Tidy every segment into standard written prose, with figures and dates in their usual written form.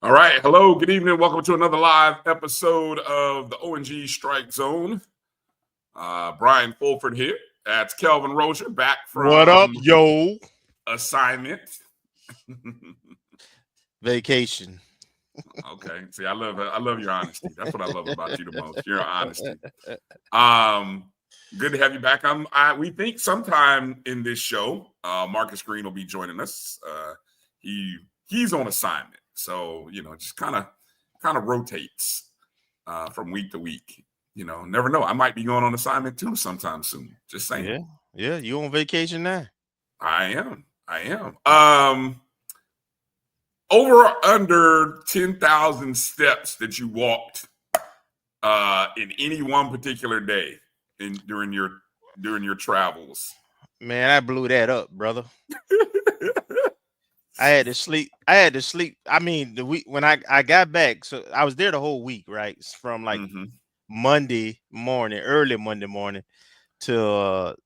All right. Hello. Good evening. Welcome to another live episode of the O&G StrikeZone. Bryan Fulford here. That's Kelvin Rozier back from what up, yo? Assignment. Vacation. Okay. See, I love your honesty. That's what I love about you the most. Your honesty. Good to have you back. We think sometime in this show, Marcus Green will be joining us. He's on assignment. So, just kind of rotates from week to week. Never know. I might be going on assignment too sometime soon. Just saying. Yeah. You on vacation now? I am. Over or under 10,000 steps that you walked in any one particular day during your travels. Man, I blew that up, brother. I had to sleep. I mean, the week when I got back, so I was there the whole week, right? From like Monday morning, early Monday morning, to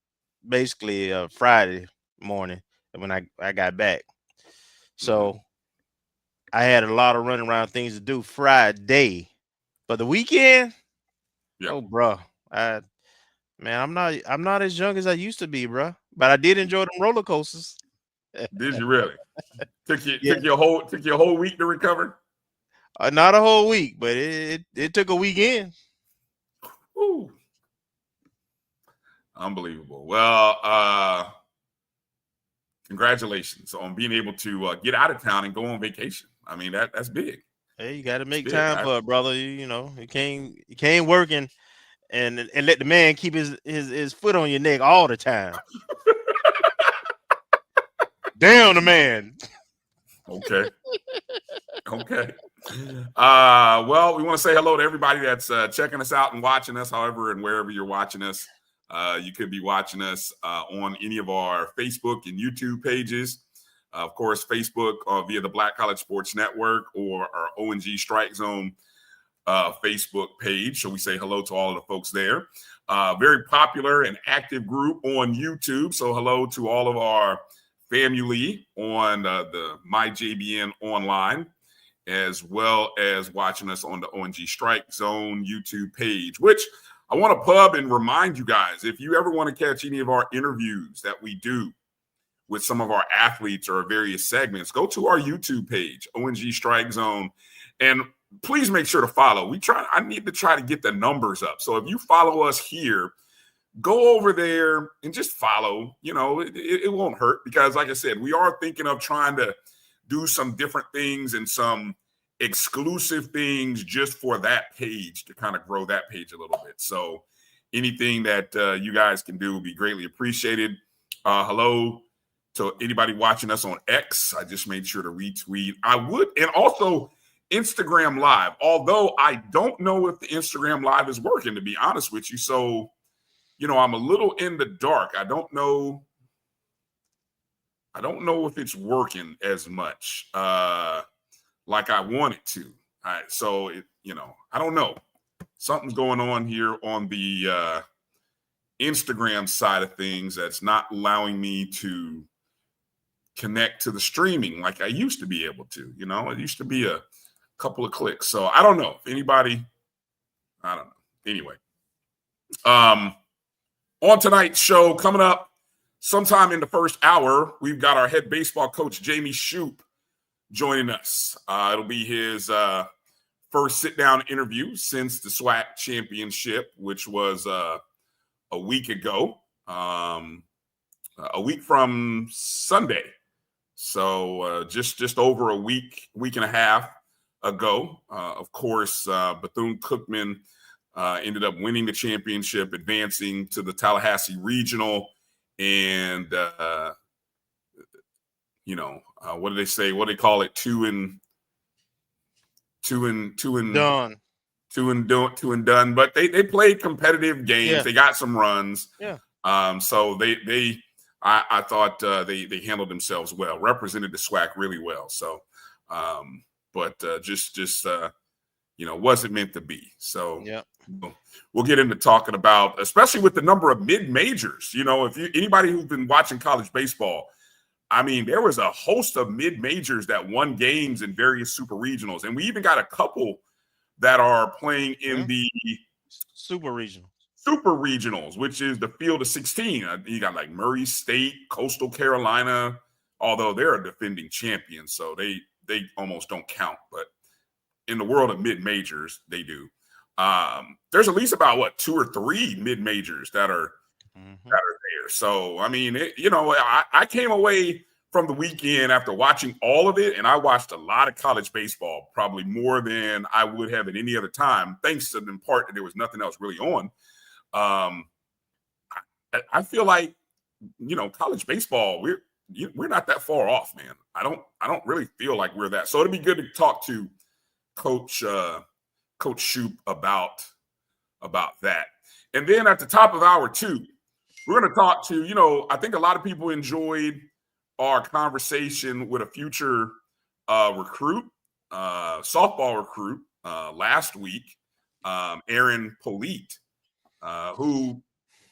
basically Friday morning when I got back. So I had a lot of running around things to do Friday, but the weekend, oh, bro, I'm not as young as I used to be, bro. But I did enjoy them roller coasters. Did you really? Took your whole week to recover? Not a whole week, but it took a weekend. Ooh. Unbelievable. Well, congratulations on being able to get out of town and go on vacation. I mean, that's big. Hey, you got to make time for it, brother. You can't work and let the man keep his foot on your neck all the time. Damn the man. Okay. Well, we want to say hello to everybody that's checking us out and watching us, however and wherever you're watching us. You could be watching us on any of our Facebook and YouTube pages. Of course, Facebook via the Black College Sports Network or our O&G StrikeZone Facebook page. So we say hello to all of the folks there. Very popular and active group on YouTube. So hello to all of our FAMU on the MyJBN online, as well as watching us on the O&G StrikeZone YouTube page, which I want to pub and remind you guys, if you ever want to catch any of our interviews that we do with some of our athletes or various segments, go to our YouTube page, O&G StrikeZone, and please make sure to follow. I need to try to get the numbers up. So if you follow us here, go over there and just follow. It won't hurt because, like I said, we are thinking of trying to do some different things and some exclusive things just for that page to kind of grow that page a little bit. So anything that you guys can do will be greatly appreciated. Hello to anybody watching us on X. I just made sure to retweet. And also Instagram Live, although I don't know if the Instagram Live is working, to be honest with you. So I'm a little in the dark. I don't know if it's working as much like I want it to. All right, so I don't know. Something's going on here on the Instagram side of things that's not allowing me to connect to the streaming like I used to be able to. It used to be a couple of clicks. So I don't know if anybody, I don't know. Anyway, on tonight's show, coming up sometime in the first hour, we've got our head baseball coach, Jamey Shouppe, joining us. It'll be his first sit-down interview since the SWAC championship, which was a week ago, a week from Sunday. So just over a week and a half ago. Of course, Bethune-Cookman ended up winning the championship, advancing to the Tallahassee Regional, and what do they say? What do they call it? Two and done. But they played competitive games. Yeah. They got some runs. Yeah. So I thought they handled themselves well, represented the SWAC really well. So, but wasn't meant to be. So yeah, we'll get into talking about, especially with the number of mid-majors. Anybody who's been watching college baseball, I mean, there was a host of mid-majors that won games in various super regionals, and we even got a couple that are playing in the super regionals, which is the field of 16. You got like Murray State, Coastal Carolina, although they're a defending champion, so they almost don't count. But in the world of mid-majors, they do. There's at least about 2 or 3 mid-majors that are there. So, I mean, I came away from the weekend after watching all of it, and I watched a lot of college baseball, probably more than I would have at any other time, thanks to, in part, that there was nothing else really on. I feel like, college baseball, we're not that far off, man. I don't really feel like we're that. So it'd be good to talk to Coach Shouppe about that. And then at the top of hour 2, we're going to talk to, I think a lot of people enjoyed our conversation with a future recruit, softball recruit last week, Aaron Polite, who,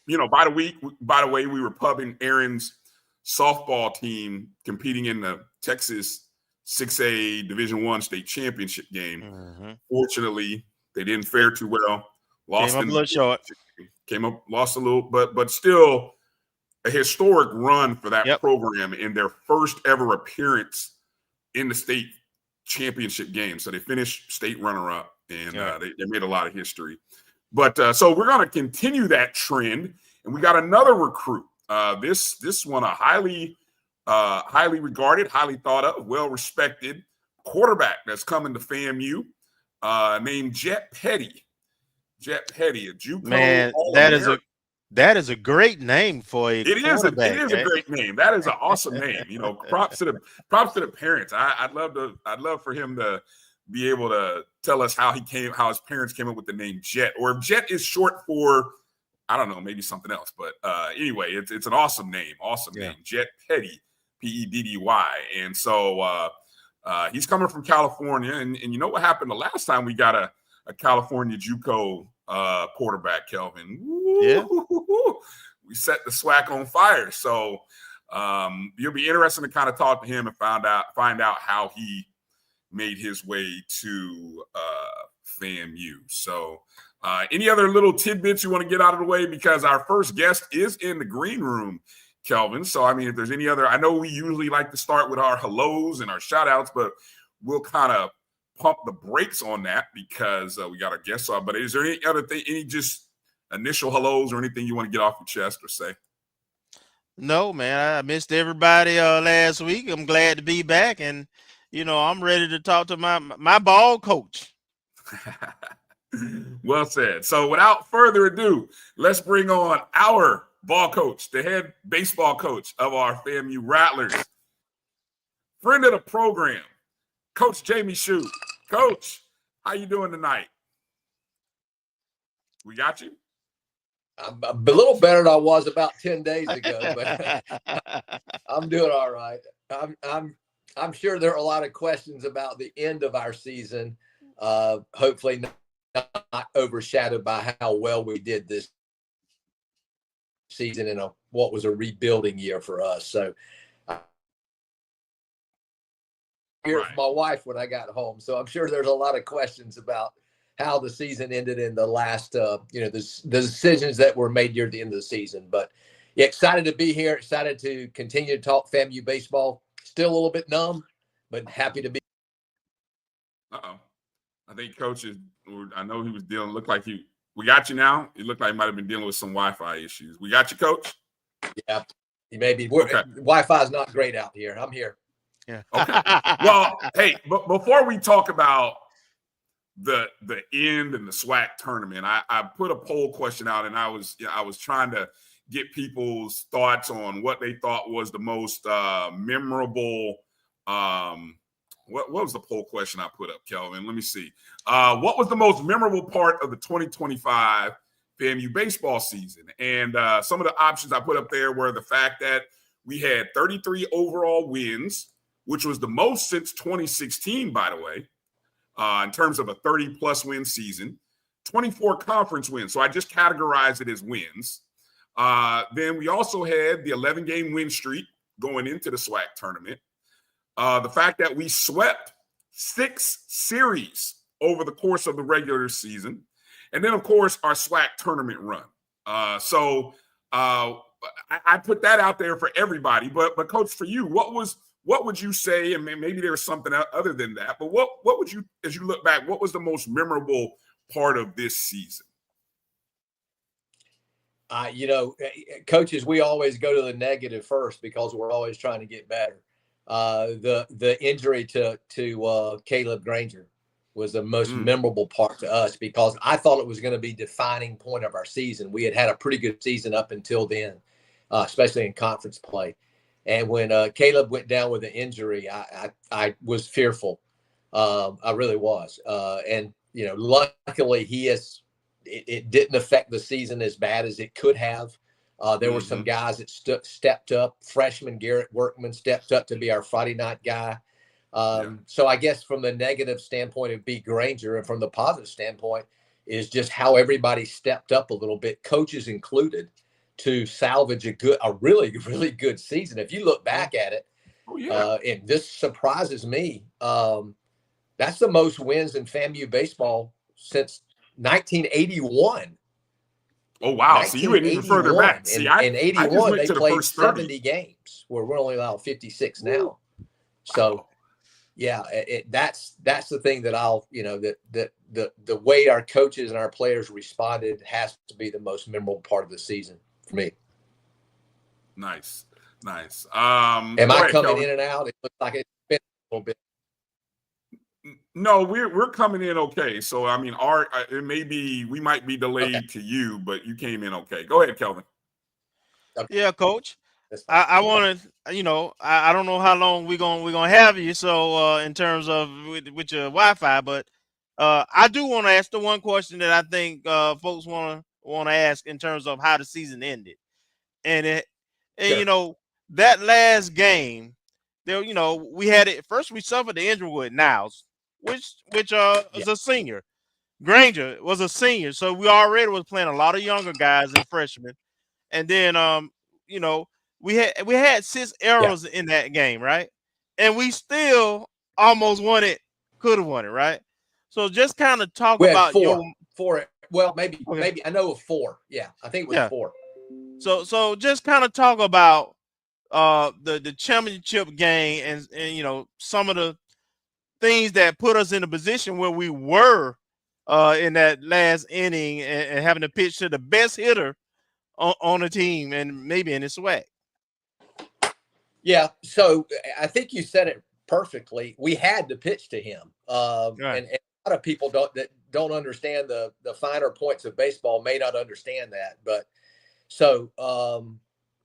by the way, we were pubbing Aaron's softball team competing in the Texas 6A Division I state championship game. Mm-hmm. Fortunately, they didn't fare too well. Came up a little short. Lost a little, but still a historic run for that program in their first ever appearance in the state championship game. So they finished state runner-up, and they made a lot of history. But so we're going to continue that trend, and we got another recruit. This one, a highly regarded, highly thought of, well-respected quarterback that's coming to FAMU, named Jett Peddy. Jett Peddy, a JUCO. Man, that is a great name for a quarterback. It is a great name. That is an awesome name. Props to the parents. I'd love for him to be able to tell us how his parents came up with the name Jett, or if Jett is short for, I don't know, maybe something else. But anyway, it's an awesome name. Name, Jett Peddy, Peddy. And so he's coming from California, and you know what happened the last time we got a California JUCO quarterback, Kelvin. Yeah. We set the SWAC on fire. So you'll be interested to kind of talk to him and find out how he made his way to FAMU. So any other little tidbits you want to get out of the way? Because our first guest is in the green room, Kelvin. So, I mean, if there's any other, I know we usually like to start with our hellos and our shout outs, but we'll kind of pump the brakes on that because we got our guests on. But is there any other thing, any just initial hellos or anything you want to get off your chest or say? No, man, I missed everybody last week. I'm glad to be back, and I'm ready to talk to my ball coach. Well said. So without further ado, let's bring on our ball coach, the head baseball coach of our FAMU Rattlers, friend of the program, Coach Jamey Shouppe. Coach, how you doing tonight? We got you? I'm a little better than I was about 10 days ago, but I'm doing all right. I'm sure there are a lot of questions about the end of our season, hopefully not overshadowed by how well we did this season in what was a rebuilding year for us. So hear from my wife when I got home. So I'm sure there's a lot of questions about how the season ended in the last, the decisions that were made near the end of the season. But yeah, excited to be here. Excited to continue to talk FAMU baseball. Still a little bit numb, but happy to be. I think Coach I know he was looked like we got you now. It looked like he might have been dealing with some Wi-Fi issues. We got you, Coach? Yeah, maybe. Okay. Wi-Fi is not great out here. I'm here. Yeah. Okay. Well, hey, but before we talk about the end and the SWAC tournament, I put a poll question out, and I was trying to get people's thoughts on what they thought was the most memorable. What was the poll question I put up, Kelvin? Let me see. What was the most memorable part of the 2025 FAMU baseball season? And some of the options I put up there were the fact that we had 33 overall wins, which was the most since 2016, by the way, in terms of a 30-plus win season, 24 conference wins. So I just categorized it as wins. Then we also had the 11-game win streak going into the SWAC tournament. The fact that we swept 6 series over the course of the regular season. And then, of course, our SWAC tournament run. So I put that out there for everybody. But Coach, for you, what would you say, and maybe there's something other than that, but what would you, as you look back, what was the most memorable part of this season? Coaches, we always go to the negative first because we're always trying to get better. The injury to Caleb Granger was the most memorable part to us because I thought it was going to be defining point of our season. We had a pretty good season up until then, especially in conference play. And when Caleb went down with an injury, I was fearful. I really was. And luckily it didn't affect the season as bad as it could have. There were some guys that stepped up. Freshman Garrett Workman stepped up to be our Friday night guy. So I guess from the negative standpoint of B. Granger, and from the positive standpoint is just how everybody stepped up a little bit, coaches included, to salvage a really, really good season. If you look back at it, and this surprises me, that's the most wins in FAMU baseball since 1981. Oh, wow. So you went even further back. See, in 81, they played 70 games where we're only allowed 56 now. So, yeah, that's the thing that the way our coaches and our players responded has to be the most memorable part of the season for me. Nice. Am I coming in and out? It looks like it's been a little bit. No, we're coming in okay. So I mean, we might be delayed to you, but you came in okay. Go ahead, Kelvin. Okay. Yeah, Coach. I want to, I don't know how long we're gonna have you. So in terms of with your Wi-Fi, but I do want to ask the one question that I think folks want to ask in terms of how the season ended, and that last game, there, we had it first. We suffered the injury with Niles, which was a senior. Granger was a senior, so we already was playing a lot of younger guys and freshmen, and then we had 6 errors in that game, right? And we still almost won it, could have won it, right? So just kind of talk about four. Well, maybe I know of 4. Yeah, I think it was 4. So just kind of talk about the championship game and some of the things that put us in a position where we were in that last inning and having to pitch to the best hitter on the team and maybe in the SWAC. Yeah, so I think you said it perfectly. We had to pitch to him, and a lot of people don't understand the finer points of baseball may not understand that. But so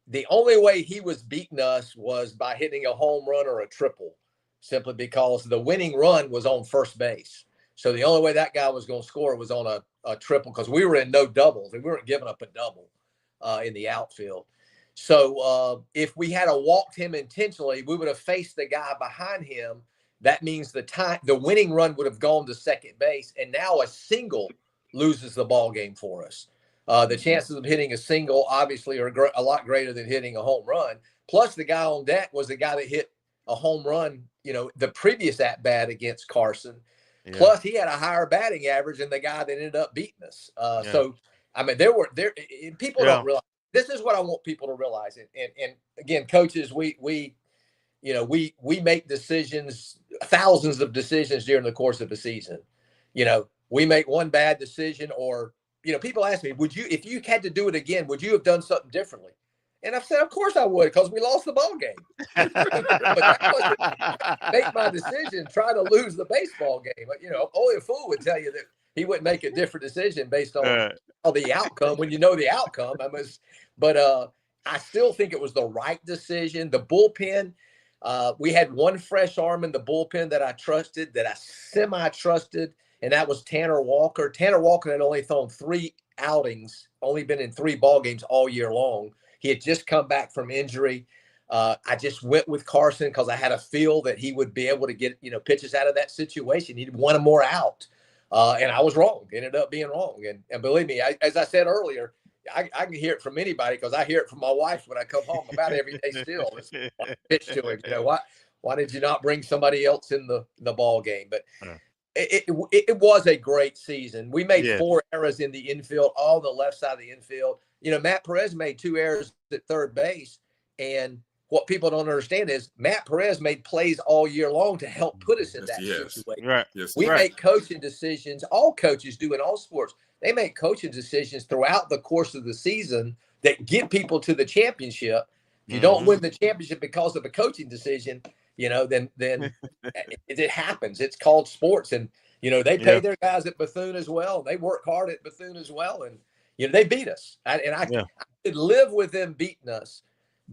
the only way he was beating us was by hitting a home run or a triple, simply because the winning run was on first base. So the only way that guy was going to score was on a triple, because we were in no doubles and we weren't giving up a double in the outfield. So if we had walked him intentionally, we would have faced the guy behind him. That means the winning run would have gone to second base, and now a single loses the ball game for us. The chances of hitting a single obviously are a lot greater than hitting a home run. Plus, the guy on deck was the guy that hit a home run, the previous at bat against Carson. Yeah. Plus, he had a higher batting average than the guy that ended up beating us. So, I mean, people don't realize. This is what I want people to realize. And again, coaches, we make decisions, thousands of decisions during the course of a season. We make one bad decision, or people ask me, if you had to do it again, would you have done something differently? And I've said, of course I would, because we lost the ball game. But that wasn't make my decision, try to lose the baseball game. But, only a fool would tell you that he wouldn't make a different decision based on the outcome when you know the outcome. But I still think it was the right decision. The bullpen, we had one fresh arm in the bullpen that I trusted, that I semi-trusted, and that was Tanner Walker. Tanner Walker had only thrown 3 outings, only been in 3 ball games all year long. He had just come back from injury. I just went with Carson because I had a feel that he would be able to get, pitches out of that situation. He'd want him more out. And I was wrong. Ended up being wrong. And believe me, as I said earlier, I can hear it from anybody, because I hear it from my wife when I come home about every day still. I pitch to him, why did you not bring somebody else in the ball game? But it was a great season. We made 4 errors in the infield, all the left side of the infield. Matt Perez made 2 errors at third base. And what people don't understand is Matt Perez made plays all year long to help put us in that situation. Right. We make coaching decisions. All coaches do in all sports. They make coaching decisions throughout the course of the season that get people to the championship. If you don't win the championship because of a coaching decision, then it happens. It's called sports. And, they pay their guys at Bethune as well. They work hard at Bethune as well. And, they beat us. I could live with them beating us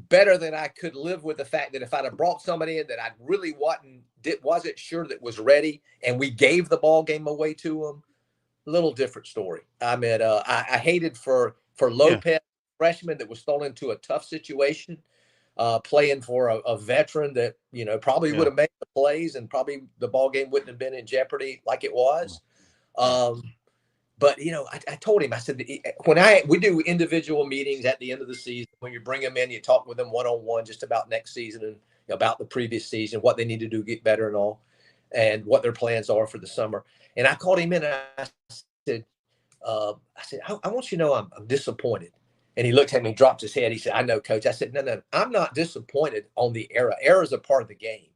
better than I could live with the fact that if I'd have brought somebody in that I really wasn't sure that was ready, and we gave the ball game away to them, a little different story. I mean, I hated for Lopez, freshman that was thrown into a tough situation, playing for a veteran that, probably would have made the plays, and probably the ball game wouldn't have been in jeopardy like it was. But, I told him, I said, we do individual meetings at the end of the season, when you bring them in, you talk with them one-on-one just about next season and about the previous season, what they need to do to get better and all, and what their plans are for the summer. And I called him in and I said, I want you to know I'm disappointed. And he looked at me, dropped his head. He said, I know, Coach. I said, no, I'm not disappointed on the error. Error is a part of the game.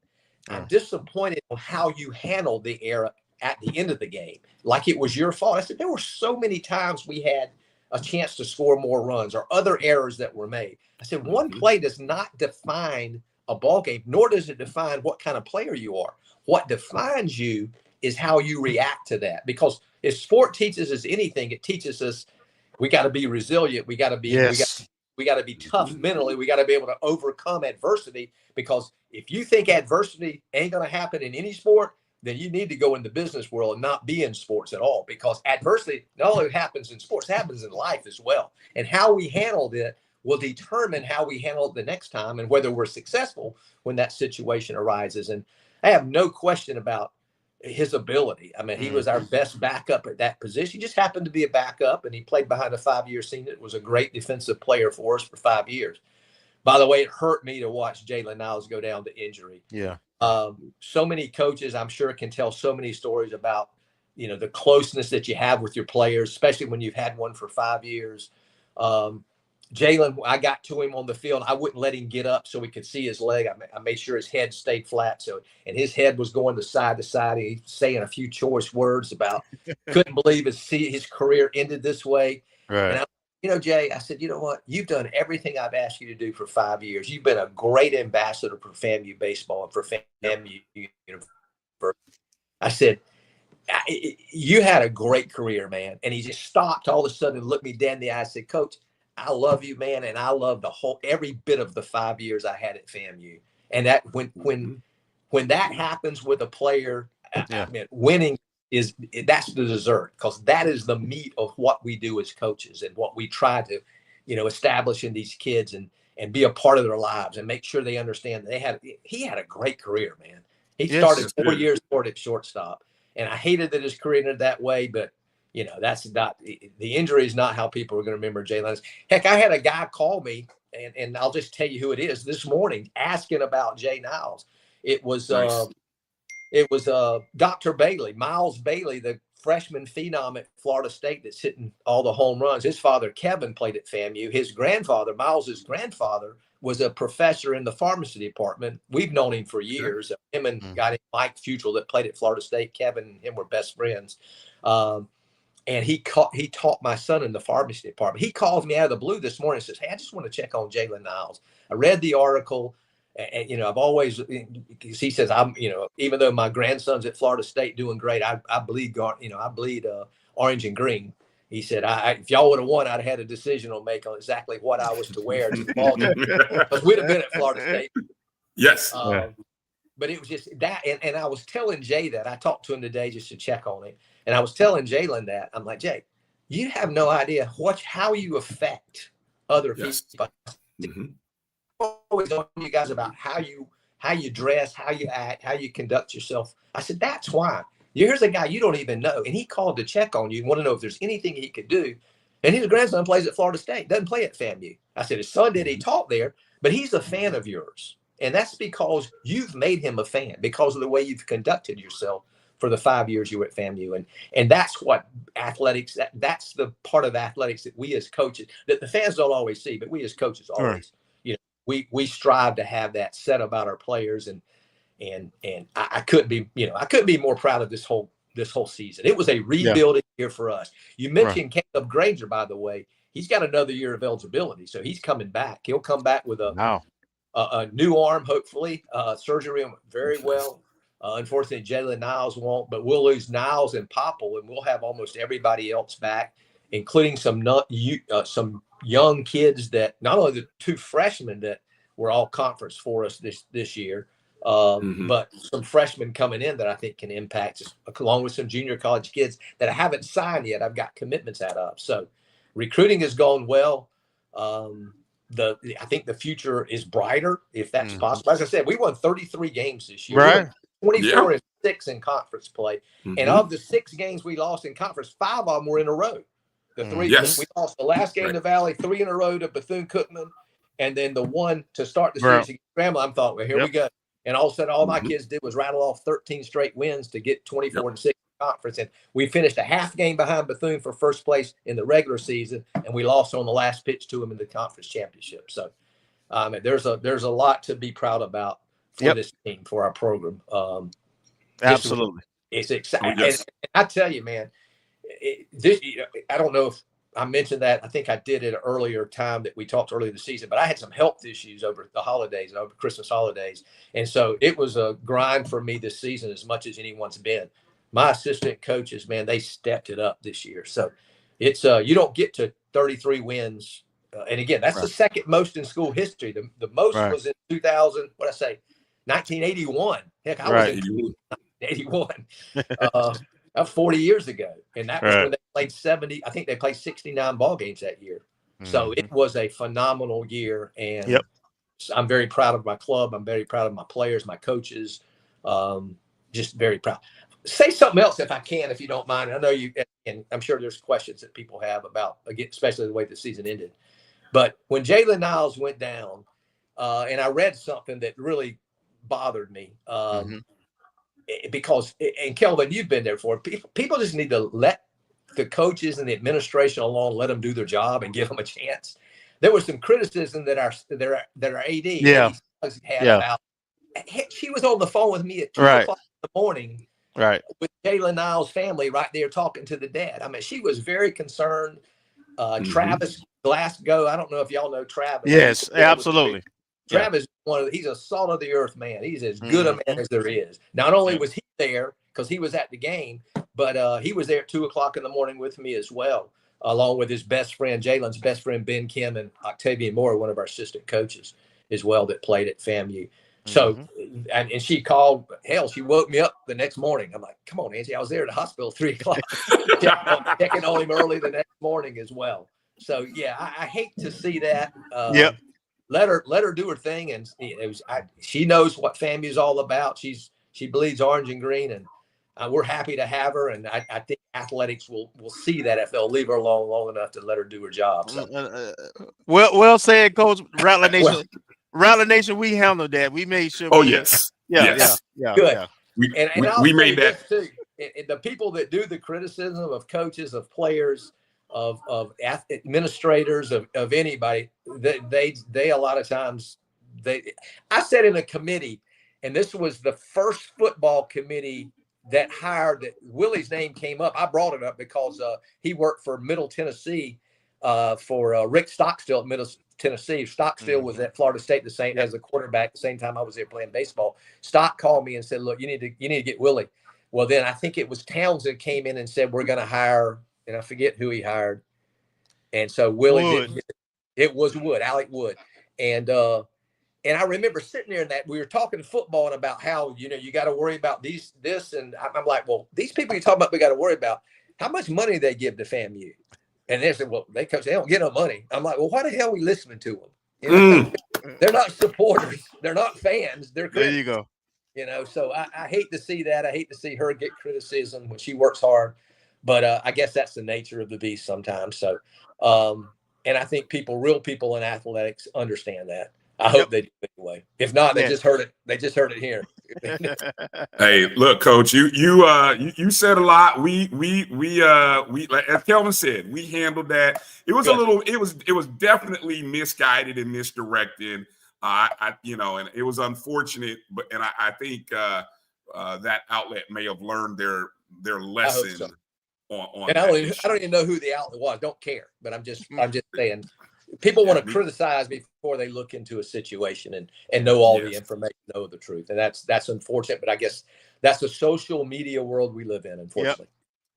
I'm disappointed on how you handled the error at the end of the game, like it was your fault. I said, there were so many times we had a chance to score more runs, or other errors that were made. I said, one play does not define a ball game, nor does it define what kind of player you are. What defines you is how you react to that. Because if sport teaches us anything, it teaches us we got to be resilient. We got to be we got to be tough mentally. We got to be able to overcome adversity, because if you think adversity ain't going to happen in any sport, then you need to go in the business world and not be in sports at all, because adversity not only happens in sports, it happens in life as well. And how we handled it will determine how we handle it the next time, and whether we're successful when that situation arises. And I have no question about his ability. I mean, he was our best backup at that position. He just happened to be a backup, and he played behind a 5-year senior. It was a great defensive player for us for 5 years. By the way, it hurt me to watch Jalen Niles go down to injury. Yeah. So many coaches, I'm sure, can tell so many stories about, the closeness that you have with your players, especially when you've had one for 5 years. Jalen, I got to him on the field. I wouldn't let him get up so we could see his leg. I made sure his head stayed flat. And his head was going to side. He's saying a few choice words about couldn't believe his career ended this way. Right. And Jay, I said, you know what? You've done everything I've asked you to do for 5 years. You've been a great ambassador for FAMU baseball and for FAMU University. I said, you had a great career, man. And he just stopped all of a sudden and looked me dead in the eye and said, Coach, I love you, man. And I love every bit of the 5 years I had at FAMU. And that when that happens with a player, I mean, winning that's the dessert, because that is the meat of what we do as coaches and what we try to, establish in these kids and be a part of their lives and make sure they understand that he had a great career, man. He started 4 years at shortstop, and I hated that his career ended that way, but that's not, the injury is not how people are going to remember Jalen. Heck, I had a guy call me, and I'll just tell you who it is, this morning, asking about Jay Niles. It was Nice. Dr. Bailey, Miles Bailey, the freshman phenom at Florida State that's hitting all the home runs. His father, Kelvin, played at FAMU. His grandfather, Miles's grandfather, was a professor in the pharmacy department. We've known him for years. Him and guy named Mike Futrell that played at Florida State. Kelvin and him were best friends. And he taught my son in the pharmacy department. He calls me out of the blue this morning and says, "Hey, I just want to check on Jalen Niles. I read the article. And, you know, I've always," he says, "I'm, you know, even though my grandson's at Florida State doing great, I bleed, I bleed orange and green." He said, if y'all would have won, I'd have had a decision to make on exactly what I was to wear to the ball game, because we'd have been at Florida State. Yes. But it was just that. And I was telling Jay that. I talked to him today just to check on him. And I was telling Jalen that. I'm like, "Jay, you have no idea how you affect other people." Always on you guys about how you dress, how you act, how you conduct yourself. I said, "That's why. Here's a guy you don't even know, and he called to check on you and want to know if there's anything he could do. And his grandson plays at Florida State, doesn't play at FAMU." I said, "His son did. He taught there, but he's a fan of yours, and that's because you've made him a fan because of the way you've conducted yourself for the 5 years you were at FAMU." And that's what athletics. That's the part of athletics that we as coaches, that the fans don't always see, but we as coaches always. We strive to have that said about our players, and I couldn't be more proud of this whole season. It was a rebuilding year for us. You mentioned Caleb Granger, by the way. He's got another year of eligibility, so he's coming back. He'll come back with a new arm, hopefully. Surgery went very well. Unfortunately, Jalen Niles won't, but we'll lose Niles and Popple, and we'll have almost everybody else back, including some young kids that, not only the two freshmen that were all conference for us this year, but some freshmen coming in that I think can impact us, along with some junior college kids that I haven't signed yet. I've got commitments out of. So recruiting has gone well. I think the future is brighter if that's possible. As I said, we won 33 games this year. Right. 24 and 6 in conference play. And of the 6 games we lost in conference, 5 of them were in a row. The 3 we lost the last game to Valley, 3 in a row to Bethune-Cookman, and then the one to start the season. Grandma, I thought, well, here we go. And all of a sudden, all my kids did was rattle off 13 straight wins to get 24 and 6 in conference. And we finished a half game behind Bethune for first place in the regular season, and we lost on the last pitch to them in the conference championship. So there's a lot to be proud about for this team, for our program. Absolutely. It's exciting. And I tell you, man, I don't know if I mentioned that. I think I did at an earlier time that we talked earlier this season, but I had some health issues over the holidays, over Christmas holidays. And so it was a grind for me this season as much as anyone's been. My assistant coaches, man, they stepped it up this year. So it's you don't get to 33 wins. And again, that's the second most in school history. The most was in 1981. Heck, I was in 1981. 40 years ago. And that was when they played 70. I think they played 69 ball games that year. So it was a phenomenal year. And I'm very proud of my club. I'm very proud of my players, my coaches. Just very proud. Say something else if I can, if you don't mind. I know you, and I'm sure there's questions that people have about, again, especially the way the season ended. But when Jalen Niles went down, and I read something that really bothered me, because, and Kelvin, you've been there for people just need to let the coaches and the administration alone, let them do their job and give them a chance. There was some criticism that our AD had about. She was on the phone with me at 2 o'clock in the morning, with Jalen Niles' family right there talking to the dad. I mean, she was very concerned. Travis Glasgow, I don't know if y'all know Travis. Yes, absolutely. Travis, he's a salt of the earth man. He's as good a man as there is. Not only was he there because he was at the game, but he was there at 2 o'clock in the morning with me as well, along with his best friend, Jalen's best friend, Ben Kim, and Octavian Moore, one of our assistant coaches as well that played at FAMU. So, and she called, hell, she woke me up the next morning. I'm like, come on, Angie, I was there at the hospital at 3 o'clock, checking on him early the next morning as well. So, yeah, I hate to see that. Let her do her thing, and she knows what FAMU is all about. She bleeds orange and green, and we're happy to have her. And I think athletics will see that if they'll leave her alone long enough to let her do her job. So. Well said, Coach. Rattler Nation, we handled that. We made sure. Yes. Good. Yeah. We made that too. The people that do the criticism of coaches, of players, of administrators, of anybody, they a lot of times I sat in a committee, and this was the first football committee that hired, that Willie's name came up. I brought it up because he worked for Middle Tennessee for Rick Stockstill at Middle Tennessee. Stockstill was at Florida State as a quarterback the same time I was there playing baseball. Stock called me and said, "Look, you need to get Willie." Well, then I think it was Townsend came in and said, "We're going to hire," and I forget who he hired. And so Willie didn't get it. It was Wood, Alec Wood. And I remember sitting there and that we were talking football and about how, you got to worry about this. And I'm like, well, these people you're talking about, we got to worry about how much money they give to FAMU. And they said, well, they don't get no money. I'm like, well, why the hell are we listening to them? They're not supporters. They're not fans. They're critics. There you go. So I hate to see that. I hate to see her get criticism when she works hard. But I guess that's the nature of the beast sometimes. So, and I think real people in athletics understand that. I hope they do anyway. If not, they just heard it. They just heard it here. Hey, look, Coach, you said a lot. We like, as Kelvin said, we handled that. It was it was definitely misguided and misdirected. And it was unfortunate, and I think that outlet may have learned their lesson. So. On and I don't even know who the outlet was. Don't care, but I'm just saying. People want to criticize before they look into a situation and know all the information, know the truth. And that's unfortunate, but I guess that's the social media world we live in, unfortunately.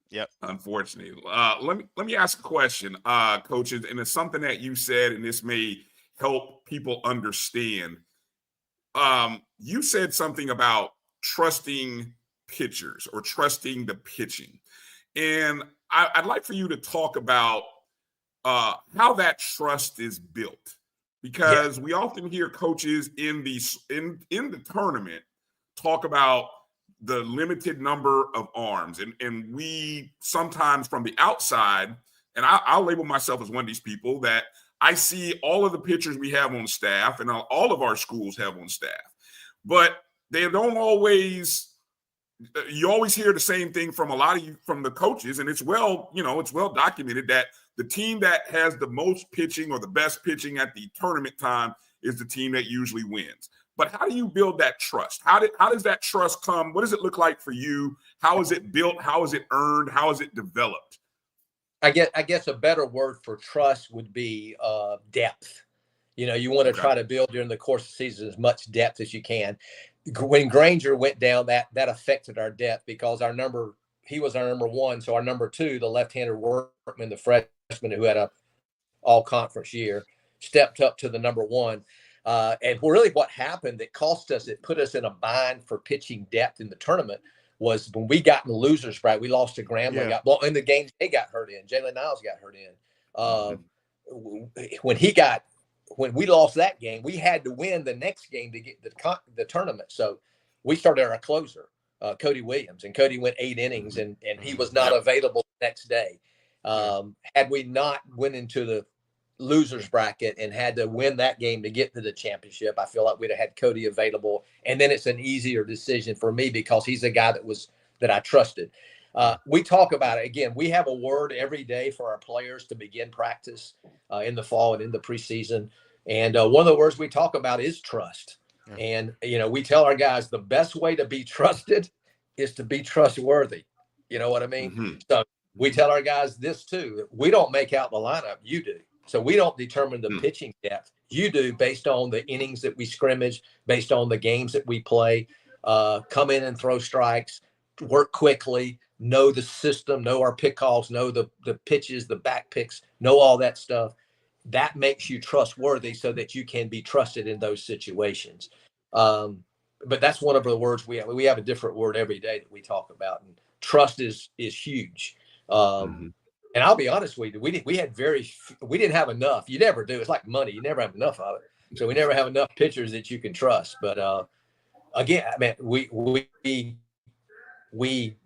Yep. Unfortunately. Let me ask a question, coaches, and it's something that you said, and this may help people understand. You said something about trusting pitchers or trusting the pitching. And I'd like for you to talk about how that trust is built, because we often hear coaches in the tournament talk about the limited number of arms, and we sometimes from the outside, and I'll label myself as one of these people, that I see all of the pitchers we have on staff and all of our schools have on staff, but they don't always. You always hear the same thing from from the coaches, and it's well documented that the team that has the most pitching or the best pitching at the tournament time is the team that usually wins. But how do you build that trust? How does that trust come? What does it look like for you? How is it built? How is it earned? How is it developed? I guess a better word for trust would be depth. You want to try to build during the course of the season as much depth as you can. When Granger went down, that affected our depth because he was our number one. So our number two, the left-handed Workman, the freshman who had a all-conference year, stepped up to the number one. And really what happened that cost us, it put us in a bind for pitching depth in the tournament, was when we got in the losers bracket. We lost to Grambling. In the games they got hurt in. Jalen Niles got hurt in. When we lost that game, we had to win the next game to get the tournament. So we started our closer, Cody Williams, and Cody went 8 innings, and he was not available the next day. Had we not went into the losers bracket and had to win that game to get to the championship, I feel like we'd have had Cody available. And then it's an easier decision for me because he's a guy that I trusted. We talk about it again. We have a word every day for our players to begin practice in the fall and in the preseason. And one of the words we talk about is trust. And, we tell our guys the best way to be trusted is to be trustworthy. You know what I mean? Mm-hmm. So we tell our guys this too. We don't make out the lineup. You do. So we don't determine the pitching depth. You do, based on the innings that we scrimmage, based on the games that we play, come in and throw strikes, work quickly, know the system, know our pick calls, know the pitches, the back picks, know all that stuff. That makes you trustworthy so that you can be trusted in those situations. But that's one of the words we have. We have a different word every day that we talk about. And trust is huge. And I'll be honest with you, we didn't have enough. You never do. It's like money. You never have enough of it. So we never have enough pitchers that you can trust. But again, I mean, we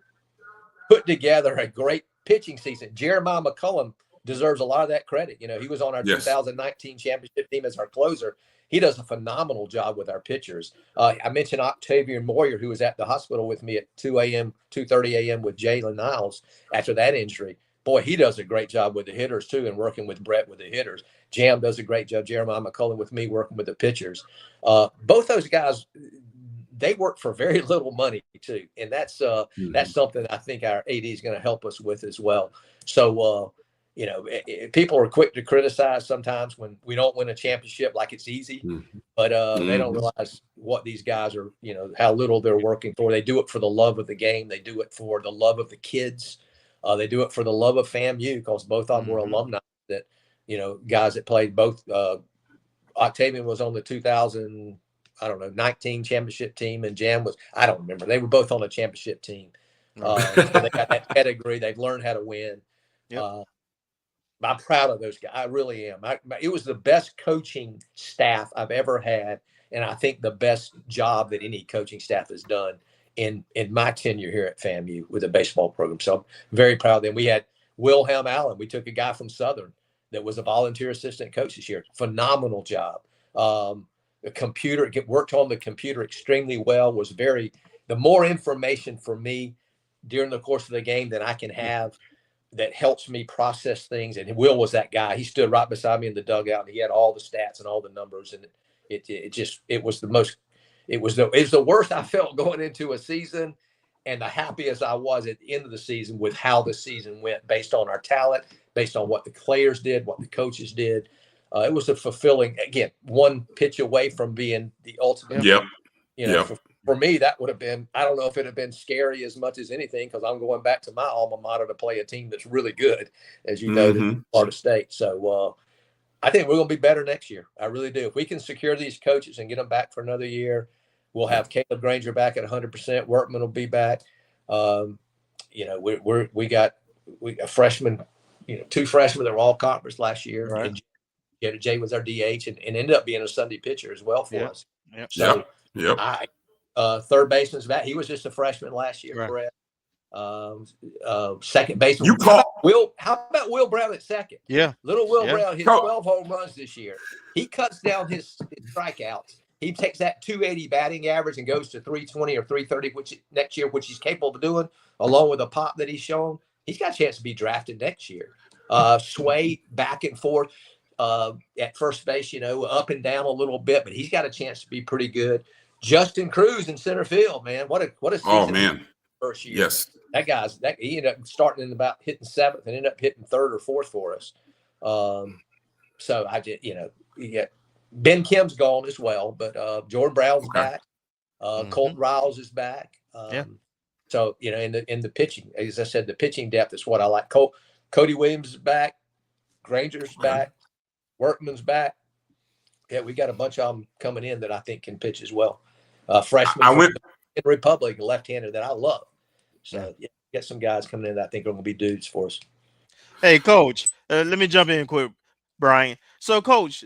put together a great pitching season. Jeremiah McCullum deserves a lot of that credit. You know, he was on our 2019 championship team as our closer. He does a phenomenal job with our pitchers. I mentioned Octavian Moyer, who was at the hospital with me at 2:30 a.m. with Jalen Niles after that injury. Boy, he does a great job with the hitters too, and working with Brett with the hitters. Jam does a great job. Jeremiah McCullough with me working with the pitchers. Both those guys, they work for very little money too, and that's something I think our AD is going to help us with as well. So, you know, people are quick to criticize sometimes when we don't win a championship, like it's easy, but they don't realize what these guys are, you know, how little they're working for. They do it for the love of the game. They do it for the love of the kids. They do it for the love of FAMU, because both of them were alumni that, you know, guys that played both. Octavian was on the 2019 championship team, and Jam was, I don't remember. They were both on a championship team. So they got that pedigree. They've learned how to win. Yep. I'm proud of those guys. I really am. It was the best coaching staff I've ever had, and I think the best job that any coaching staff has done in my tenure here at FAMU with the baseball program. So I'm very proud of them. We had Wilhelm Allen. We took a guy from Southern that was a volunteer assistant coach this year. Phenomenal job. The computer, worked on the computer extremely well, the more information for me during the course of the game that I can have that helps me process things. And Will was that guy. He stood right beside me in the dugout, and he had all the stats and all the numbers. And it was the worst I felt going into a season, and the happiest I was at the end of the season with how the season went, based on our talent, based on what the players did, what the coaches did. It was a fulfilling, again, one pitch away from being the ultimate. Yep. You know, for me, that would have been, I don't know if it had been scary as much as anything, because I'm going back to my alma mater to play a team that's really good, as you know, to Florida State. So I think we're going to be better next year. I really do. If we can secure these coaches and get them back for another year, we'll have Caleb Granger back at 100%. Workman will be back. You know, we got a freshman, you know, 2 freshmen that were all conference last year. Right. And Jay was our DH and ended up being a Sunday pitcher as well for us. Yep. So third baseman's back. He was just a freshman last year, right. Correct. Second baseman. How about Will Brown at second? Yeah. Little Will Brown hit 12 home runs this year. He cuts down his strikeouts. He takes that 280 batting average and goes to 320 or 330, next year, which he's capable of doing, along with a pop that he's shown. He's got a chance to be drafted next year. Sway back and forth at first base, you know, up and down a little bit, but he's got a chance to be pretty good. Justin Cruz in center field, man. What a season. Oh, man. First year. Yes. He ended up starting in about hitting 7th and ended up hitting 3rd or 4th for us. So I just, you know, Ben Kim's gone as well, but Jordan Brown's back. Colt Riles is back. So, you know, in the pitching, as I said, the pitching depth is what I like. Cody Williams is back. Granger's back. Workman's back. Yeah, we got a bunch of them coming in that I think can pitch as well. Freshman in Republic, a left-hander that I love. So get some guys coming in that I think are going to be dudes for us. Hey, Coach, let me jump in quick, Bryan. So, Coach,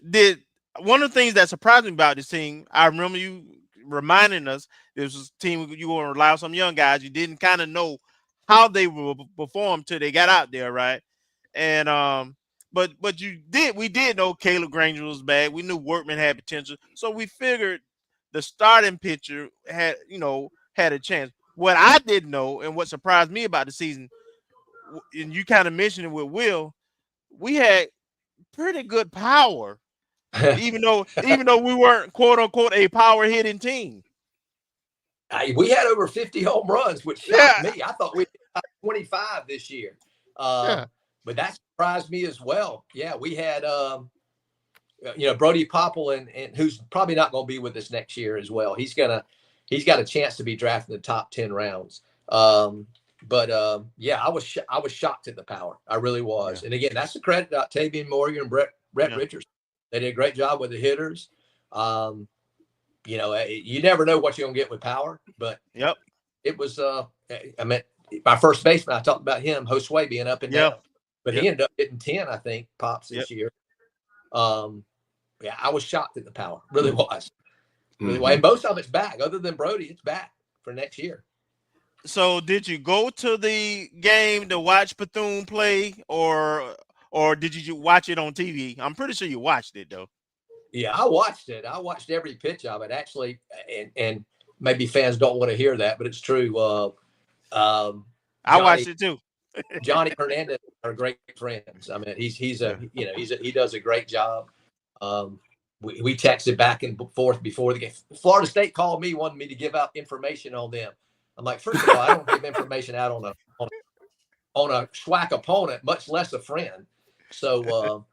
one of the things that surprised me about this team, I remember you reminding us this was a team you were going to rely on some young guys. You didn't kind of know how they would perform till they got out there, right? And but we did know Caleb Granger was bad. We knew Workman had potential, so we figured the starting pitcher had a chance. What I didn't know, and what surprised me about the season, and you kind of mentioned it with Will, we had pretty good power, even though we weren't quote unquote a power hitting team. We had over 50 home runs, which shocked me. I thought we had 25 this year, but that surprised me as well. Yeah, we had Brody Popple, and who's probably not going to be with us next year as well. He's got a chance to be drafted in the top 10 rounds. I was shocked at the power. I really was. Yeah. And again, that's the credit to Octavian Morgan and Brett Richards. They did a great job with the hitters. You never know what you're going to get with power, but it was, my first baseman, I talked about him, Josue, being up and down, but he ended up hitting 10, I think, pops this year. I was shocked at the power. Really was. And most of it's back. Other than Brody, it's back for next year. So did you go to the game to watch Bethune play, or or did you watch it on TV? I'm pretty sure you watched it though. Yeah, I watched it. I watched every pitch of it actually, and maybe fans don't want to hear that, but it's true. I watched it too. Johnny Hernandez are great friends. I mean, he does a great job. We texted back and forth before the game. Florida State called me, wanted me to give out information on them. I'm like, first of all, I don't give information out on a SWAC opponent, much less a friend. So,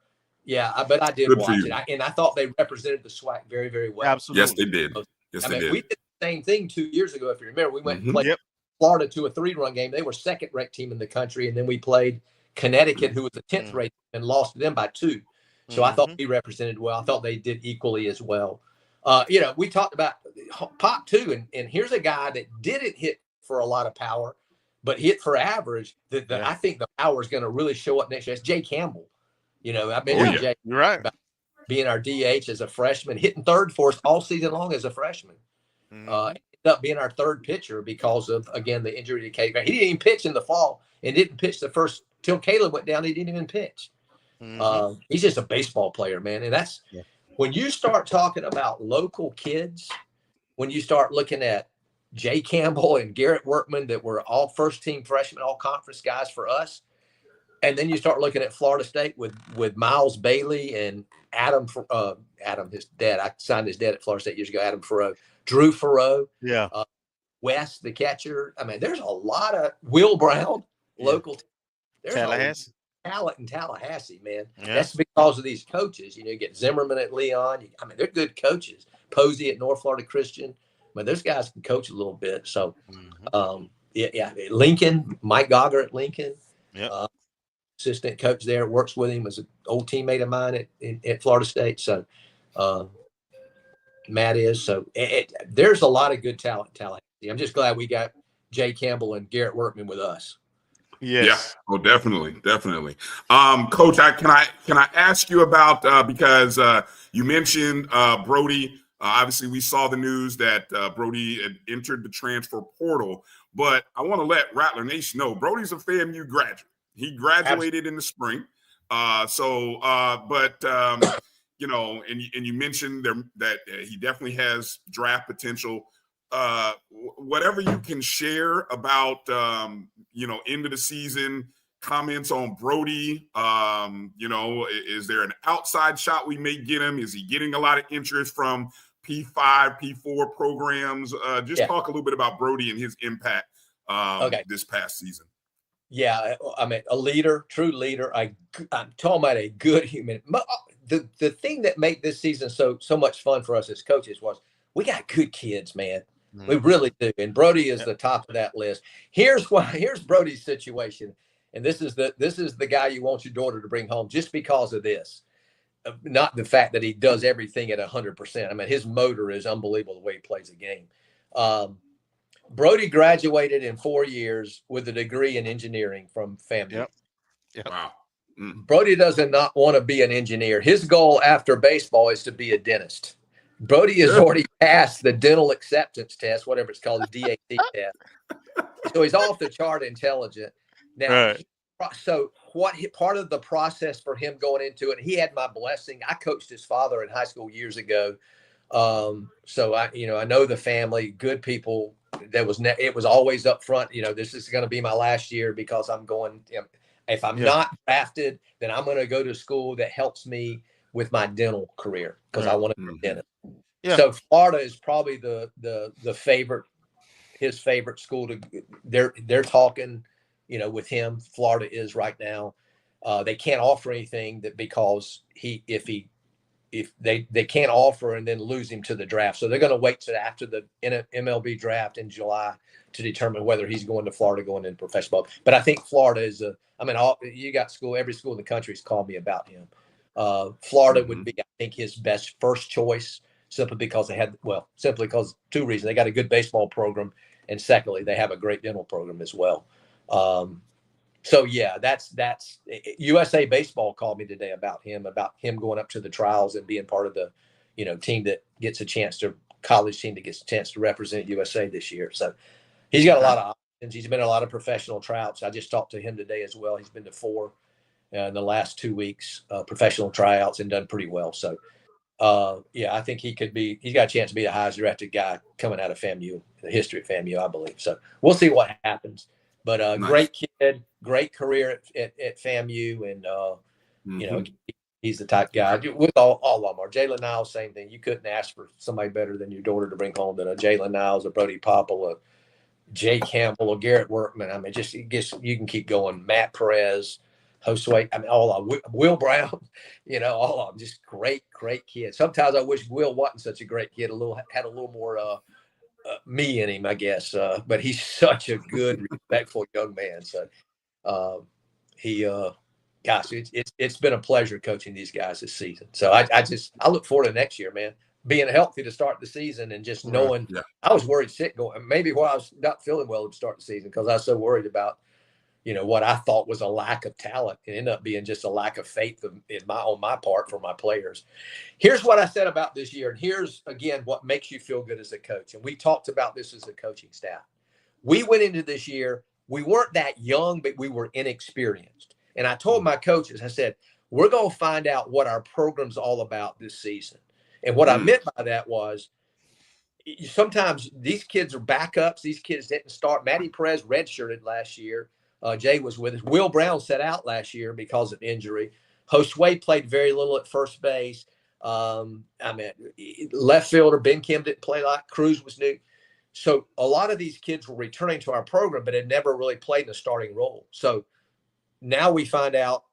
but I did watch it, and I thought they represented the SWAC very, very well. Absolutely, yes, they did. Yes, they did. We did the same thing 2 years ago. If you remember, we went and played Florida to a 3-run game. They were second-ranked team in the country, and then we played Connecticut, who was the 10th ranked, and lost to them by 2. So I thought we represented well. I thought they did equally as well. We talked about Pop too, and here's a guy that didn't hit for a lot of power, but hit for average. I think the power is going to really show up next year. It's Jay Campbell. I mentioned Jay. You're right. About being our DH as a freshman, hitting third for us all season long as a freshman. Ended up being our third pitcher because of, again, the injury to Caleb. He didn't even pitch in the fall and didn't pitch the first till Caleb went down. He didn't even pitch. He's just a baseball player, man. And that's when you start talking about local kids, when you start looking at Jay Campbell and Garrett Workman that were all first-team freshmen, all conference guys for us. And then you start looking at Florida State with Miles Bailey and Adam, his dad. I signed his dad at Florida State years ago, Adam Farrow, Drew Farrow, Wes, the catcher. I mean, there's a lot of Will Brown, local. There's Tallahassee. Talent in Tallahassee, man. That's because of these coaches. You get Zimmerman at Leon. They're good coaches. Posey at North Florida Christian. Those guys can coach a little bit. So, Lincoln, Mike Gogger at Lincoln. Assistant coach there, works with him as an old teammate of mine at Florida State. So Matt is. So there's a lot of good talent in Tallahassee. I'm just glad we got Jay Campbell and Garrett Workman with us. Yes. Yeah. Oh, definitely. Coach, can I ask you about because you mentioned Brody. Obviously, we saw the news that Brody had entered the transfer portal, but I want to let Rattler Nation know Brody's a FAMU graduate. He graduated in the spring. And you mentioned that he definitely has draft potential. Whatever you can share about, end of the season comments on Brody. Is there an outside shot we may get him? Is he getting a lot of interest from P5, P4 programs? Talk a little bit about Brody and his impact this past season. Yeah, a leader, true leader. I'm talking about a good human. The thing that made this season so much fun for us as coaches was we got good kids, man. We really do. And Brody is the top of that list. Here's Brody's situation. And this is the guy you want your daughter to bring home just because of this. Not the fact that he does everything at 100%. His motor is unbelievable the way he plays the game. Brody graduated in 4 years with a degree in engineering from FAMU. Yep. Wow. Brody does not want to be an engineer. His goal after baseball is to be a dentist. Brody has already passed the dental acceptance test, whatever it's called, the DAT test. So he's off the chart intelligent. Now, so part of the process for him going into it, he had my blessing. I coached his father in high school years ago. So I know the family, good people. It was always up front. This is going to be my last year because I'm going. If I'm not drafted, then I'm going to go to school that helps me with my dental career because I want to be a dentist. Yeah. So Florida is probably the favorite, his favorite school to. They're talking, with him. Florida is right now. They can't offer anything because if they can't offer and then lose him to the draft. So they're going to wait till after the MLB draft in July to determine whether he's going to Florida, going into professional ball. But I think Florida is you got every school in the country has called me about him. Florida would be, I think, his best first choice simply because simply because 2 reasons. They got a good baseball program. And secondly, they have a great dental program as well. So yeah, that's USA Baseball called me today about him going up to the trials and being part of the, team that gets a chance to college team that gets a chance to represent USA this year. So he's got a lot of options. He's been in a lot of professional tryouts. I just talked to him today as well. He's been to 4. in the last 2 weeks, professional tryouts, and done pretty well. So, yeah, I think he's got a chance to be the highest drafted guy coming out of FAMU, in the history of FAMU, I believe. So we'll see what happens. But Nice. Great kid, great career at FAMU, and you know, he's the type guy. With all of them are. Jalen Niles, same thing. You couldn't ask for somebody better than your daughter to bring home than a Jalen Niles, a Brody Popple, a Jay Campbell, a Garrett Workman. I mean, you can keep going. Matt Perez, Josue, I mean, all of them. Will Brown, you know, all of them. Just great kids. Sometimes I wish Will wasn't such a great kid. Had a little more me in him, I guess. But he's such a good, respectful young man. So gosh, it's been a pleasure coaching these guys this season. So I look forward to next year, man. Being healthy to start the season and just knowing. Yeah. I was worried sick going. Maybe why I was not feeling well to start the season because I was so worried about, you know, what I thought was a lack of talent. It ended up being just a lack of faith on my part for my players. Here's what I said about this year, and here's again what makes you feel good as a coach. And we talked about this as a coaching staff. We went into this year. We weren't that young, but we were inexperienced. And I told my coaches, I said, we're going to find out what our program's all about this season. And what I meant by that was sometimes these kids are backups. These kids didn't start. Matty Perez redshirted last year. Jay was with us. Will Brown sat out last year because of injury. Josue played very little at first base. I mean, left fielder Ben Kim didn't play a lot. Cruz was new. So a lot of these kids were returning to our program, but had never really played in a starting role. So now we find out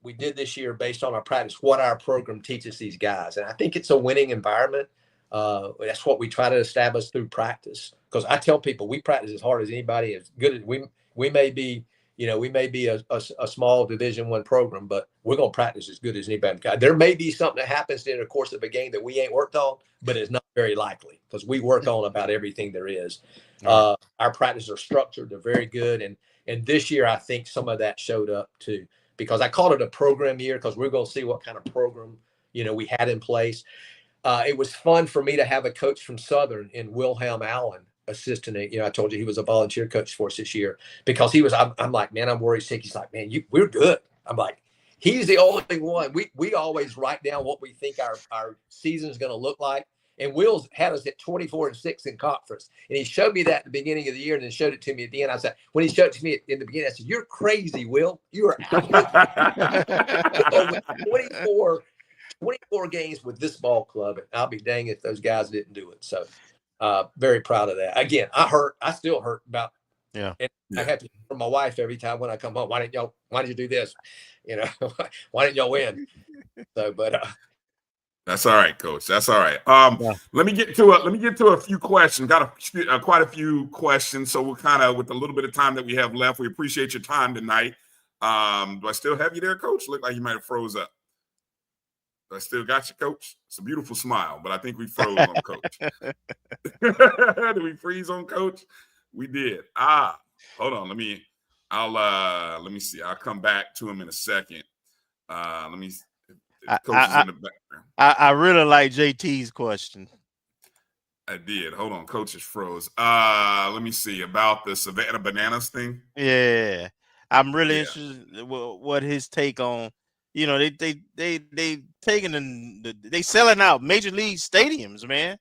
we did this year based on our practice, what our program teaches these guys. And I think it's a winning environment. That's what we try to establish through practice. Because I tell people we practice as hard as anybody, as good as we may be, you know, we may be a small Division I program, but we're going to practice as good as anybody. There may be something that happens in the course of a game that we ain't worked on, but it's not very likely because we work on about everything there is. Our practices are structured. They're very good. And this year, I think some of that showed up too, because I called it a program year because we're going to see what kind of program, you know, we had in place. It was fun for me to have a coach from Southern in Wilhelm Allen assistant. You know, I told you he was a volunteer coach for us this year because I'm like, man, I'm worried sick. He's like, man, we're good. I'm like, he's the only one. We always write down what we think our season is going to look like. And Will's had us at 24-6 in conference. And he showed me that at the beginning of the year and then showed it to me at the end. I said, when he showed it to me in the beginning, I said, you're crazy, Will. You are out. 24 games with this ball club. And I'll be dang if those guys didn't do it. So very proud of that. Again, I still hurt about. Yeah. And I have to from my wife every time when I come home. Why did you do this? You know, why didn't y'all win? So, but that's all right, Coach. That's all right. Let me get to a few questions. Got quite a few questions. So we're kind of with a little bit of time that we have left. We appreciate your time tonight. Do I still have you there, Coach? Look like you might have froze up. I still got you, Coach. It's a beautiful smile, but I think we froze on Coach. Did we freeze on Coach? We did. Hold on. Let me see. I'll come back to him in a second. Let me. Coach is in the background. I really like JT's question. I did. Hold on. Coach is froze. Let me see about the Savannah Bananas thing. Yeah, I'm really interested in what his take on. You know, they taking they selling out major league stadiums, man.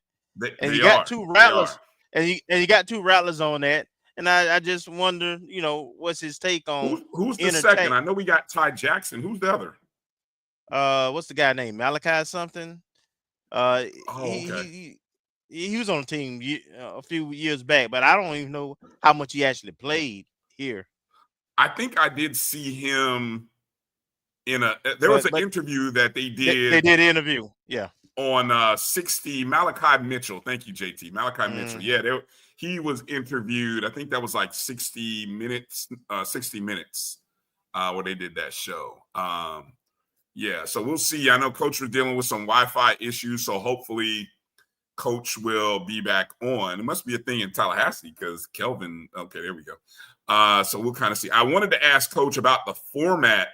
You got two rattlers, and you got two rattlers on that. And I just wonder, you know, what's his take on who's the second? I know we got Ty Jackson. Who's the other? What's the guy named Malachi something? Okay. He was on the team a few years back, but I don't even know how much he actually played here. I think I did see him there was an interview that they did. They did an interview, yeah. On 60, Malachi Mitchell. Thank you, JT. Malachi Mitchell. Yeah, he was interviewed. I think that was like 60 minutes, where they did that show. Yeah, so we'll see. I know Coach was dealing with some Wi-Fi issues, so hopefully Coach will be back on. It must be a thing in Tallahassee because Kelvin. Okay, there we go. So we'll kind of see. I wanted to ask Coach about the format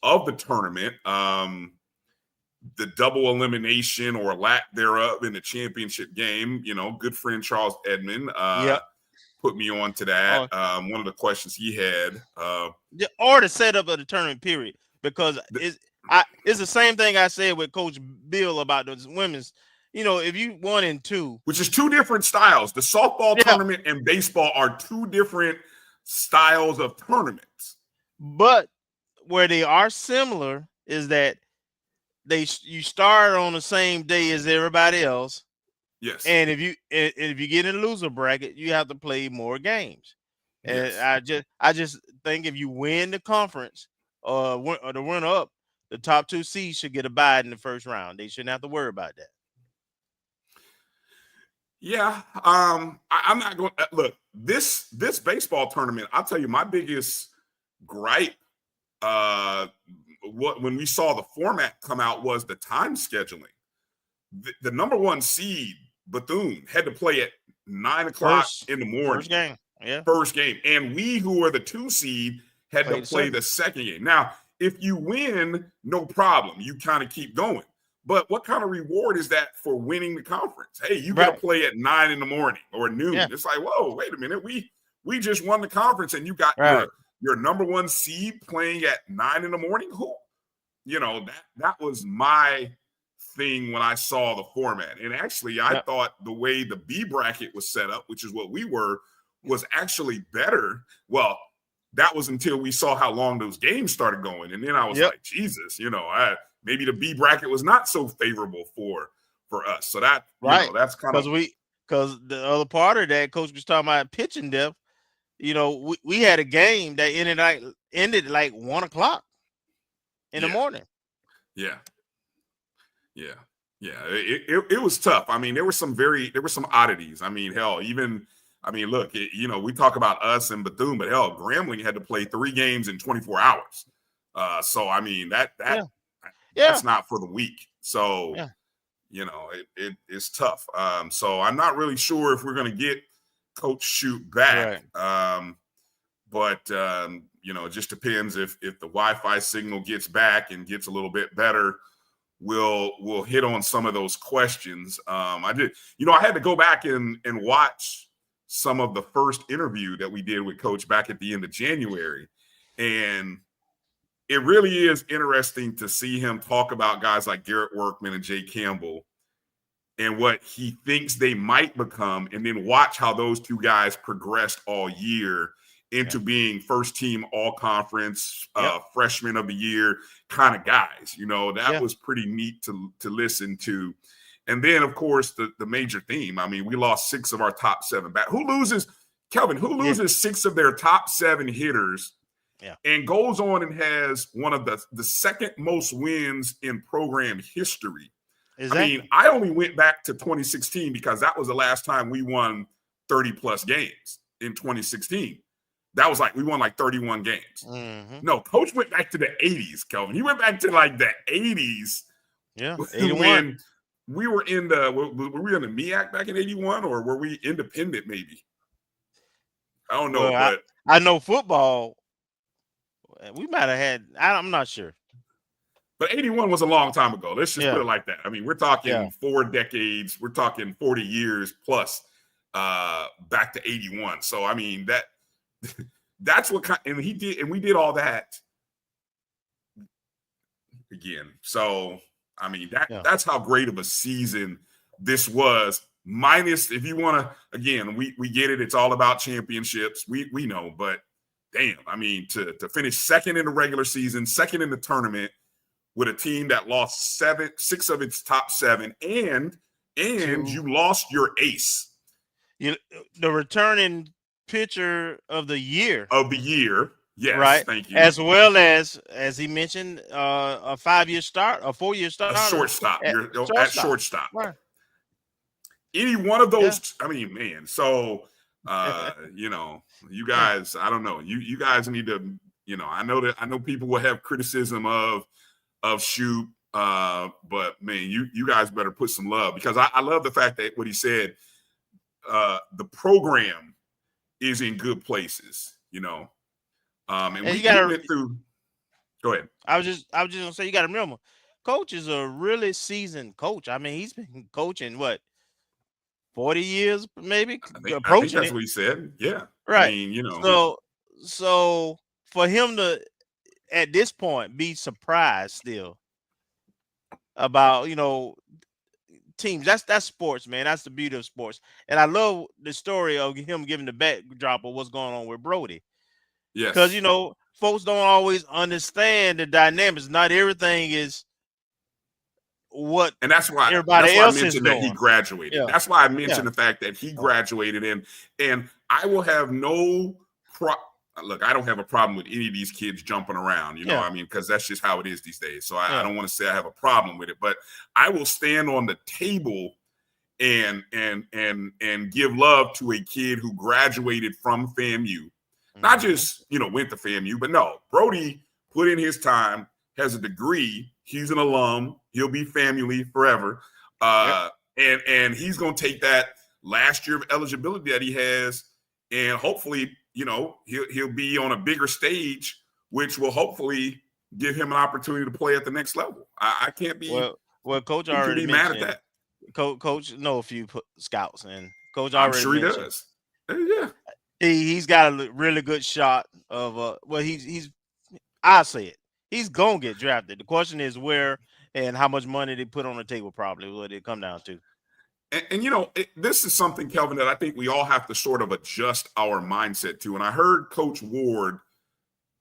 of the tournament, the double elimination or lack thereof in the championship game. You know, good friend Charles Edmond put me on to that. One of the questions he had. Or the setup of the tournament period. because it's the same thing I said with Coach Bill about the women's. If you 1-2, which is two different styles. The softball tournament and baseball are two different styles of tournaments. But where they are similar is that you start on the same day as everybody else. Yes. And if you get in a loser bracket, you have to play more games. And yes. I just think if you win the conference or the runner up, the top 2 seeds should get a bye in the first round. They shouldn't have to worry about that. Yeah. I'm not going to look this baseball tournament. I'll tell you my biggest gripe when we saw the format come out was the time scheduling. The number 1 seed, Bethune, had to play at 9 o'clock in the morning. First game. Yeah. First game. And we, who are the 2 seed, had to play the second game. Now, if you win, no problem. You kind of keep going. But what kind of reward is that for winning the conference? Hey, you got to play at 9 in the morning or noon. Yeah. It's like, whoa, wait a minute. We just won the conference and you got your number 1 seed playing at 9 in the morning. Who? That was my thing when I saw the format. And actually, I thought the way the B bracket was set up, which is what we were, was actually better. Well, that was until we saw how long those games started going. And then I was like, Jesus, maybe the B bracket was not so favorable for us. So that, that's kind of because the other part of that, Coach was talking about pitching depth. We had a game that ended like 1 o'clock in the morning. Yeah. Yeah. Yeah. It was tough. I mean, there were some oddities. I mean, hell, look, we talk about us and Bethune, but hell, Grambling had to play 3 games in 24 hours. So, I mean, that's not for the weak. So, it's tough. So I'm not really sure if we're going to get Coach Shouppe back. Right. But it just depends if the Wi-Fi signal gets back and gets a little bit better. We'll hit on some of those questions. I had to go back and watch some of the first interview that we did with Coach back at the end of January. And it really is interesting to see him talk about guys like Garrett Workman and Jay Campbell and what he thinks they might become, and then watch how those 2 guys progressed all year into being first team all conference, freshman of the year kind of guys. That was pretty neat to listen to. And then, of course, the major theme. I mean, we lost 6 of our top 7 back. Who loses 6 of their top 7 hitters and goes on and has one of the second most wins in program history? Exactly. I mean, I only went back to 2016 because that was the last time we won 30-plus games in 2016. That was we won 31 games. Mm-hmm. No, Coach went back to the 80s, Kelvin. He went back to the 80s. Yeah, 81. When we were in were we in the MEAC back in 81, or were we independent maybe? I don't know, but I know football. We might have had, I'm not sure. But 81 was a long time ago. Let's just put it like that. I mean, we're talking 4 decades. We're talking 40 years plus back to 81. So, I mean, that's what and he did, and we did all that again. So, I mean, that's how great of a season this was. Minus, if you want to, again, we get it. It's all about championships. We know, but damn, I mean, to finish second in the regular season, second in the tournament with a team that lost 6 of its top 7, and you lost your ace. The returning pitcher of the year. Yes, right. Thank you. As well as he mentioned, a 4-year start. A shortstop. You're at shortstop. Right. Any one of those. I mean, man. So, you guys. I don't know. You guys need to. I know people will have criticism of Shouppe, but man, you guys better put some love, because I love the fact that what he said. The program is in good places, and we went through. Go ahead. I was just gonna say, you got to remember, Coach is a really seasoned coach. I mean, he's been coaching 40 years, maybe. I think that's what he said. Yeah, right. I mean, So for him to at this point be surprised still about, teams. That's sports, man. That's the beauty of sports. And I love the story of him giving the backdrop of what's going on with Brody. Yes. Because, folks don't always understand the dynamics. Not everything is what and that's why everybody else I mentioned is that doing. he graduated. Yeah. That's why I mentioned the fact that he graduated, and I will have no look, I don't have a problem with any of these kids jumping around, you know what I mean, because that's just how it is these days. So I don't want to say I have a problem with it, but I will stand on the table and give love to a kid who graduated from FAMU. Not just, went to FAMU, but no, Brody put in his time, has a degree. He's an alum. He'll be family forever. And he's going to take that last year of eligibility that he has, and hopefully, he'll be on a bigger stage, which will hopefully give him an opportunity to play at the next level. I can't be well, Coach already mad mentioned at that. Coach know a few scouts, and Coach I'm already sure he mentioned, does. Yeah. He's got a really good shot of he's I'll say it. He's gonna get drafted. The question is where and how much money they put on the table, probably what it come down to. And this is something, Kelvin, that I think we all have to sort of adjust our mindset to. And I heard Coach Ward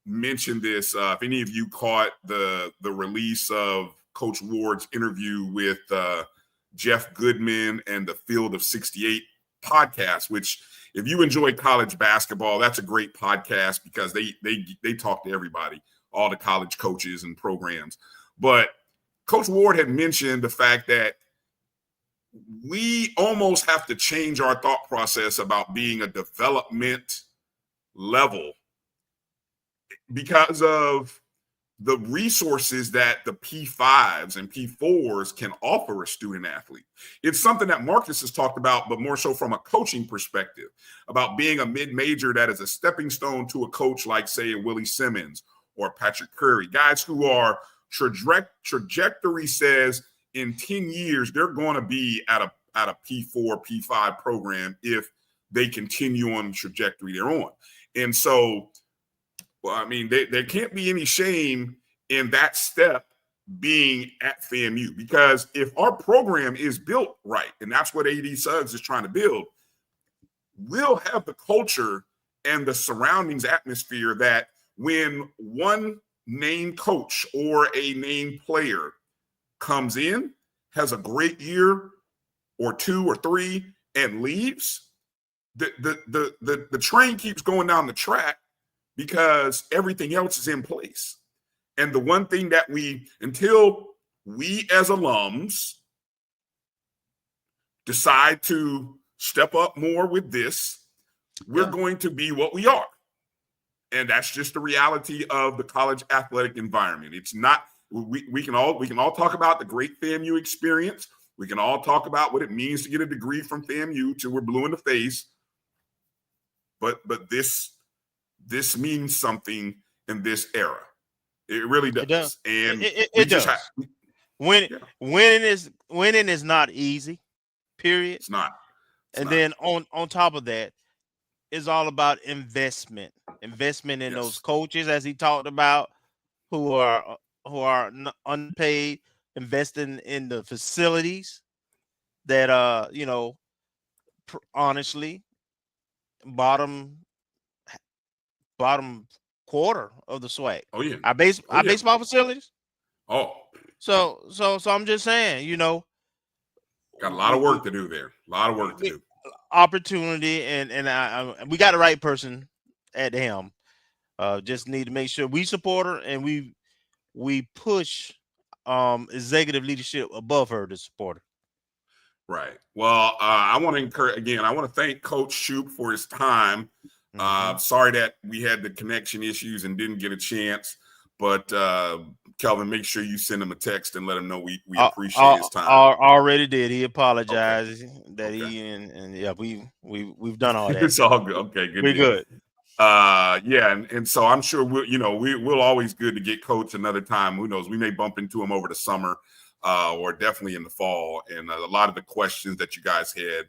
mention this. If any of you caught the release of Coach Ward's interview with Jeff Goodman and the Field of 68 podcast, which if you enjoy college basketball, that's a great podcast because they talk to everybody, all the college coaches and programs. But Coach Ward had mentioned the fact that we almost have to change our thought process about being a development level because of the resources that the P5s and P4s can offer a student athlete. It's something that Marcus has talked about, but more so from a coaching perspective, about being a mid-major that is a stepping stone to a coach like, say, a Willie Simmons or Patrick Curry, guys who are trajectory says in 10 years, they're going to be at a P4, P5 program if they continue on the trajectory they're on. And so, there can't be any shame in that step being at FAMU, because if our program is built right, and that's what AD Suggs is trying to build, we'll have the culture and the surroundings atmosphere that when one named coach or a named player comes in, has a great year or 2 or 3 and leaves, the train keeps going down the track because everything else is in place. And the one thing that until we as alums decide to step up more with this, we're going to be what we are. And that's just the reality of the college athletic environment. It's not, we can all talk about the great FAMU experience. We can all talk about what it means to get a degree from FAMU till we're blue in the face. But this means something in this era. It really does. It does. And it does. Winning is not easy, period. It's not. Then on top of that, it's all about investment in those coaches, as he talked about, who are unpaid, investing in the facilities that honestly bottom quarter of the swag. Oh yeah. Our baseball facilities. Oh. So I'm just saying, got a lot of work to do there. A lot of work to do. Opportunity, and we got the right person at the helm. Just need to make sure we support her and we push executive leadership above her to support her. Right. Well, I want to encourage again. I want to thank Coach Shouppe for his time. Sorry that we had the connection issues and didn't get a chance, but Kelvin, make sure you send him a text and let him know we appreciate his time. Already did. He apologized that he and yeah, we've done all that. It's all good. Okay, good. We're good. And so I'm sure we'll always good to get Coach another time. Who knows? We may bump into him over the summer, or definitely in the fall. And a lot of the questions that you guys had,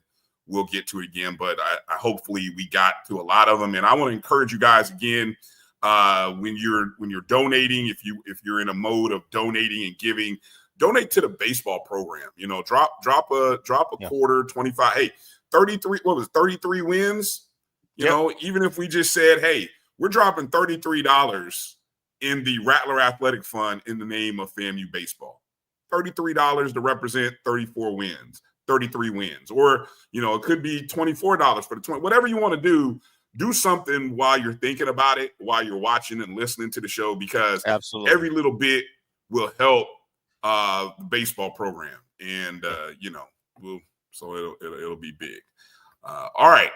we'll get to it again. But I hopefully we got to a lot of them. And I want to encourage you guys again. when you're donating, if you're in a mode of donating and giving, donate to the baseball program. Drop a quarter, 25. Hey, 33. What was it, 33 wins? Even if we just said, hey, we're dropping $33 in the Rattler Athletic Fund in the name of FAMU baseball. $33 to represent 34 wins, 33 wins, or it could be $24 for the 20. Whatever you want to do something while you're thinking about it, while you're watching and listening to the show, because absolutely every little bit will help the baseball program, and so it'll be big. All right,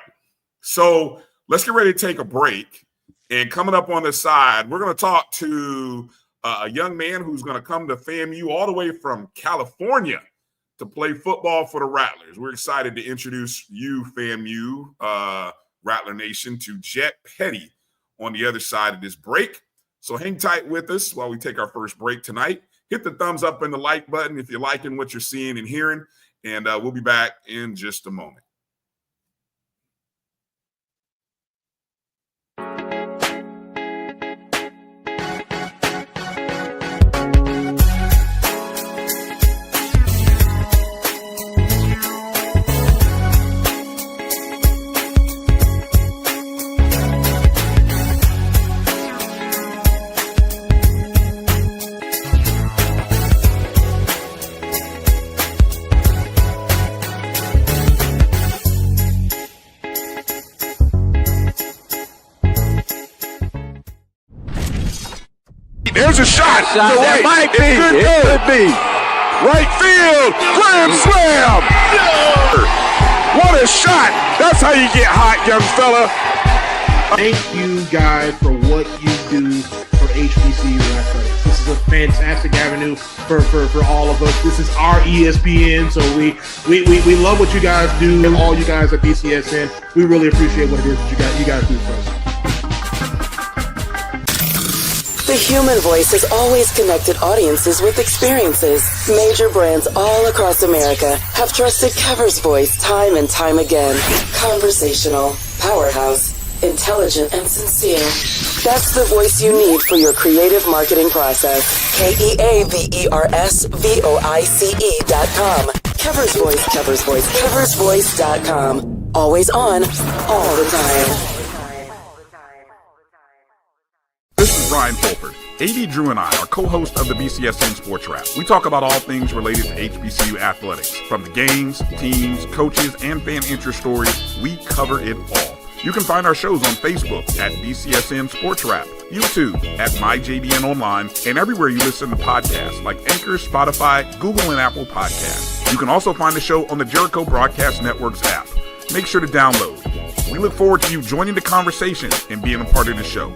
so let's get ready to take a break. And coming up on the side, we're going to talk to a young man who's going to come to FAMU all the way from California to play football for the Rattlers. We're excited to introduce you, FAMU, Rattler Nation, to Jett Peddy on the other side of this break. So hang tight with us while we take our first break tonight. Hit the thumbs up and the like button if you're liking what you're seeing and hearing, and we'll be back in just a moment. There's a shot. That might be. It could be. Right field. Grand slam. What a shot. That's how you get hot, young fella. Thank you guys for what you do for HBCU athletics. This is a fantastic avenue for all of us. This is our ESPN, so we love what you guys do, and all you guys at BCSN. We really appreciate what it is that you guys do for us. The human voice has always connected audiences with experiences. Major brands all across America have trusted Cover's voice time and time again. Conversational, powerhouse, intelligent, and sincere. That's the voice you need for your creative marketing process. KEAVERSVOICE.com. Cover's Voice, Cover's Voice, CoversVoice.com. Always on, all the time. This is Bryan Fulford. AD Drew and I are co-hosts of the BCSN Sports Wrap. We talk about all things related to HBCU athletics. From the games, teams, coaches, and fan interest stories, we cover it all. You can find our shows on Facebook at BCSN Sports Wrap, YouTube at MyJBN Online, and everywhere you listen to podcasts like Anchor, Spotify, Google, and Apple Podcasts. You can also find the show on the Jericho Broadcast Network's app. Make sure to download. We look forward to you joining the conversation and being a part of the show.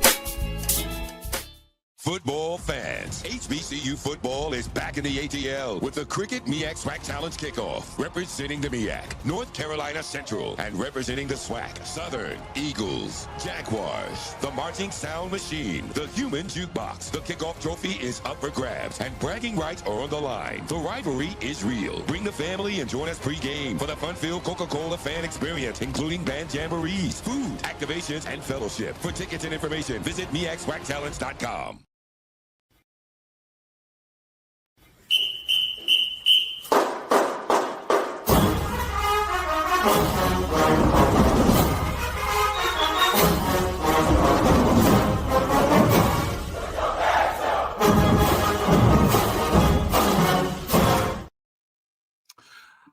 Football fans, HBCU football is back in the ATL with the Cricket MEAC SWAC Challenge Kickoff. Representing the MEAC, North Carolina Central, and representing the SWAC, Southern Eagles, Jaguars, the Marching Sound Machine, the Human Jukebox. The kickoff trophy is up for grabs, and bragging rights are on the line. The rivalry is real. Bring the family and join us pre-game for the fun-filled Coca-Cola fan experience, including band jamborees, food, activations, and fellowship. For tickets and information, visit MEACSWACChallenge.com.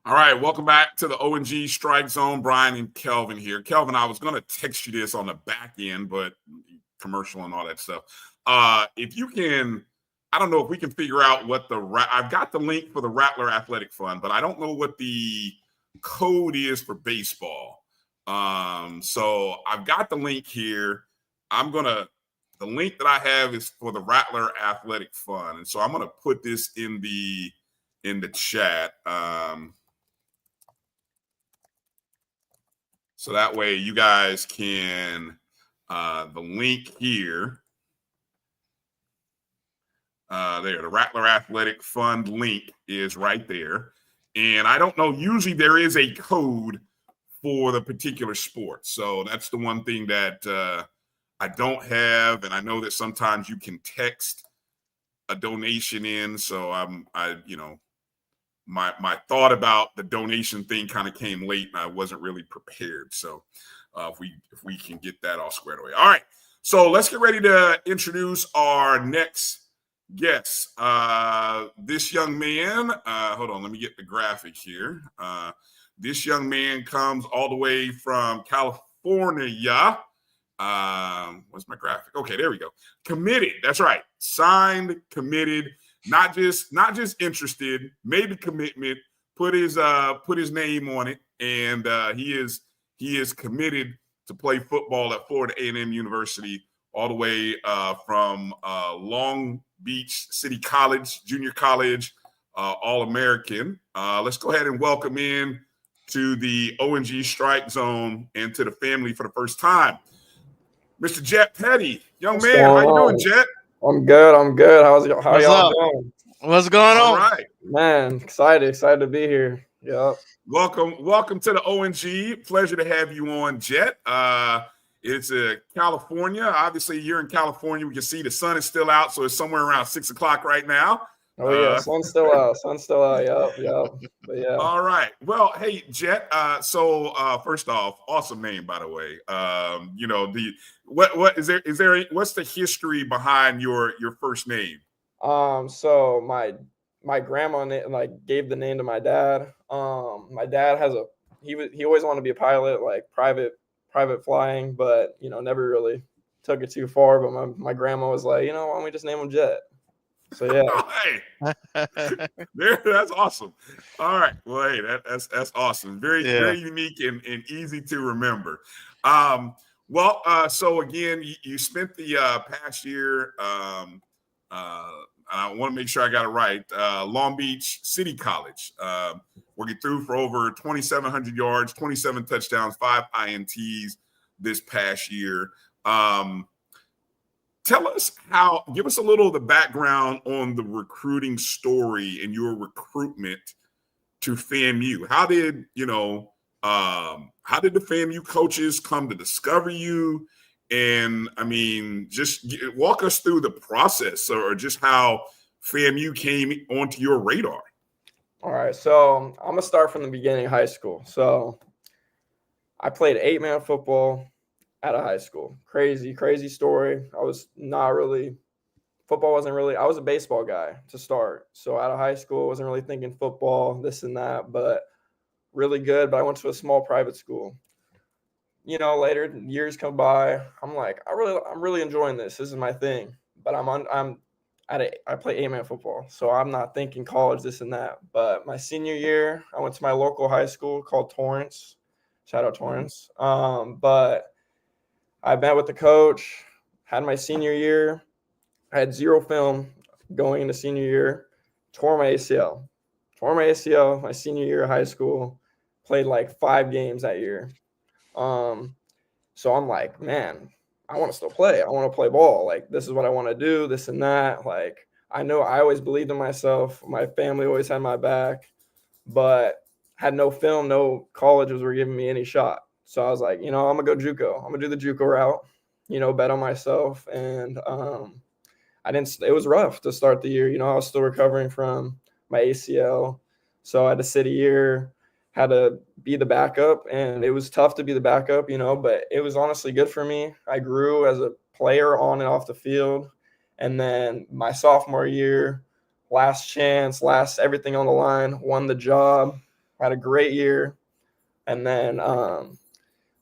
All right, welcome back to the O&G StrikeZone. Bryan and Kelvin here. Kelvin, I was going to text you this on the back end, but commercial and all that stuff. If you can, I don't know if we can figure out what I've got the link for the Rattler Athletic Fund, but I don't know what the code is for baseball. So I've got the link here. The link that I have is for the Rattler Athletic Fund. And so I'm going to put this in the chat. So that way you guys can, the link here, there, the Rattler Athletic Fund link is right there. And I don't know, usually there is a code for the particular sport. So that's the one thing that don't have, and I know that sometimes you can text a donation in. So my thought about the donation thing kind of came late, and I wasn't really prepared. So if we can get that all squared away. All right. So let's get ready to introduce our next guest. This young man, hold on, let me get the graphic here. This young man comes all the way from California. What's my graphic? Okay, there we go. Committed. That's right. Signed, committed, not just interested, made the commitment, put his name on it, and he is committed to play football at Florida A&M University, all the way from Long Beach City College, junior college, All-American. Let's go ahead and welcome in to the O&G StrikeZone and to the family for the first time, Mr. Jett Peddy. Young man, how you doing, Jett? I'm good. How y'all doing? What's going on? All right. Man, excited to be here. Yep. Welcome to the O&G. Pleasure to have you on, Jett. It's California. Obviously, you're in California. We can see the sun is still out, so it's somewhere around 6 o'clock right now. Oh yeah, sun's still out. Yep. But yeah. All right. Well, hey, Jett. So first off, awesome name, by the way. What's the history behind your first name? So my grandma gave the name to my dad. My dad he always wanted to be a pilot, like private flying, but never really took it too far. But my grandma was like, why don't we just name him Jett? So yeah. Hey, that's awesome. All right. Well, hey, that's awesome. Very unique and easy to remember. So again, you spent the past year. I want to make sure I got it right. Long Beach City College, working through for over 2,700 yards, 27 touchdowns, 5 INTs this past year. Give us a little of the background on the recruiting story and your recruitment to FAMU. How did the FAMU coaches come to discover you? And I mean, just walk us through the process or just how FAMU came onto your radar. All right. So I'm going to start from the beginning of high school. So I played 8-man football out of high school. Crazy story. I was football wasn't really, I was a baseball guy to start. So out of high school, wasn't really thinking football, this and that, but really good. But I went to a small private school. Later years come by, I'm like, I'm really enjoying this. This is my thing. But I play 8-man football, so I'm not thinking college, this and that. But my senior year, I went to my local high school called Torrance. Shout out Torrance. But I met with the coach, had my senior year. I had 0 film going into senior year. Tore my ACL my senior year of high school. Played like 5 games that year. So I'm like, man, I want to still play. I want to play ball. Like, this is what I want to do, this and that. Like, I know I always believed in myself. My family always had my back, but had no film, no colleges were giving me any shot. So I was like, I'm going to go JUCO. I'm going to do the JUCO route, bet on myself. And it was rough to start the year. I was still recovering from my ACL. So I had to sit a year, had to be the backup, and it was tough to be the backup, but it was honestly good for me. I grew as a player on and off the field. And then my sophomore year, last chance, everything on the line, won the job, had a great year. And then,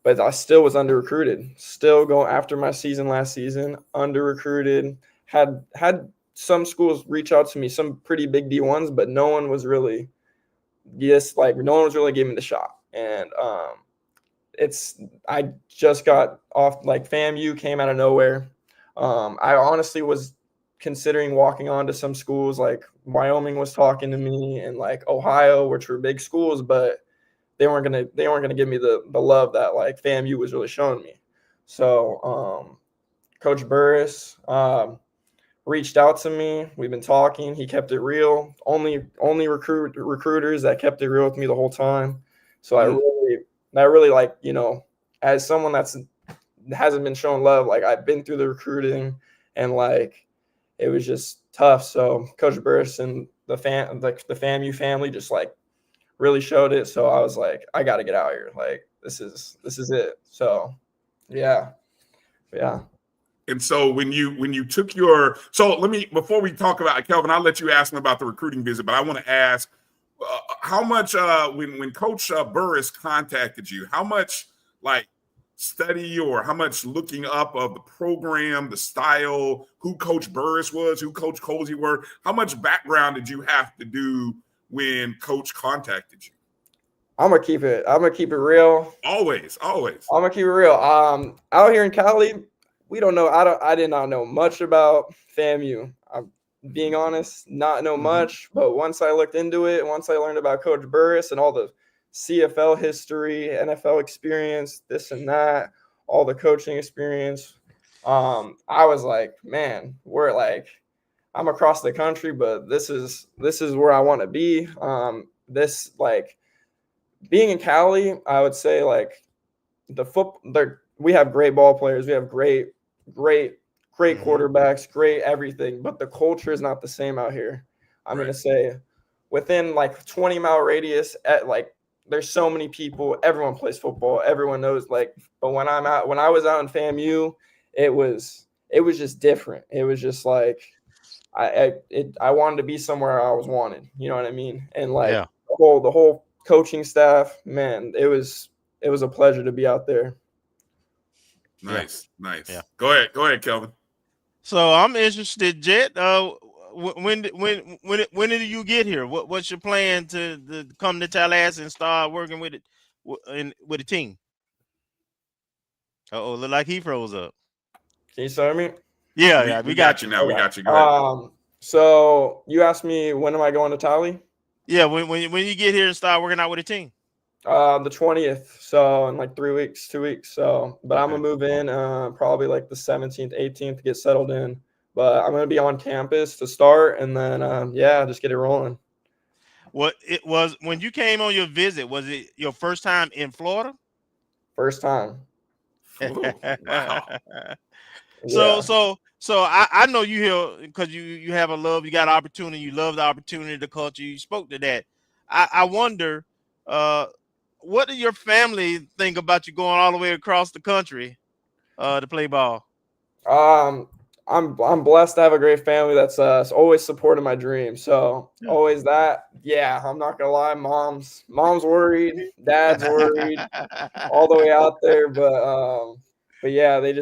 but I still was under-recruited, still going after my season last season, under-recruited, had some schools reach out to me, some pretty big D1s, but no one was really giving me the shot. And I just got off, like, FAMU came out of nowhere. I honestly was considering walking on to some schools, like Wyoming was talking to me, and like Ohio, which were big schools, but they weren't gonna give me the love that like FAMU was really showing me. So Coach Burris reached out to me. We've been talking. He kept it real. Only recruiters that kept it real with me the whole time. So I really like, as someone that's hasn't been shown love. Like, I've been through the recruiting, and like it was just tough. So Coach Burris and the FAMU family just like really showed it. So I was like, I got to get out here. Like, this is it. So yeah. And so when you took your, so before we talk about Kelvin, I'll let you ask him about the recruiting visit, but I want to ask how much when Coach Burris contacted you, how much like study or how much looking up of the program, the style, who Coach Burris was, who Coach Colsey were, how much background did you have to do when Coach contacted you? I'm gonna keep it real. Always. I'm gonna keep it real. Out here in Cali, we don't know. I did not know much about FAMU. I'm being honest, not know much. But once I looked into it, once I learned about Coach Burris and all the CFL history, NFL experience, this and that, all the coaching experience, I was like, man, I'm across the country, but this is where I want to be. This like being in Cali, I would say like we have great ball players, we have great quarterbacks, great everything, but the culture is not the same out here. I'm gonna say within like 20-mile radius, at like there's so many people, everyone plays football, everyone knows like, but when I was out in FAMU, it was just different. It was just like I wanted to be somewhere I was wanted, you know what I mean? And like the whole coaching staff, man, it was a pleasure to be out there. Nice. Yeah. Go ahead, Kelvin. So I'm interested, Jett. When did you get here? What's your plan to come to Tallahassee and start working with the team? Look like he froze up. Can you hear me? Yeah, we got you now. We got you. Go ahead. So you asked me when am I going to Tally? Yeah, when you get here and start working out with the team. The 20th, so in like 3 weeks, 2 weeks. So, but I'm gonna move in probably like the 17th, 18th to get settled in. But I'm gonna be on campus to start, and then just get it rolling. What it was when you came on your visit? Was it your first time in Florida? First time. Ooh, wow. So I know you here because you have a love, you got opportunity, you love the opportunity, the culture. You spoke to that. I wonder, what do your family think about you going all the way across the country to play ball? I'm blessed to have a great family that's always supporting my dream. So always that. Yeah, I'm not gonna lie. Mom's worried, dad's worried, all the way out there. But yeah, they're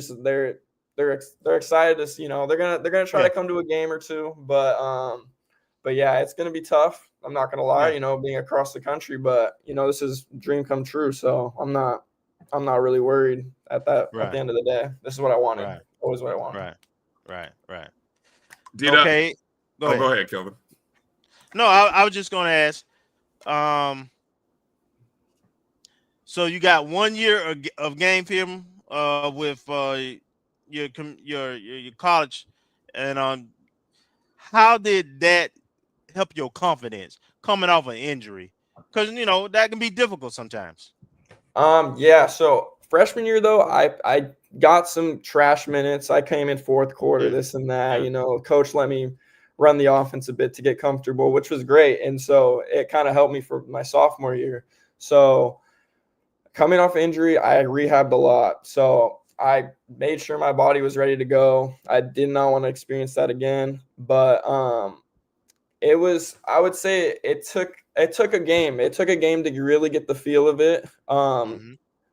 excited to, they're gonna try to come to a game or two. But yeah, it's gonna be tough. I'm not gonna lie, being across the country, but this is dream come true. So I'm not really worried at the end of the day. This is what I wanted. Always what I wanted. Right. Go ahead, Kelvin. No, I was just gonna ask. So you got 1 year of game film with your college, and how did that help your confidence coming off an injury? Because that can be difficult sometimes. So freshman year though, I got some trash minutes. I came in fourth quarter, this and that. Coach let me run the offense a bit to get comfortable, which was great. And so it kind of helped me for my sophomore year. So coming off injury, I rehabbed a lot. So I made sure my body was ready to go. I did not want to experience that again. But I would say it took a game. It took a game to really get the feel of it.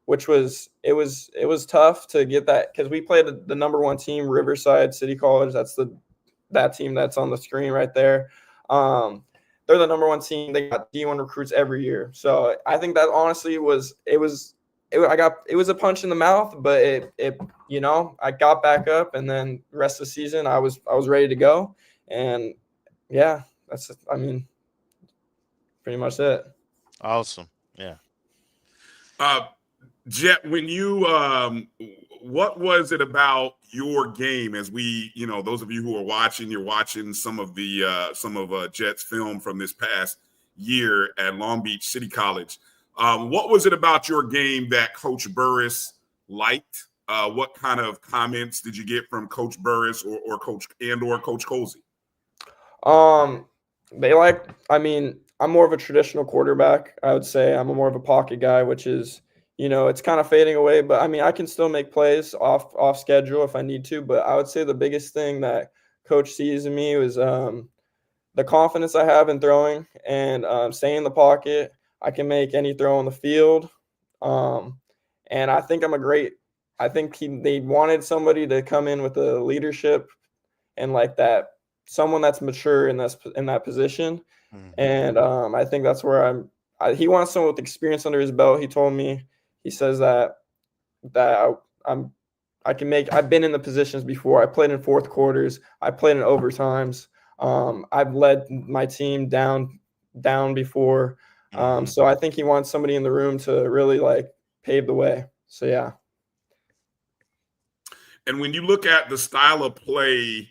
Which was tough to get that because we played the number one team, Riverside City College. That's that team that's on the screen right there. They're the number one team. They got D1 recruits every year. So I think that honestly it was a punch in the mouth, but it I got back up, and then the rest of the season I was ready to go, and yeah, pretty much it. Awesome. Yeah. Jett, when you what was it about your game as we, those of you who are watching, you're watching some of Jett's film from this past year at Long Beach City College. What was it about your game that Coach Burris liked? what kind of comments did you get from Coach Burris or Coach Colsey? I'm more of a traditional quarterback. I would say I'm more of a pocket guy, which is, it's kind of fading away. But I can still make plays off schedule if I need to. But I would say the biggest thing that Coach sees in me was the confidence I have in throwing and staying in the pocket. I can make any throw on the field. And I think they wanted somebody to come in with a leadership and like that, someone that's mature in that position. Mm-hmm. And I think that's where he wants someone with experience under his belt. He told me, he says that I've been in the positions before. I played in fourth quarters. I played in overtimes. I've led my team down before. So I think he wants somebody in the room to really pave the way. So, yeah. And when you look at the style of play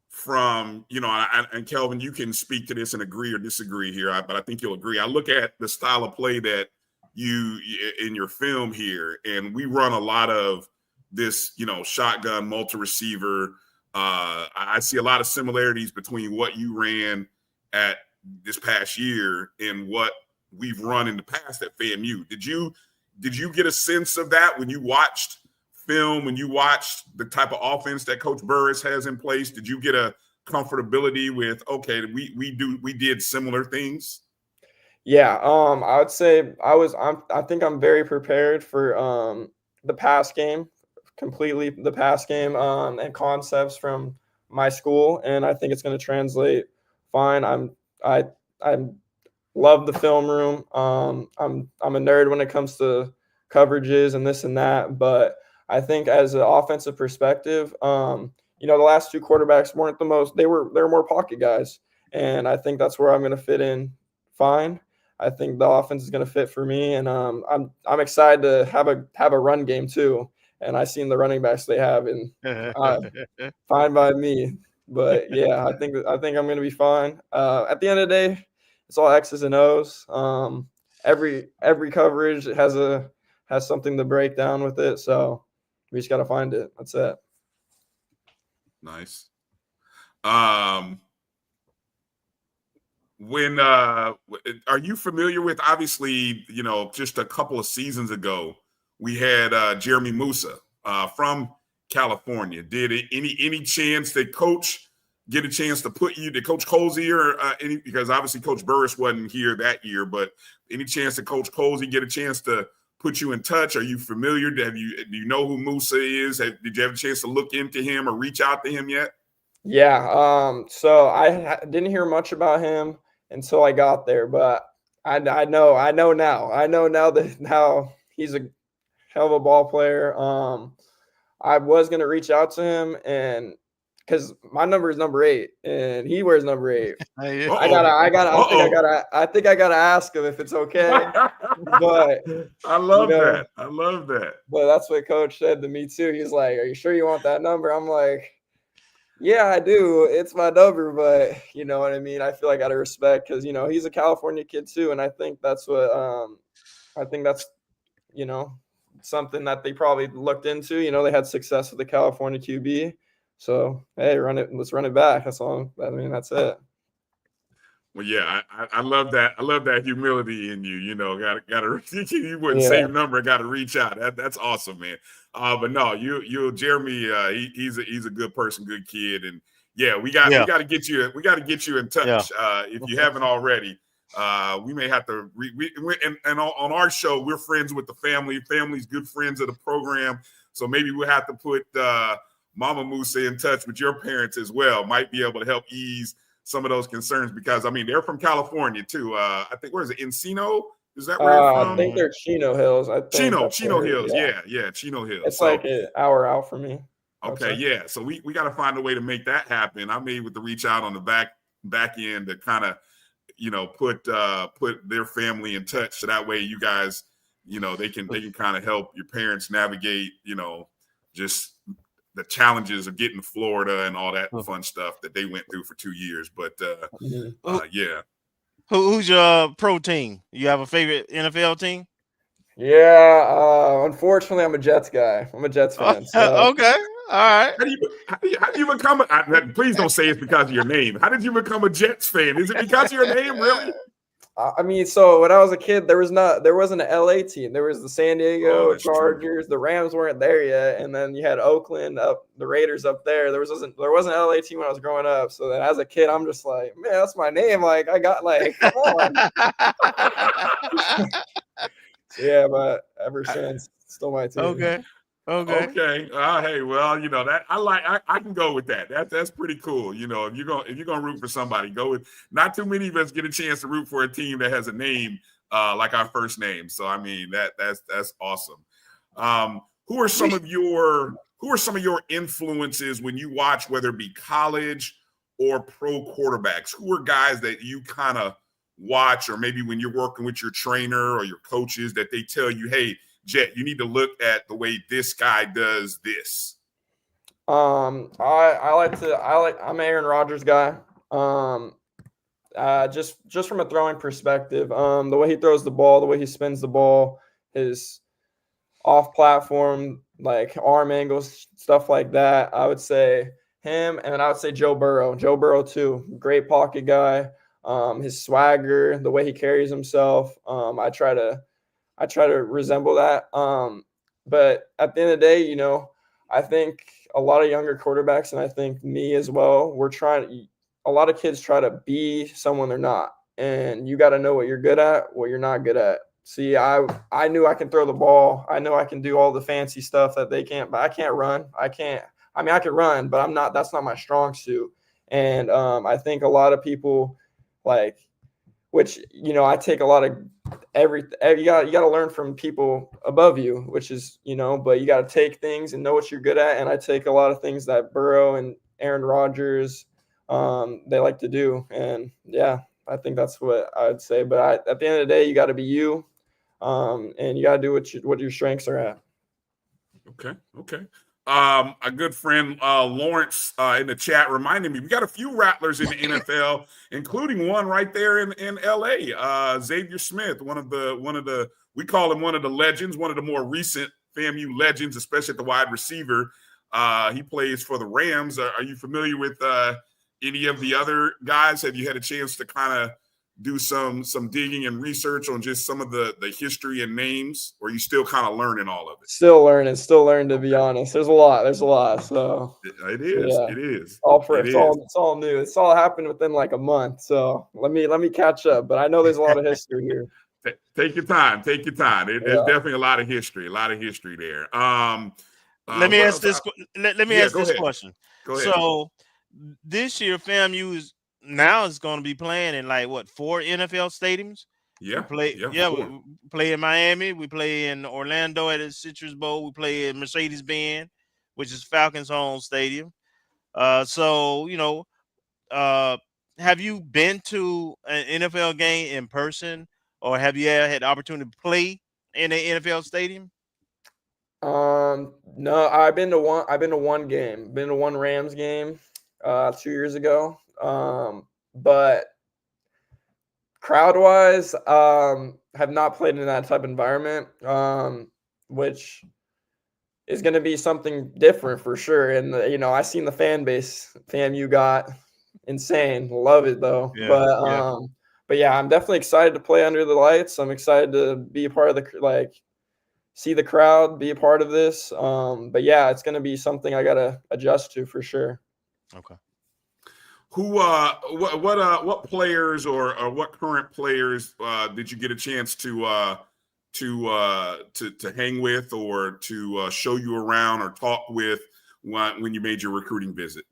from, and Kelvin, you can speak to this and agree or disagree here, but I think you'll agree. I look at the style of play that you in your film here, and we run a lot of this, shotgun multi-receiver. I see a lot of similarities between what you ran at this past year and what we've run in the past at FAMU. Did you get a sense of that when you watched film, when you watched the type of offense that Coach Burris has in place? Did you get a comfortability with, okay, we did similar things? Yeah, I would say I think I'm very prepared for the pass game, completely the pass game and concepts from my school, and I think it's going to translate fine. I love the film room. I'm a nerd when it comes to coverages and this and that, but I think as an offensive perspective, the last two quarterbacks weren't the most. They were more pocket guys, and I think that's where I'm going to fit in fine. I think the offense is going to fit for me, and I'm excited to have a run game too. And I seen the running backs they have, and fine by me. But yeah, I think I'm going to be fine. At the end of the day, it's all X's and O's. Every coverage has something to break down with it, so we just got to find it. That's it. Nice. When are you familiar with, obviously, just a couple of seasons ago, we had Jeremy Musa from California. Did any chance that Coach get a chance to put you, did Coach Colsey or because obviously Coach Burris wasn't here that year, but any chance that Coach Colsey get a chance to put you in touch? Are you familiar? Do you know who Musa is? Did you have a chance to look into him or reach out to him yet? Yeah. So I didn't hear much about him until I got there, but I know now. I know now that how he's a hell of a ball player. I was gonna reach out to him, and because my number is number 8, and he wears number 8. I think I gotta ask him if it's okay. But I love that. I love that. But that's what Coach said to me too. He's like, "Are you sure you want that number?" I'm like, "Yeah, I do. It's my number." But you know what I mean? I feel like out of respect, because he's a California kid too, and I think that's what something that they probably looked into. They had success with the California QB. So, hey, let's run it back. That's all. That's it. Well, yeah, I love that. I love that humility in you. Gotta you wouldn't say your number, gotta reach out. That's awesome, man. But no, Jeremy, he's a good person, good kid, and yeah, we got to get you in touch if you haven't already. We may have to and on our show, we're friends with the family. Family's good friends of the program, so maybe we'll have to put Mama Musa in touch with your parents as well. Might be able to help ease some of those concerns, because they're from California too. I think, where is it? Encino? Is that where they're from? I think they're Chino Hills. Chino Hills. Yeah, Chino Hills. It's like an hour out from me. Okay, yeah. So we got to find a way to make that happen. I'm able to reach out on the back end to kind of put their family in touch, so that way you guys they can kind of help your parents navigate just the challenges of getting to Florida and all that fun stuff that they went through for 2 years. But yeah. Who's your pro team? You have a favorite NFL team? Yeah, unfortunately, I'm a Jets guy. I'm a Jets fan. So. Okay, all right. How do you become please don't say it's because of your name. How did you become a Jets fan? Is it because of your name, really? I mean, so when I was a kid, there wasn't an LA team. There was the San Diego Chargers. The Rams weren't there yet, and then you had Oakland up, the Raiders up there. There wasn't an LA team when I was growing up. So then, as a kid, I'm just like, man, that's my name. Like, I got come on. Yeah, but ever since, still my team. Okay. Hey, well, that I can go with that. That's pretty cool. If you're gonna root for somebody, go with. Not too many of us get a chance to root for a team that has a name like our first name. So I mean that's awesome. Who are some of your influences when you watch, whether it be college or pro quarterbacks? Who are guys that you kind of watch, or maybe when you're working with your trainer or your coaches, that they tell you, hey, Jett, you need to look at the way this guy does this? I'm an Aaron Rodgers guy. Just from a throwing perspective, the way he throws the ball, the way he spins the ball, his off platform, like arm angles, stuff like that. I would say him, and I would say Joe Burrow. Joe Burrow too, great pocket guy. His swagger, the way he carries himself. I try to resemble that. But at the end of the day, I think a lot of younger quarterbacks, and I think me as well, a lot of kids try to be someone they're not. And you got to know what you're good at, what you're not good at. See, I knew I can throw the ball. I know I can do all the fancy stuff that they can't, but I can't run. I can run, but that's not my strong suit. And I think a lot of people which, I take a lot of you got to learn from people above you, which is, but you got to take things and know what you're good at. And I take a lot of things that Burrow and Aaron Rodgers, they like to do. And yeah, I think that's what I would say. But at the end of the day, you got to be you, and you got to do what your strengths are at. Okay. A good friend, Lawrence, in the chat reminded me we got a few Rattlers in the NFL, including one right there in LA. Xavier Smith, one of the we call him one of the legends, one of the more recent FAMU legends, especially at the wide receiver. He plays for the Rams. Are you familiar with any of the other guys? Have you had a chance to kind of do some digging and research on just some of the history and names, or are you still kind of learning all of it? Still learning, to be honest. There's a lot. So it is. Yeah. It is. It's all new. It's all happened within like a month. So let me catch up. But I know there's a lot of history here. Take your time. There's definitely a lot of history there. Let me ask this question. Go ahead. So this year, FAMU is going to be playing in 4 NFL stadiums? Yeah. We play in Miami. We play in Orlando at the Citrus Bowl. We play in Mercedes-Benz, which is Falcons' home stadium. So have you been to an NFL game in person, or have you ever had the opportunity to play in an NFL stadium? No, I've been to one game. Been to one Rams game 2 years ago. But crowd-wise, have not played in that type of environment, which is going to be something different for sure. And I seen the fan base FAMU got insane. Love it though. Yeah, but yeah, I'm definitely excited to play under the lights. I'm excited to be a part of see the crowd, be a part of this. But yeah, it's going to be something I got to adjust to for sure. Okay. Who what players or what current players did you get a chance to hang with, or to show you around or talk with when you made your recruiting visit?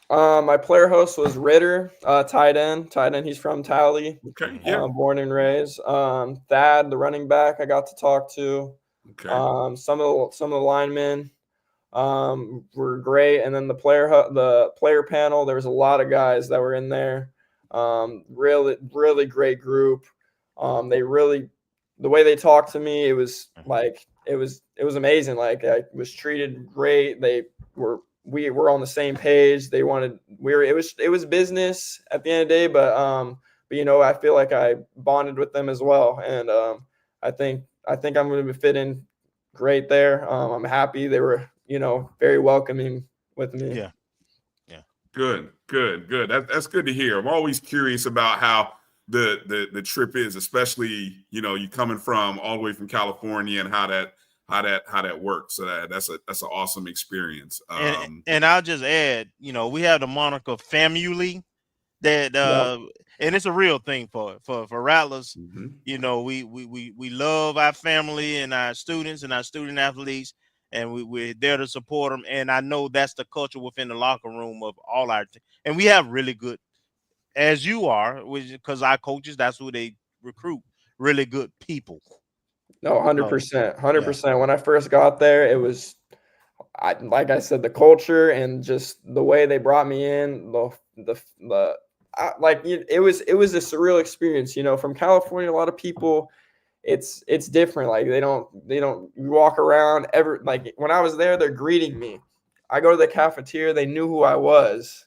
My player host was Ritter, tight end. He's from Tally. Okay, yeah. Born and raised. Thad, the running back, I got to talk to. Okay. Some of the linemen were great, and then the player panel, there was a lot of guys that were in there. Really great group. The way they talked to me, it was amazing. I was treated great. We were on the same page. It was business at the end of the day, but I feel like I bonded with them as well, and I think I think I'm going to fit in great there. I'm happy. They were, very welcoming with me. Yeah. Good. That's good to hear. I'm always curious about how the trip is, especially, you coming from all the way from California and how that works. So that's an awesome experience. And I'll just add, we have the moniker FAMU that and it's a real thing for Rattlers. We love our family and our students and our student athletes, and we're there to support them. And I know that's the culture within the locker room of all our and we have really good, as you are, because our coaches, that's who they recruit, really good people. No, 100%. 100%. When I first got there, it was, like I said, the culture and just the way they brought me in, it was a surreal experience. From California, a lot of people, it's different. Like they don't you walk around like when I was there, they're greeting me. I go to the cafeteria, they knew who I was.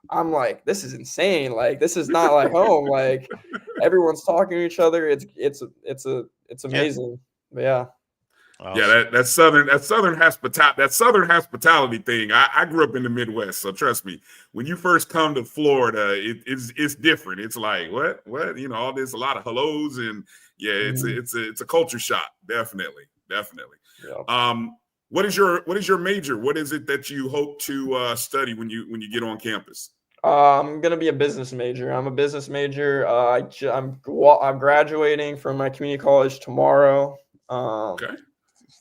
I'm like, this is insane. Like, this is not like home. Like, everyone's talking to each other. It's amazing. But yeah. Awesome. Yeah, that southern hospitality thing. I grew up in the Midwest, so trust me. When you first come to Florida, it's different. It's like what all this, a lot of hellos, and it's a culture shock. Definitely. Yeah. What is your major? What is it that you hope to study when you get on campus? I'm gonna be a business major. I'm a business major. I'm graduating from my community college tomorrow. Okay.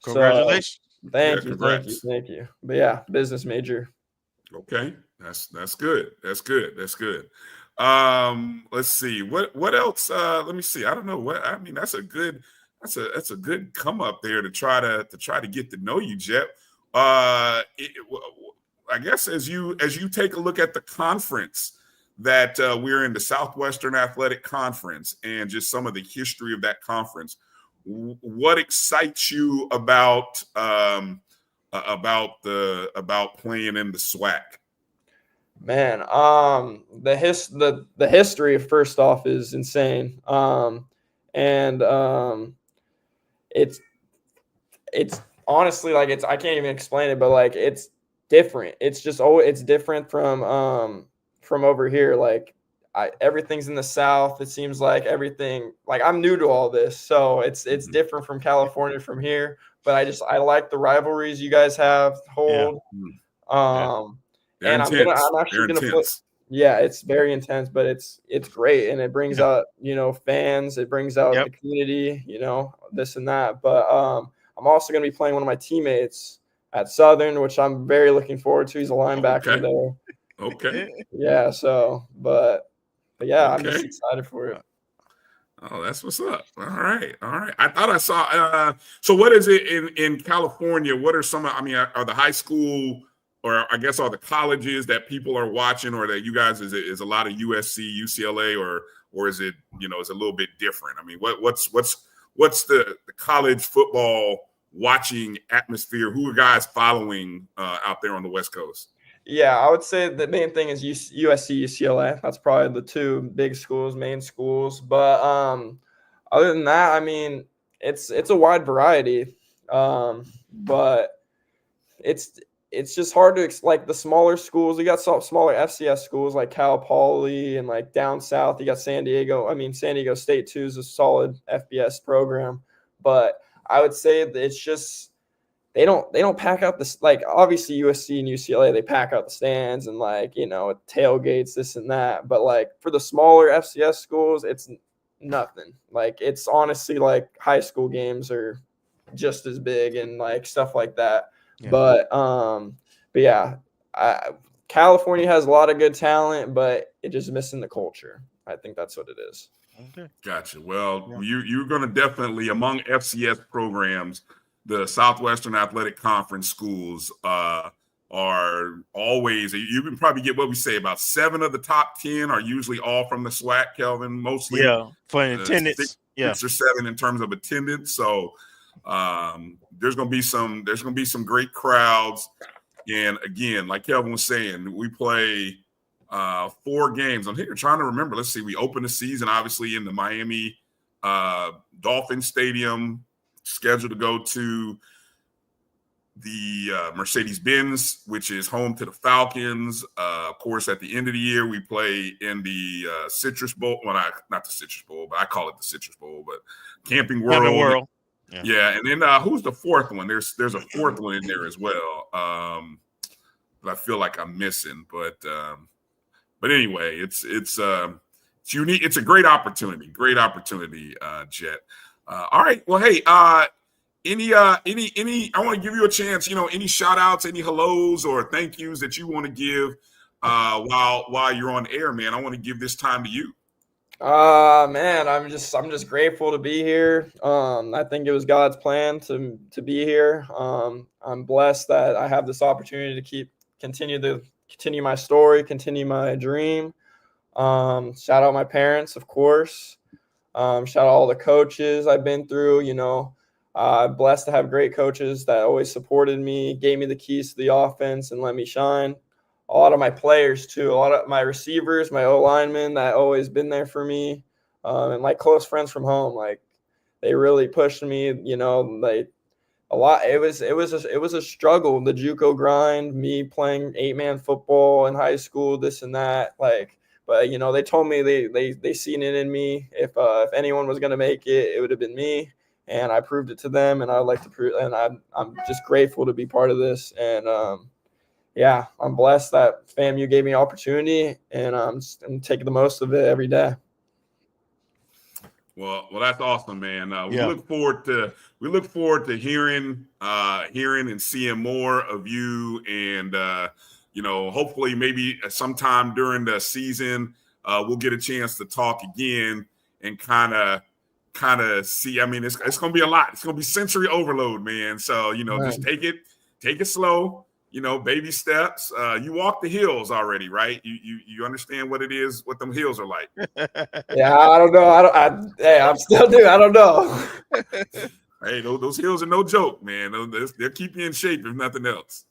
Congratulations. Thank you. But yeah, business major. Okay. That's good. That's good. Let's see. What else? Let me see. I don't know what I mean. That's a good come up there to try to get to know you, Jett. I guess as you take a look at the conference that we're in, the Southwestern Athletic Conference, and just some of the history of that conference, what excites you about playing in the SWAC? Man, the history, first off, is insane. It's honestly, like, I can't even explain it, but like it's different. It's just it's different from over here. Like everything's in the South. It seems like everything, like, I'm new to all this, so it's different from California, from here. But I like the rivalries you guys have hold. And I'm actually gonna put. Yeah, it's very intense, but it's great, and it brings out fans. It brings out the community, this and that. But I'm also gonna be playing one of my teammates at Southern, which I'm very looking forward to. He's a linebacker there. Okay. Yeah. So, but yeah, I'm just excited for it. Oh, that's what's up. All right. I thought I saw. So, what is it in California? What are some? I mean, are the high school, or I guess are the colleges that people are watching, or that you guys is a lot of USC, UCLA, or is it is a little bit different? I mean, what's the college football watching atmosphere? Who are guys following out there on the West Coast? Yeah, I would say the main thing is USC, UCLA. That's probably the two big schools, main schools. But other than that, I mean, it's a wide variety. But it's just hard to like the smaller schools. You got some smaller FCS schools like Cal Poly, and like down south you got San Diego. I mean, San Diego State too is a solid FBS program. But I would say that it's just they don't pack out this, like, obviously USC and UCLA, they pack out the stands and, like, tailgates, this and that. But like for the smaller FCS schools, it's nothing. Like, it's honestly like high school games are just as big and like stuff like that. Yeah. But yeah, California has a lot of good talent, but it just missing the culture. I think that's what it is. Okay. Gotcha. Well, you're going to definitely, among FCS programs, the Southwestern Athletic Conference schools are always, you can probably get what we say, about 7 of the top 10 are usually all from the SWAC, Kelvin, mostly. Yeah, for attendance. 6 or 7 in terms of attendance. So there's going to be some great crowds. And again, like Kelvin was saying, we play 4 games. I'm here trying to remember. Let's see. We opened the season, obviously, in the Miami Dolphin Stadium scheduled to go to the Mercedes-Benz, which is home to the Falcons. Of course, at the end of the year, we play in the Citrus Bowl. Well, not the Citrus Bowl, but I call it the Citrus Bowl. But Camping World. Yeah. And then who's the fourth one? There's a fourth one in there as well. But I feel like I'm missing. But anyway, it's unique. It's a great opportunity. Jett. All right. Well, hey. Any I want to give you a chance, any shout outs, any hellos or thank yous that you want to give while you're on air, man. I want to give this time to you. Man, I'm just grateful to be here. I think it was God's plan to be here. I'm blessed that I have this opportunity to continue my story, continue my dream. Shout out my parents, of course. Shout out all the coaches I've been through, blessed to have great coaches that always supported me, gave me the keys to the offense and let me shine. A lot of my players too, a lot of my receivers, my O-linemen that always been there for me, and my close friends from home. Like they really pushed me, like a lot. It was a struggle, the JUCO grind, me playing 8-man football in high school, this and that. Like, but they told me they seen it in me. If anyone was gonna make it, it would have been me. And I proved it to them, and I'd like to prove. And I'm just grateful to be part of this. And I'm blessed that FAMU gave me an opportunity, and I'm taking the most of it every day. Well, that's awesome, man. We look forward to hearing and seeing more of you, and hopefully maybe sometime during the season we'll get a chance to talk again and kind of see. I mean, it's going to be a lot. It's going to be sensory overload, man. So, just take it slow, baby steps. You walk the hills already, right? You understand what it is, what them hills are like. Yeah, I don't know. I'm still new. I don't know. Hey, those hills are no joke, man. They'll keep you in shape if nothing else.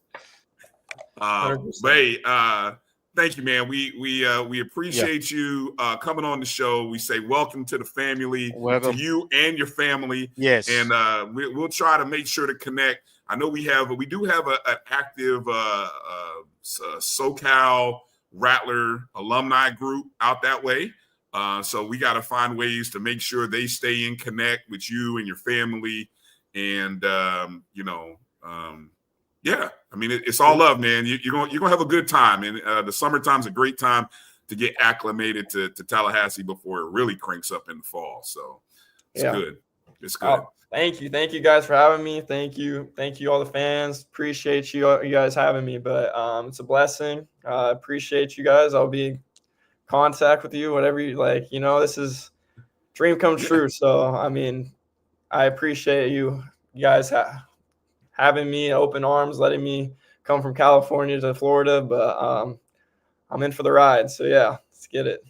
Thank you, man. We appreciate you coming on the show. We say welcome to the family, to you and your family. Yes, and we'll try to make sure to connect. I know we do have an active SoCal Rattler alumni group out that way. So we got to find ways to make sure they stay in connect with you and your family, and yeah, I mean, it's all love, man. You're gonna have a good time, and the summertime's a great time to get acclimated to Tallahassee before it really cranks up in the fall. So it's good. It's good. Oh, thank you guys for having me. Thank you, all the fans. Appreciate you guys having me. But it's a blessing. Appreciate you guys. I'll be in contact with you, whatever you like. This is dream come true. So I mean, I appreciate you guys having me, open arms, letting me come from California to Florida, but I'm in for the ride. So yeah, let's get it.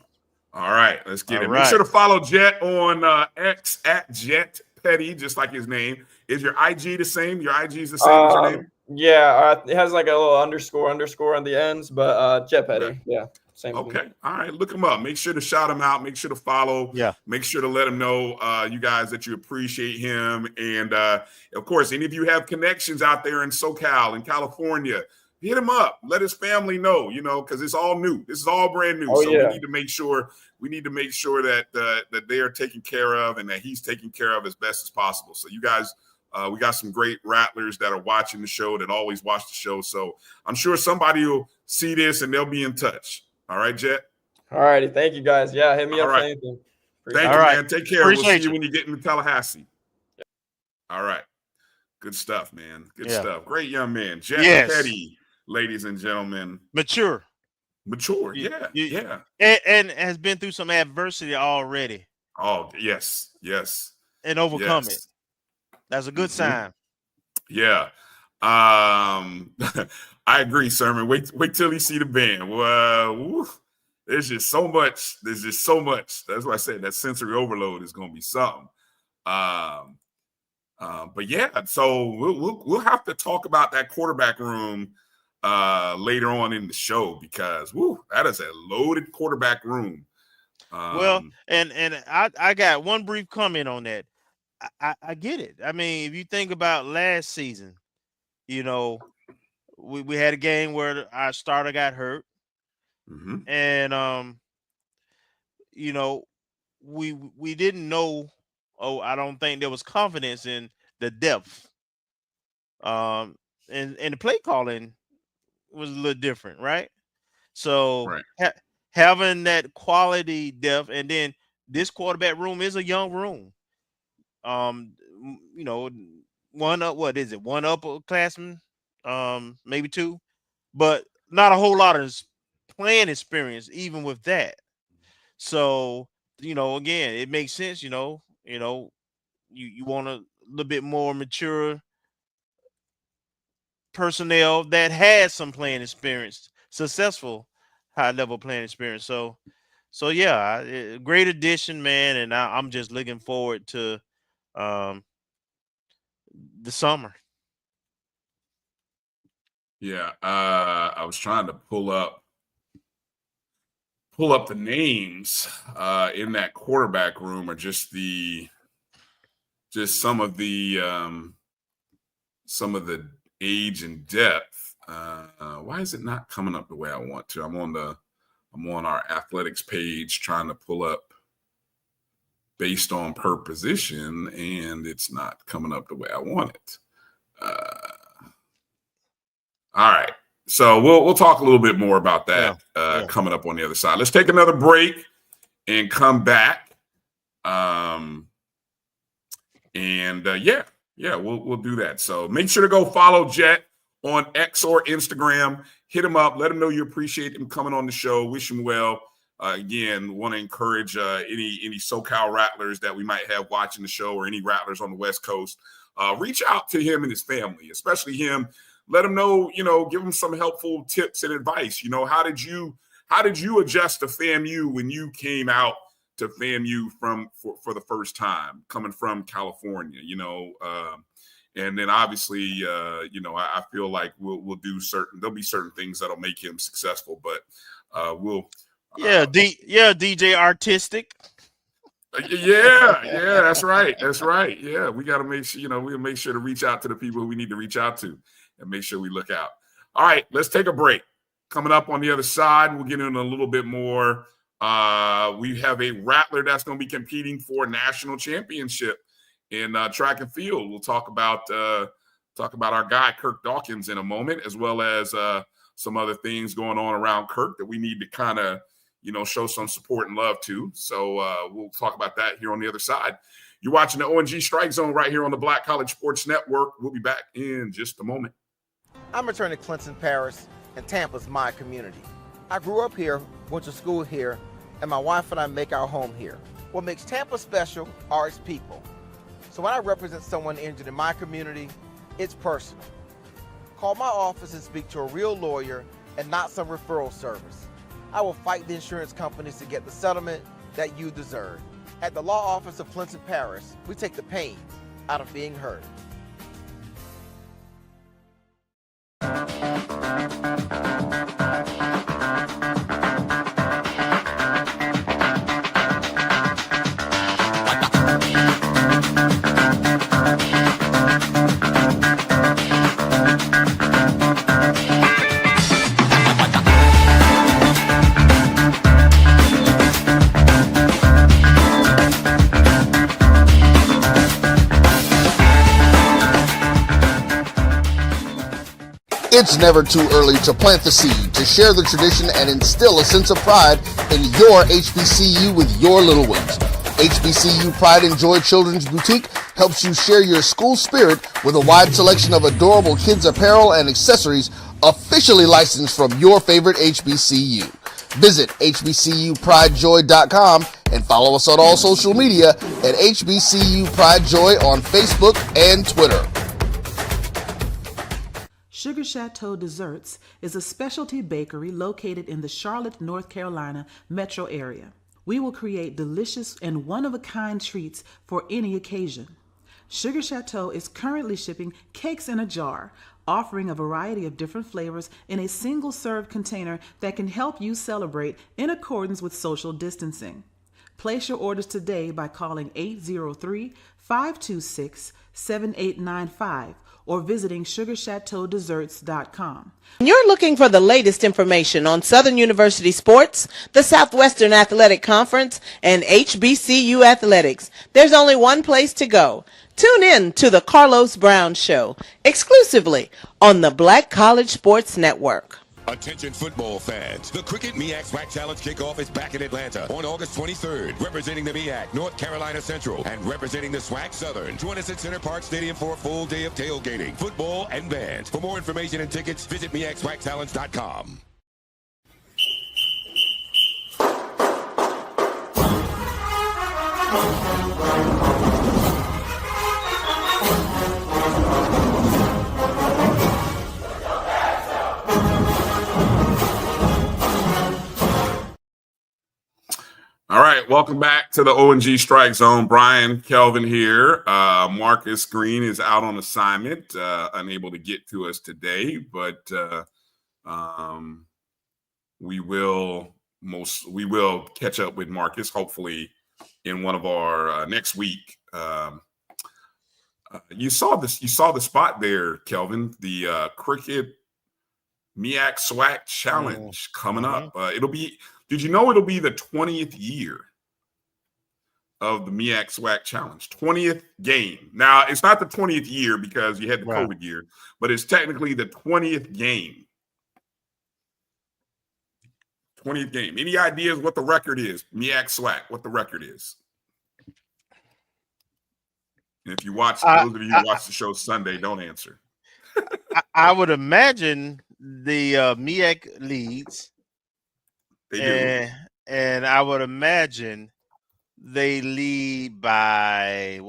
All right, let's get it. Make sure to follow Jett on X at Jett Peddy, just like his name. Is your IG the same? Your IG is the same as your name? Yeah, it has like a little underscore on the ends, but Jett Peddy. Okay. Yeah. Same okay. Thing. All right. Look him up. Make sure to shout him out. Make sure to follow. Yeah. Make sure to let him know, you guys, that you appreciate him. And of course, any of you have connections out there in SoCal, in California, hit him up. Let his family know, because it's all new. This is all brand new. So we need to make sure that that they are taken care of and that he's taken care of as best as possible. So you guys, we got some great Rattlers that are watching the show, that always watch the show. So I'm sure somebody will see this and they'll be in touch. All right, Jett. All righty. Thank you, guys. Yeah, hit me up for anything. Thank you, man. Take care. We'll see you when you get into Tallahassee. Yeah. All right. Good stuff, man. Good stuff. Great young man. Jett Peddy, ladies and gentlemen. Mature. Yeah. And has been through some adversity already. Oh, yes. And overcome it. That's a good sign. Yeah. I agree, Sermon. Wait till you see the band. Well, there's just so much. That's why I said that sensory overload is going to be something. But yeah, so we'll have to talk about that quarterback room later on in the show, because that is a loaded quarterback room. Well, and I got one brief comment on that. I get it. I mean, if you think about last season, you know, we had a game where our starter got hurt, and you know, we didn't know. Oh, I don't think there was confidence in the depth. And the play calling was a little different, right? So having that quality depth, and then this quarterback room is a young room. You know, one upperclassman, maybe two, but not a whole lot of playing experience, even with that. So, you know, again, it makes sense. You want a little bit more mature personnel that has some playing experience, successful high level playing experience. So yeah, great addition, man, and I'm just looking forward to the summer. Yeah, I was trying to pull up the names in that quarterback room, or just some of the age and depth. Why is it not coming up the way I want to? I'm on our athletics page trying to pull up based on per position, and it's not coming up the way I want it. All right. So we'll talk a little bit more about that coming up on the other side. Let's take another break and come back. We'll do that. So make sure to go follow Jett on X or Instagram. Hit him up. Let him know you appreciate him coming on the show. Wish him well. Again, want to encourage any SoCal Rattlers that we might have watching the show, or any Rattlers on the West Coast. Reach out to him and his family, especially him. Let him know, give him some helpful tips and advice. How did you adjust to FAMU when you came out to FAMU for the first time, coming from California? And then obviously, I feel like we'll do there'll be certain things that'll make him successful, but we'll. DJ Artistic. Yeah, that's right. Yeah, we got to make sure, we'll make sure to reach out to the people who we need to reach out to, and make sure we look out. All right, let's take a break. Coming up on the other side, we'll get into a little bit more. We have a Rattler that's going to be competing for a national championship in track and field. We'll talk about our guy Kirk Dawkins in a moment, as well as some other things going on around Kirk that we need to kind of show some support and love to. So we'll talk about that here on the other side. You're watching the O&G StrikeZone right here on the Black College Sports Network. We'll be back in just a moment. I'm returning to Clinton Parish, and Tampa's my community. I grew up here, went to school here, and my wife and I make our home here. What makes Tampa special are its people. So when I represent someone injured in my community, it's personal. Call my office and speak to a real lawyer and not some referral service. I will fight the insurance companies to get the settlement that you deserve. At the law office of Clinton Parish, we take the pain out of being heard. It's never too early to plant the seed, to share the tradition, and instill a sense of pride in your HBCU with your little ones. HBCU Pride and Joy Children's Boutique helps you share your school spirit with a wide selection of adorable kids apparel and accessories officially licensed from your favorite HBCU. Visit hbcupridejoy.com and follow us on all social media at HBCU Pride Joy on Facebook and Twitter. Sugar Chateau Desserts is a specialty bakery located in the Charlotte, North Carolina metro area. We will create delicious and one-of-a-kind treats for any occasion. Sugar Chateau is currently shipping cakes in a jar, offering a variety of different flavors in a single-serve container that can help you celebrate in accordance with social distancing. Place your orders today by calling 803-526-7895 or visiting sugarchateaudesserts.com. You're looking for the latest information on Southern University sports, the Southwestern Athletic Conference, and HBCU athletics. There's only one place to go. Tune in to the Carlos Brown Show, exclusively on the Black College Sports Network. Attention football fans. The Cricket MEAC SWAC Challenge kickoff is back in Atlanta on August 23rd. Representing the MEAC, North Carolina Central, and representing the SWAC Southern. Join us at Center Park Stadium for a full day of tailgating, football, and band. For more information and tickets, visit MEACSWACChallenge.com. All right, welcome back to the O&G Strike Zone. Bryan, Kelvin here. Marcus Green is out on assignment, unable to get to us today, but we will catch up with Marcus hopefully in one of our next week. You saw the spot there, Kelvin. The Cricket MEAC SWAC Challenge coming up. Did you know it'll be the 20th year of the MEAC SWAC Challenge? 20th game. Now, it's not the 20th year because you had the COVID year, but it's technically the 20th game. 20th game. Any ideas what the record is? MEAC SWAC, what the record is? And if you watch, those of you who watch the show Sunday, don't answer. I would imagine the MEAC leads. They do. And I would imagine they lead by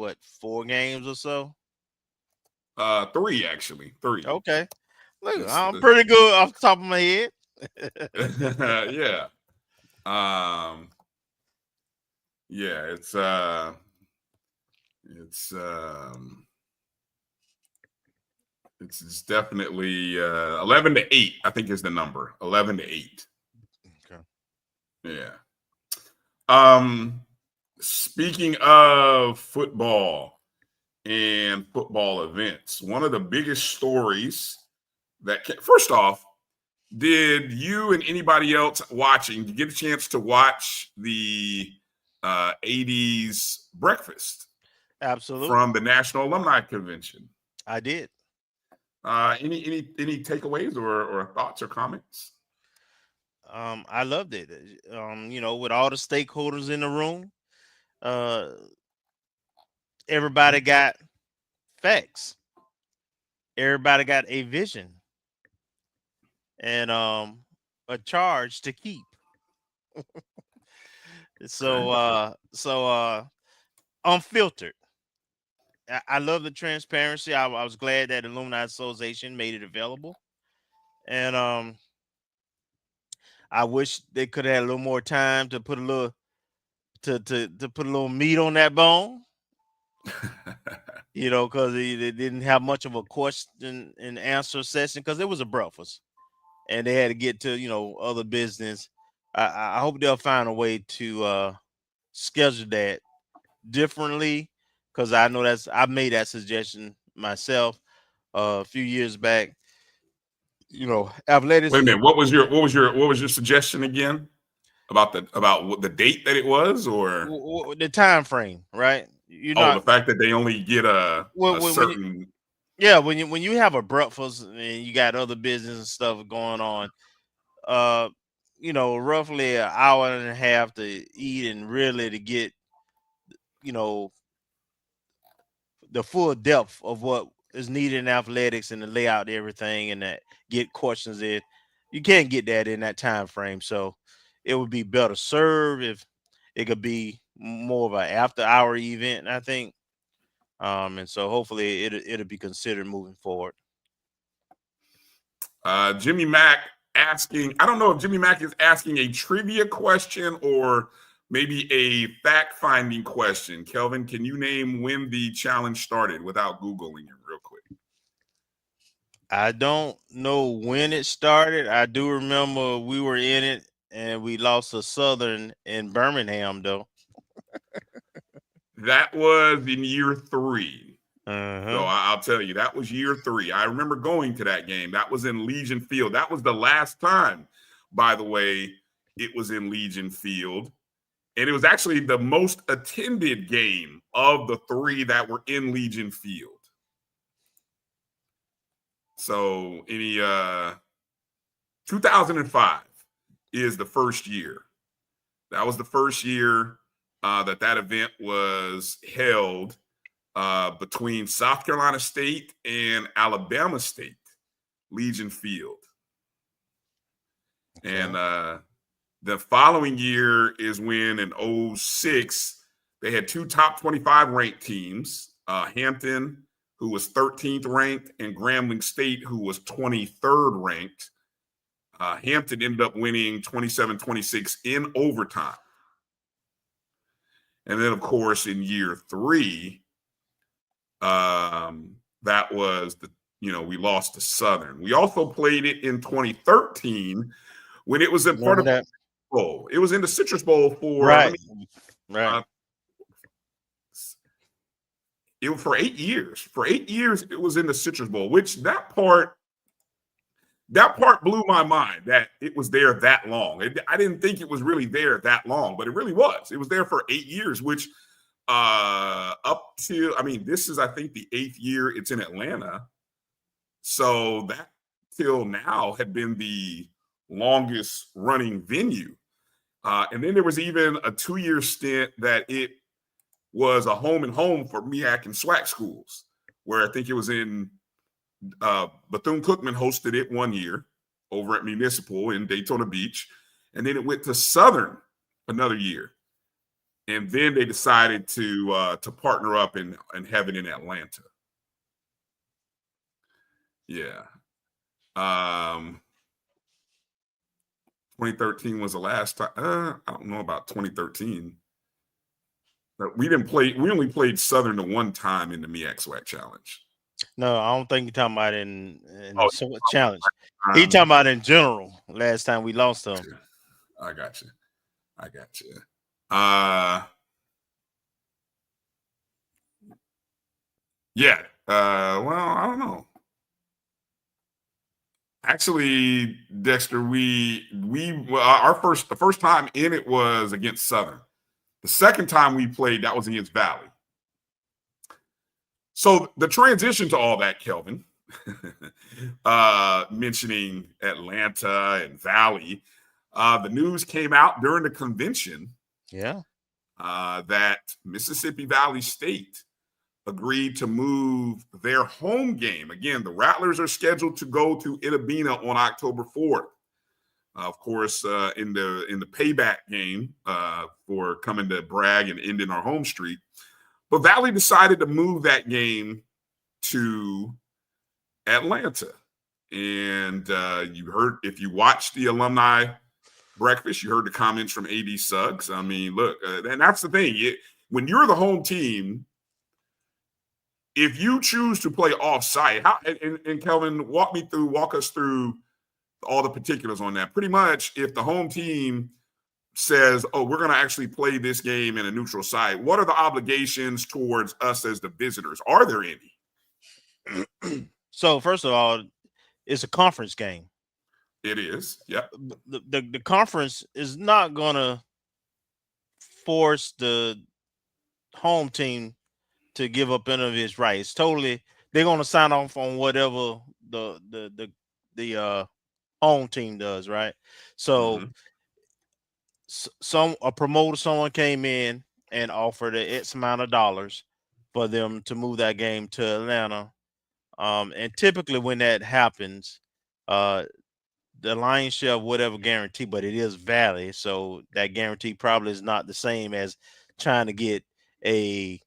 4 games or so? 3 actually. 3. Okay. Look, I'm pretty good off the top of my head. Yeah. Yeah, it's definitely 11-8, I think is the number. 11-8. Yeah. Speaking of football and football events, one of the biggest stories first off, did you and anybody else watching get a chance to watch the 80s breakfast? Absolutely. From the National Alumni Convention? I did. Any takeaways or thoughts or comments? I loved it. With all the stakeholders in the room, everybody got facts. Everybody got a vision and a charge to keep. So unfiltered. I love the transparency. I was glad that the Alumni Association made it available, and I wish they could have had a little more time to put a little to put a little meat on that bone. Because they didn't have much of a question and answer session because it was a breakfast, and they had to get to other business. I hope they'll find a way to schedule that differently, because I know I made that suggestion myself a few years back. Athletics. Wait a minute. What was your suggestion again about the date that it was, or the time frame, right? The fact that they only get a certain. When you have a breakfast and you got other business and stuff going on, roughly an hour and a half to eat and really to get, the full depth of what is needed in athletics and to lay out everything and that get questions in. You can't get that in that time frame. So it would be better served if it could be more of an after hour event, I think. And so hopefully it'll be considered moving forward. Jimmy Mack asking, I don't know if Jimmy Mack is asking a trivia question or maybe a fact-finding question. Kelvin, can you name when the challenge started without Googling it real quick? I don't know when it started. I do remember we were in it and we lost to Southern in Birmingham, though. That was in year 3. Uh-huh. So I'll tell you, that was year 3. I remember going to that game. That was in Legion Field. That was the last time, by the way, it was in Legion Field. And it was actually the most attended game of the 3 that were in Legion Field. So 2005 is the first year. That was the first year that event was held between South Carolina State and Alabama State, Legion Field. Okay. And the following year is when in 2006, they had 2 top 25 ranked teams, Hampton, who was 13th ranked, and Grambling State, who was 23rd ranked. Hampton ended up winning 27-26 in overtime. And then, of course, in year 3, that was we lost to Southern. We also played it in 2013 when it was in part of the Bowl. It was in the Citrus Bowl for right. It was for 8 years. For 8 years, it was in the Citrus Bowl, which that part blew my mind that it was there that long. I didn't think it was really there that long, but it really was. It was there for 8 years, which up to, this is, I think, the 8th year it's in Atlanta. So that till now had been the longest running venue. And then there was even a 2-year stint that it was a home and home for MEAC and SWAC schools, where I think it was in Bethune-Cookman hosted it 1 year over at Municipal in Daytona Beach. And then it went to Southern another year. And then they decided to partner up and have it in Atlanta. Yeah. 2013 was the last time. I don't know about 2013. But we only played Southern the one time in the MEAC SWAC Challenge. No, I don't think you're talking about in the challenge. He talking about in general. Last time we lost them. I got you. Yeah. Well, I don't know. Actually, Dexter, the first time in it was against Southern. The second time we played, that was against Valley. So the transition to all that, Kelvin, mentioning Atlanta and Valley, the news came out during the convention that Mississippi Valley State agreed to move their home game. Again, the Rattlers are scheduled to go to Itabena on October 4th. Of course, in the payback game for coming to brag and ending our home streak. But Valley decided to move that game to Atlanta. And you heard, if you watched the alumni breakfast, you heard the comments from AD Suggs. I mean, look, and that's the thing. When you're the home team, if you choose to play off-site, and Kelvin, walk us through all the particulars on that. Pretty much, if the home team says, oh, we're going to actually play this game in a neutral site, what are the obligations towards us as the visitors? Are there any? So, first of all, it's a conference game. It is, yeah. The conference is not going to force the home team to give up any of its rights. Totally, they're going to sign off on whatever the home team does, right? So, a promoter, someone came in and offered a X amount of dollars for them to move that game to Atlanta. And typically, when that happens, the lion's share of whatever guarantee, but it is Valley, so that guarantee probably is not the same as trying to get a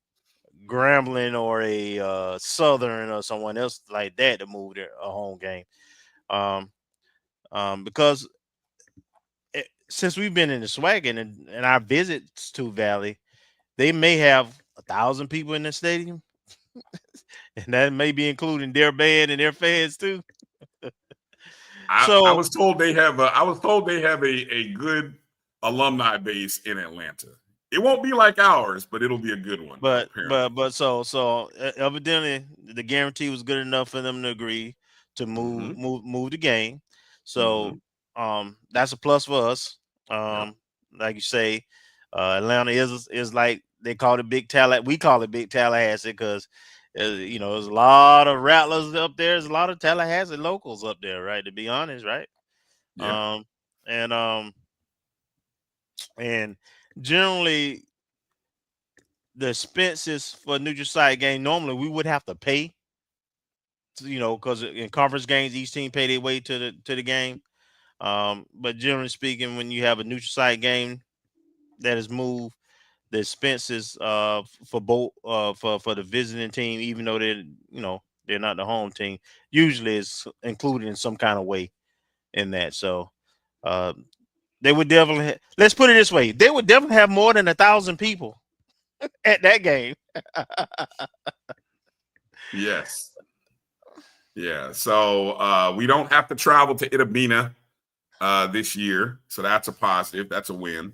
Grambling or a Southern or someone else like that to move a home game. Because since we've been in the SWAC and our visits to Valley, they may have 1,000 people in the stadium, and that may be including their band and their fans too. I was told they have a good alumni base in Atlanta. It won't be like ours, but it'll be a good one. But evidently the guarantee was good enough for them to agree to move the game. So that's a plus for us. Like you say, Atlanta is like they call it Big Tallahassee. We call it Big Tallahassee because there's a lot of Rattlers up there. There's a lot of Tallahassee locals up there, right? To be honest, right? Yeah. And generally the expenses for a neutral site game, normally we would have to pay, because in conference games, each team pay their way to the game. But generally speaking, when you have a neutral site game that is moved, the expenses for both for the visiting team, even though they're not the home team, usually is included in some kind of way in that. So they would definitely let's put it this way: they would definitely have more than 1,000 people at that game. Yes. Yeah. So we don't have to travel to Itabena this year. So that's a positive. That's a win.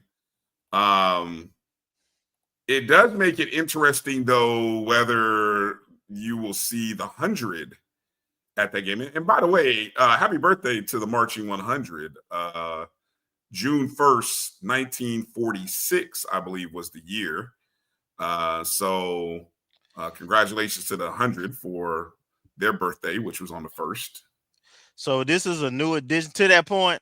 It does make it interesting, though, whether you will see the 100 at that game. And by the way, happy birthday to the Marching 100. June 1st, 1946, I believe, was the year. So congratulations to the 100 for their birthday, which was on the 1st. So this is a new addition to that point.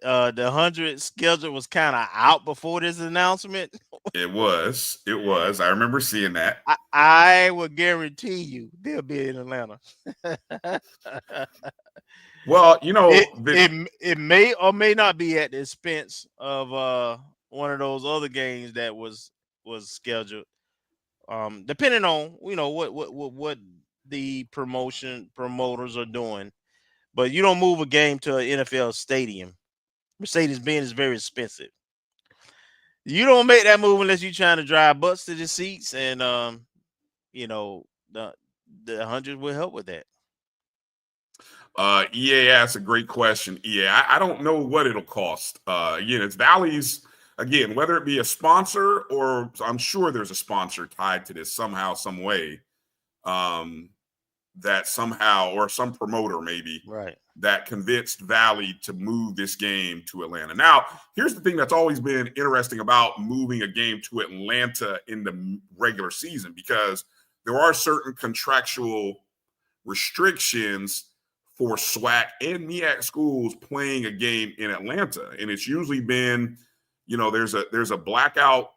The 100 schedule was kind of out before this announcement. It was. I remember seeing that. I will guarantee you they'll be in Atlanta. Well, it may or may not be at the expense of one of those other games that was scheduled. Depending on what the promoters are doing, but you don't move a game to an NFL stadium. Mercedes-Benz is very expensive. You don't make that move unless you're trying to drive butts to the seats, and the 100 will help with that. EA asked a great question. EA, I don't know what it'll cost. Again, it's Valley's. Again, whether it be a sponsor or I'm sure there's a sponsor tied to this somehow, some way. That somehow, or some promoter maybe, right, that convinced Valley to move this game to Atlanta. Now, here's the thing that's always been interesting about moving a game to Atlanta in the regular season, because there are certain contractual restrictions for SWAC and MEAC schools playing a game in Atlanta. And it's usually been, there's a blackout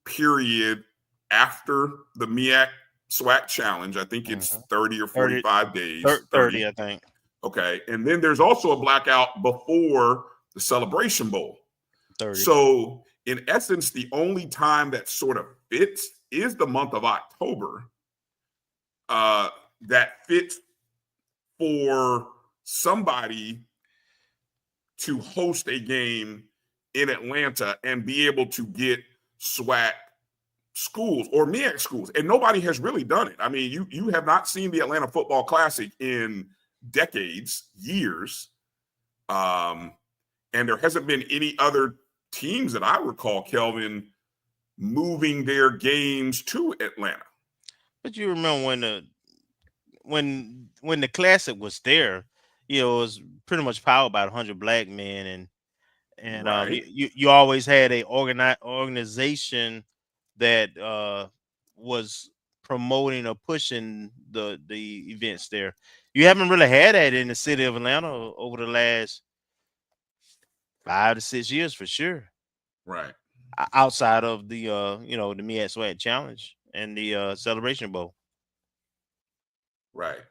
period after the MEAC SWAC challenge. I think it's 30 or 45 days. 30, I think. Okay. And then there's also a blackout before the Celebration Bowl. 30. So in essence, the only time that sort of fits is the month of October. That fits for somebody to host a game in Atlanta and be able to get SWAC schools or MEAC schools, and nobody has really done it. I mean, you have not seen the Atlanta Football Classic in decades, years, and there hasn't been any other teams that I recall, Kelvin, moving their games to Atlanta. But you remember when the Classic was there, it was pretty much powered by 100 black men, and right. you always had a organization that was promoting or pushing the events there. You haven't really had that in the city of Atlanta over the last 5 to 6 years for sure. Right. Outside of the the MEAC SWAC Challenge and the Celebration Bowl. Right.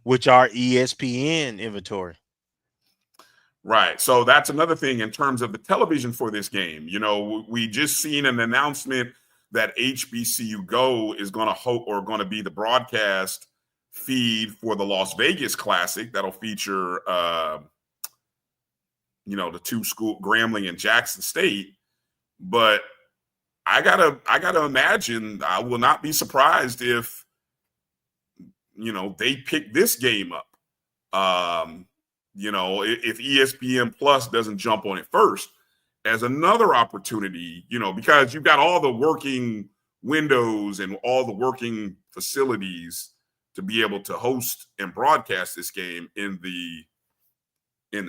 Which are ESPN inventory. Right. So that's another thing in terms of the television for this game. We just seen an announcement that HBCU Go is going to be the broadcast feed for the Las Vegas Classic. That'll feature, the two school, Grambling and Jackson State. But I gotta imagine, I will not be surprised if, they pick this game up. If ESPN Plus doesn't jump on it first. as another opportunity, because you've got all the working windows and all the working facilities to be able to host and broadcast this game in the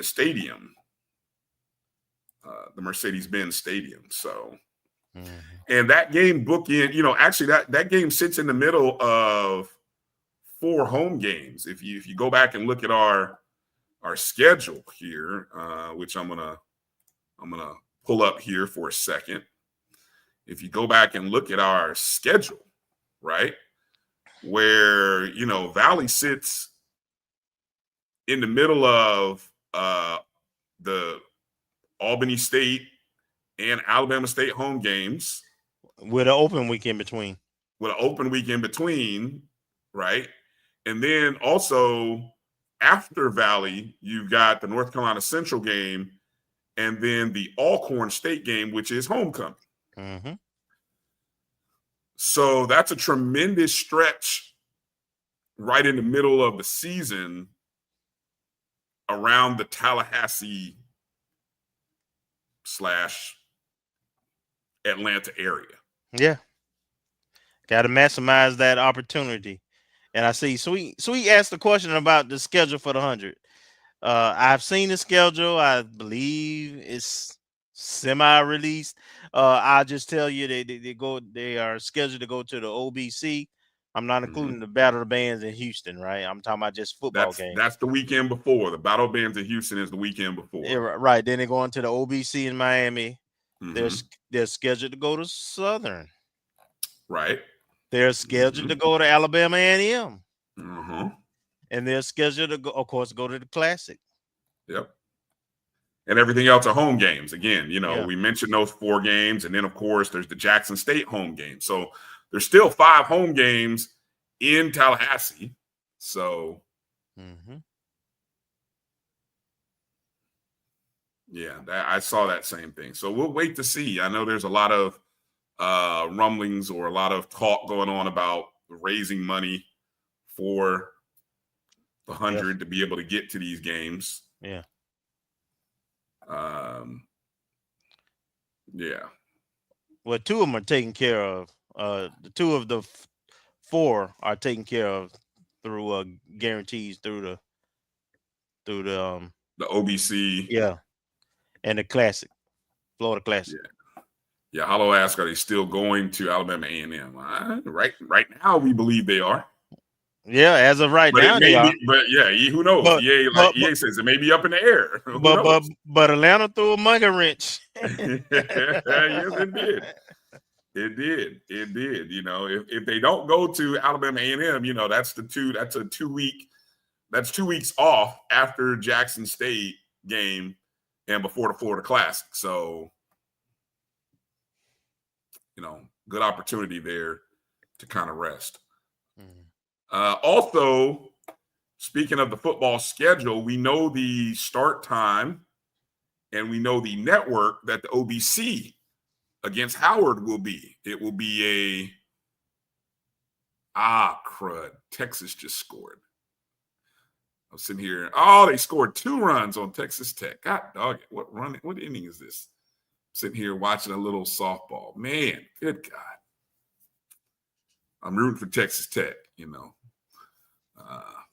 stadium, the Mercedes-Benz Stadium. So, and that game bookend, actually that game sits in the middle of 4 home games. If you go back and look at our schedule here, which I'm gonna pull up here for a second. If you go back and look at our schedule, right, where Valley sits in the middle of the Albany State and Alabama State home games with an open week in between. Right? And then also after Valley, you've got the North Carolina Central game and then the Alcorn State game, which is homecoming. Mm-hmm. So that's a tremendous stretch right in the middle of the season around the Tallahassee / Atlanta area. Yeah. Got to maximize that opportunity. And I see Sweet asked the question about the schedule for the 100. I've seen the schedule. I believe it's semi-released. I'll just tell you they are scheduled to go to the OBC. I'm not including the Battle of the Bands in Houston, right? I'm talking about just football games. That's the weekend before. The Battle of the Bands in Houston is the weekend before. Yeah, right. Then they're going to the OBC in Miami. They're scheduled to go to Southern. Right. They're scheduled to go to Alabama A&M. Mm-hmm. And they're scheduled to go, of course, go to the Classic. Yep. And everything else are home games. Again, we mentioned those 4 games. And then, of course, there's the Jackson State home game. So there's still 5 home games in Tallahassee. So, yeah, I saw that same thing. So we'll wait to see. I know there's a lot of rumblings or a lot of talk going on about raising money for the 100 to be able to get to these games. Yeah. Yeah. Well, 2 of them are taken care of. The 2 of the 4 are taken care of through guarantees through the OBC. Yeah. And the Classic, Florida Classic. Yeah. Hollow asked, are they still going to Alabama A&M? Right now, we believe they are. Yeah, as of right now, they are. But yeah, who knows? EA says it may be up in the air. But Atlanta threw a monkey wrench. Yes, it did. It did. If they don't go to Alabama A&M, that's 2 weeks off after Jackson State game and before the Florida Classic. So, good opportunity there to kind of rest. Also, speaking of the football schedule, we know the start time and we know the network that the OBC against Howard will be. It will be crud. Texas just scored. I'm sitting here. Oh, they scored 2 runs on Texas Tech. God dog it. What inning is this? I'm sitting here watching a little softball. Man, good God. I'm rooting for Texas Tech,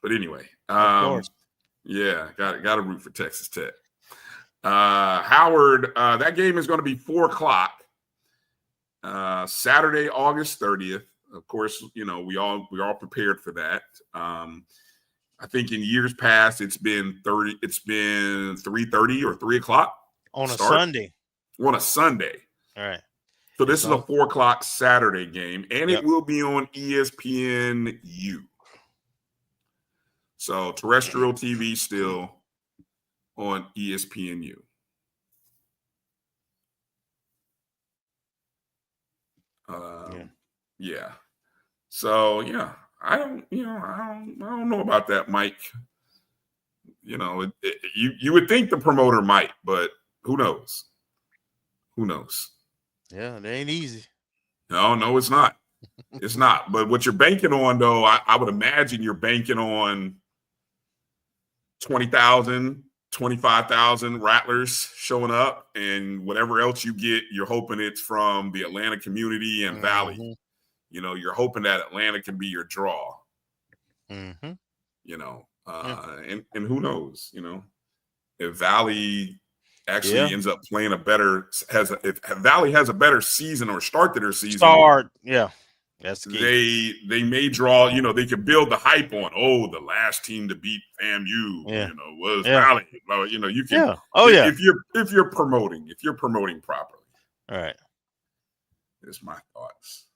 But anyway, of course. Yeah, got to root for Texas Tech. Howard, that game is going to be 4:00, Saturday, August 30th. Of course, we all prepared for that. I think in years past it's been 3:30 or 3:00 on a Sunday. On a Sunday. All right. So this is a 4:00 Saturday game, and it will be on ESPNU. So terrestrial TV still on ESPNU. Yeah. So yeah, I don't know about that, Mike. You would think the promoter might, but who knows? Yeah, it ain't easy. No, it's not. It's not. But what you're banking on, though, I would imagine you're banking on 20,000, 25,000 Rattlers showing up, and whatever else you get, you're hoping it's from the Atlanta community and Valley. You know, you're hoping that Atlanta can be your draw. You know, and who knows, you know, if Valley actually ends up playing if Valley has a better season or start to their season. That's key. They may draw, you know, they could build the hype on, the last team to beat FAMU, you know, was Valley. You know, you can if you're promoting properly. All right. Is my thoughts.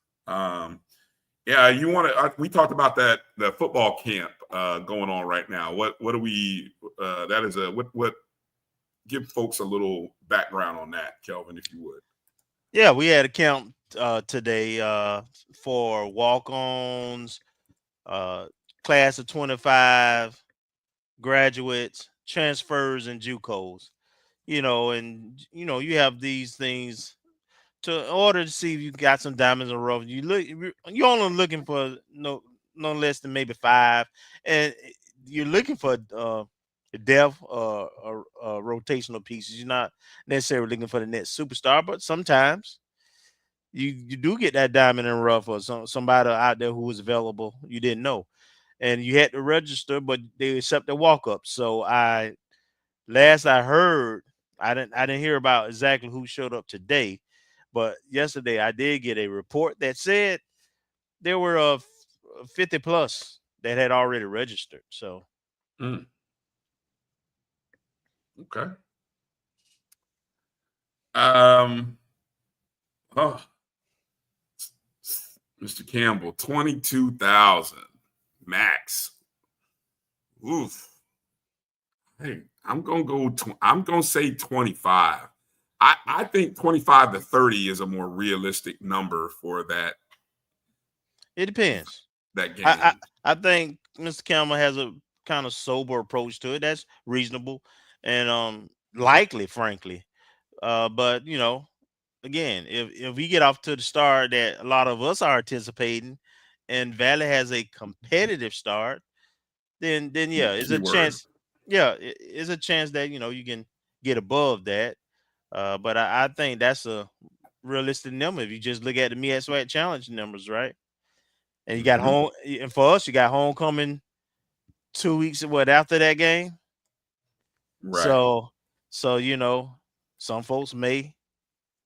You want to we talked about the football camp going on right now. What do we that is what give folks a little background on that, Kelvin, if you would. Yeah, we had a camp today for walk-ons, class of 25, graduates, transfers, and JUCOs. You know, and you know, you have these things in order to see if you got some diamonds in the rough. You're only looking for no less than maybe 5, and you're looking for depth rotational pieces. You're not necessarily looking for the next superstar, but sometimes you do get that diamond in the rough or somebody out there who was available you didn't know, and you had to register, but they accept the walk-up. So last I heard, I didn't hear about exactly who showed up today, but yesterday I did get a report that said there were 50 plus that had already registered. So okay. Mr. Campbell, 22,000 max. Oof. Hey, I'm gonna say 25. I think 25 to 30 is a more realistic number for that. It depends. That game. I think Mr. Campbell has a kind of sober approach to it. That's reasonable and likely, frankly. But you know, again, if we get off to the start that a lot of us are anticipating, and Valley has a competitive start, then yeah, it's a chance. Yeah, it's a chance that you know you can get above that. But I think that's a realistic number if you just look at the MEAC SWAC challenge numbers, right? And you got home, and for us, you got homecoming 2 weeks after that game. Right. So you know, some folks may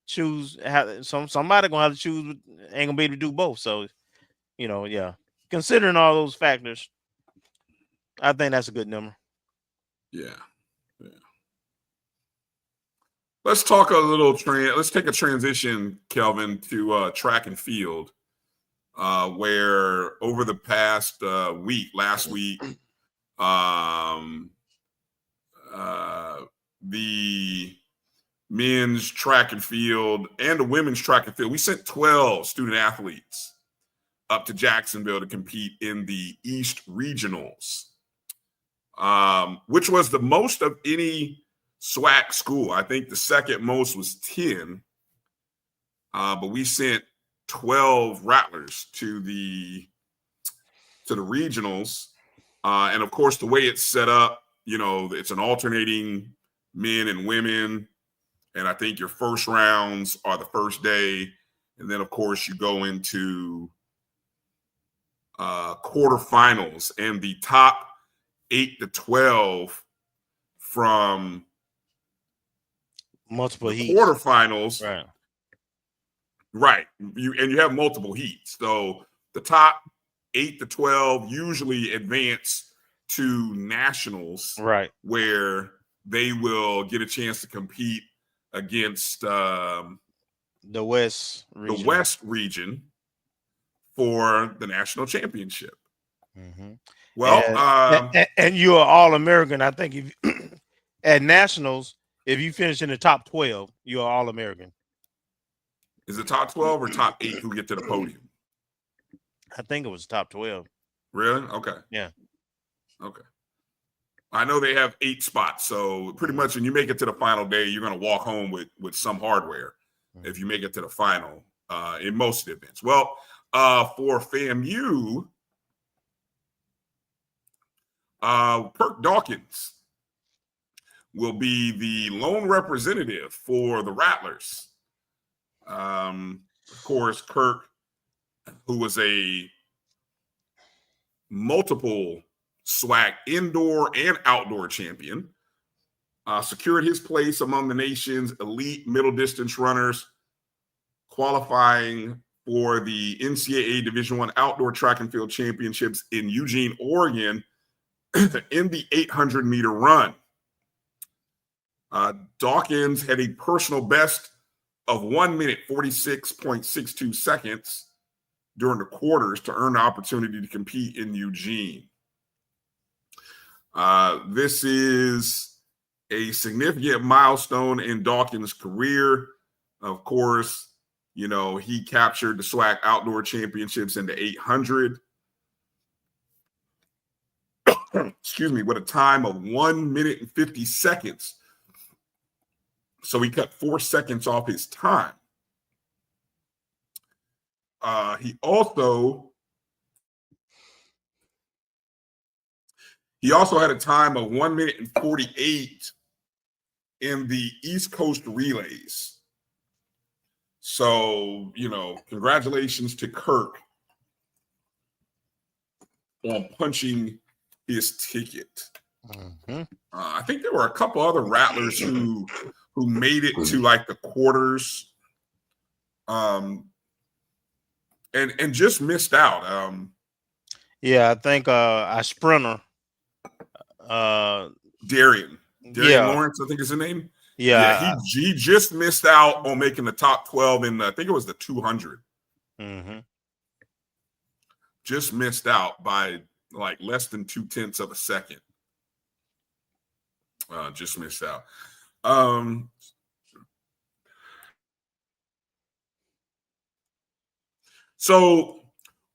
choose somebody gonna have to choose, ain't gonna be able to do both. So, you know, considering all those factors, I think that's a good number. Yeah. Let's talk a little let's take a transition, Kelvin, to track and field, where over the past last week, the men's track and field and the women's track and field, we sent 12 student athletes up to Jacksonville to compete in the East Regionals, which was the most of any SWAC school. I think the second most was 10, but we sent 12 Rattlers to the regionals, and of course the way it's set up, you know, it's an alternating men and women, and I think your first rounds are the first day, and then of course you go into quarterfinals, and the top 8 to 12 from multiple heats, quarterfinals, right? You have multiple heats, so the top 8 to 12 usually advance to nationals, right, where they will get a chance to compete against the West region for the national championship. Well, and you are All-American. I think if at nationals, if you finish in the top 12, you are All-American. Is it top 12 or top 8 who get to the podium? I think it was top 12. Really? Okay. Yeah. Okay. I know they have 8 spots, so pretty much when you make it to the final day, you're going to walk home with some hardware if you make it to the final in most of the events. Well, for FAMU, Perk Dawkins will be the lone representative for the Rattlers. Of course, Kirk, who was a multiple SWAC indoor and outdoor champion, secured his place among the nation's elite middle distance runners, qualifying for the NCAA Division I Outdoor Track and Field Championships in Eugene, Oregon, in the 800-meter run. Dawkins had a personal best of 1 minute 46.62 seconds during the quarters to earn the opportunity to compete in Eugene. This is a significant milestone in Dawkins' career. Of course, you know, he captured the SWAC Outdoor Championships in the 800. Excuse me, with a time of 1 minute and 50 seconds. So he cut 4 seconds off his time. He also had a time of 1 minute and 48 in the East Coast relays. So, you know, congratulations to Kirk on punching his ticket. I think there were a couple other Rattlers who made it to like the quarters, and just missed out. Yeah, I think our sprinter, Darian Lawrence, I think is his name. Yeah, he just missed out on making the top 12 in I think it was the 200. Just missed out by like less than 0.2 of a second. Just missed out. So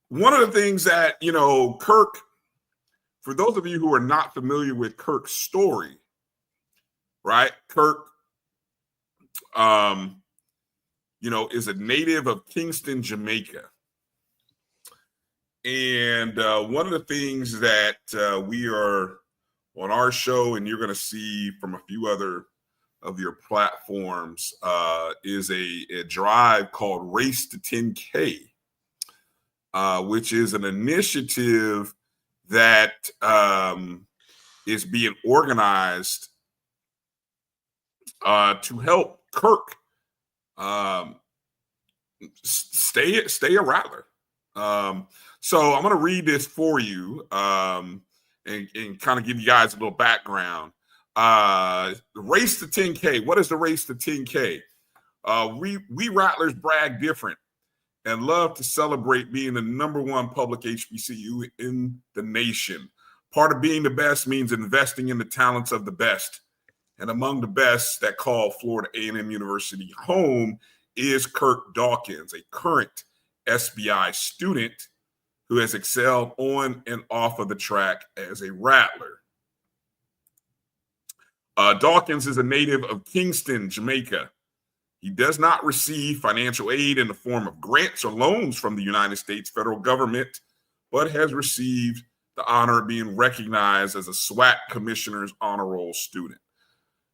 one of the things that, you know, Kirk, for those of you who are not familiar with Kirk's story, right? Kirk, you know, is a native of Kingston, Jamaica. And one of the things that we are on our show, and you're going to see from a few other of your platforms, is a drive called Race to 10K, which is an initiative that is being organized to help Kirk stay a Rattler. So I'm going to read this for you and kind of give you guys a little background. The Race to 10K. What is the Race to 10K? We Rattlers brag different and love to celebrate being the #1 public HBCU in the nation. Part of being the best means investing in the talents of the best. And among the best that call Florida A&M University home is Kirk Dawkins, a current SBI student who has excelled on and off of the track as a Rattler. Dawkins is a native of Kingston, Jamaica. He does not receive financial aid in the form of grants or loans from the United States federal government, but has received the honor of being recognized as a SWAC Commissioner's Honor Roll student.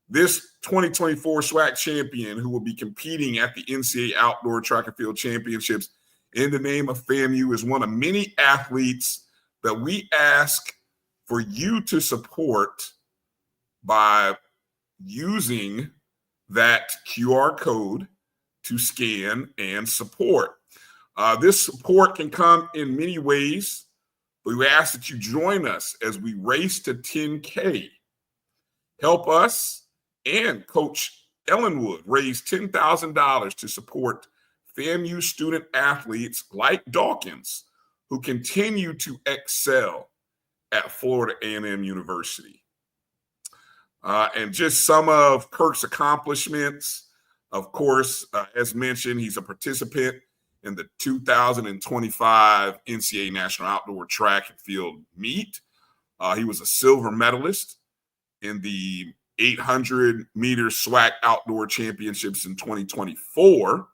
This 2024 SWAC champion, who will be competing at the NCAA Outdoor Track and Field Championships in the name of FAMU, is one of many athletes that we ask for you to support by using that QR code to scan and support. This support can come in many ways, but we ask that you join us as we race to 10K. Help us and Coach Ellenwood raise $10,000 to support FAMU student athletes like Dawkins who continue to excel at Florida A&M University. And just some of Kirk's accomplishments. Of course, as mentioned, he's a participant in the 2025 NCAA National Outdoor Track and Field Meet. He was a silver medalist in the 800-meter SWAC Outdoor Championships in 2024.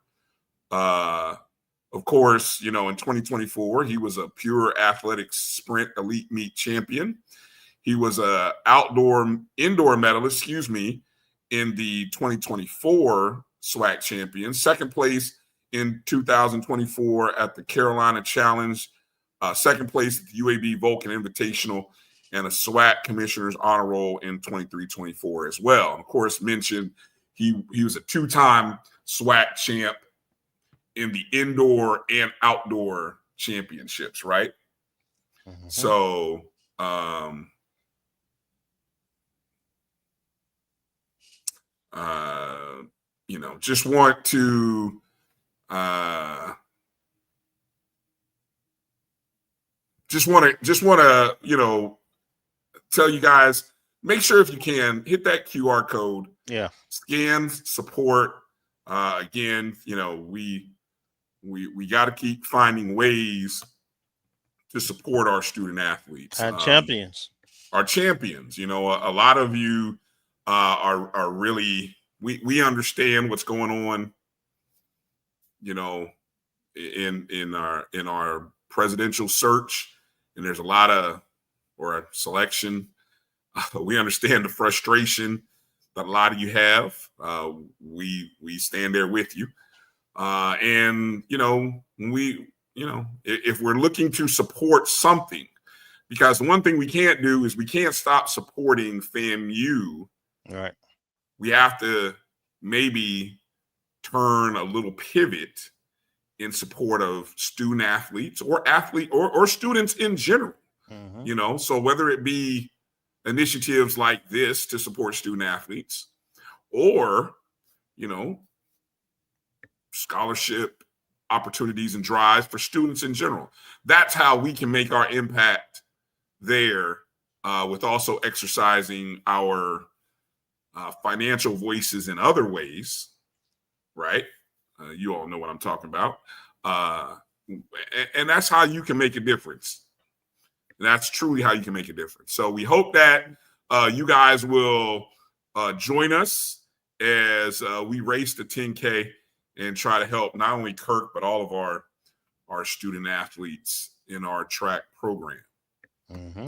Of course, you know, in 2024, he was a pure athletics sprint elite meet champion. He was a indoor medalist, in the 2024 SWAC champion. Second place in 2024 at the Carolina Challenge. Second place at the UAB Vulcan Invitational, and a SWAC Commissioner's Honor Roll in 23-24 as well. And of course, mentioned he was a two-time SWAC champ in the indoor and outdoor championships, right? Mm-hmm. So, just want to tell you guys, make sure if you can hit that QR code. Yeah. Scan, support. Again, we got to keep finding ways to support our student athletes. Our champions. Our champions. A lot of you are really, we understand what's going on, in our presidential search, and there's a selection. We understand the frustration that a lot of you have. We stand there with you. If we're looking to support something, because the one thing we can't do is we can't stop supporting FAMU. All right. We have to maybe turn a little pivot in support of student athletes or students in general. Mm-hmm. So whether it be initiatives like this to support student athletes, or, scholarship opportunities and drives for students in general. That's how we can make our impact there, with also exercising our financial voices in other ways, right? You all know what I'm talking about. And that's how you can make a difference. And that's truly how you can make a difference. So we hope that you guys will join us as we race the 10K and try to help not only Kirk, but all of our student athletes in our track program. Mm-hmm.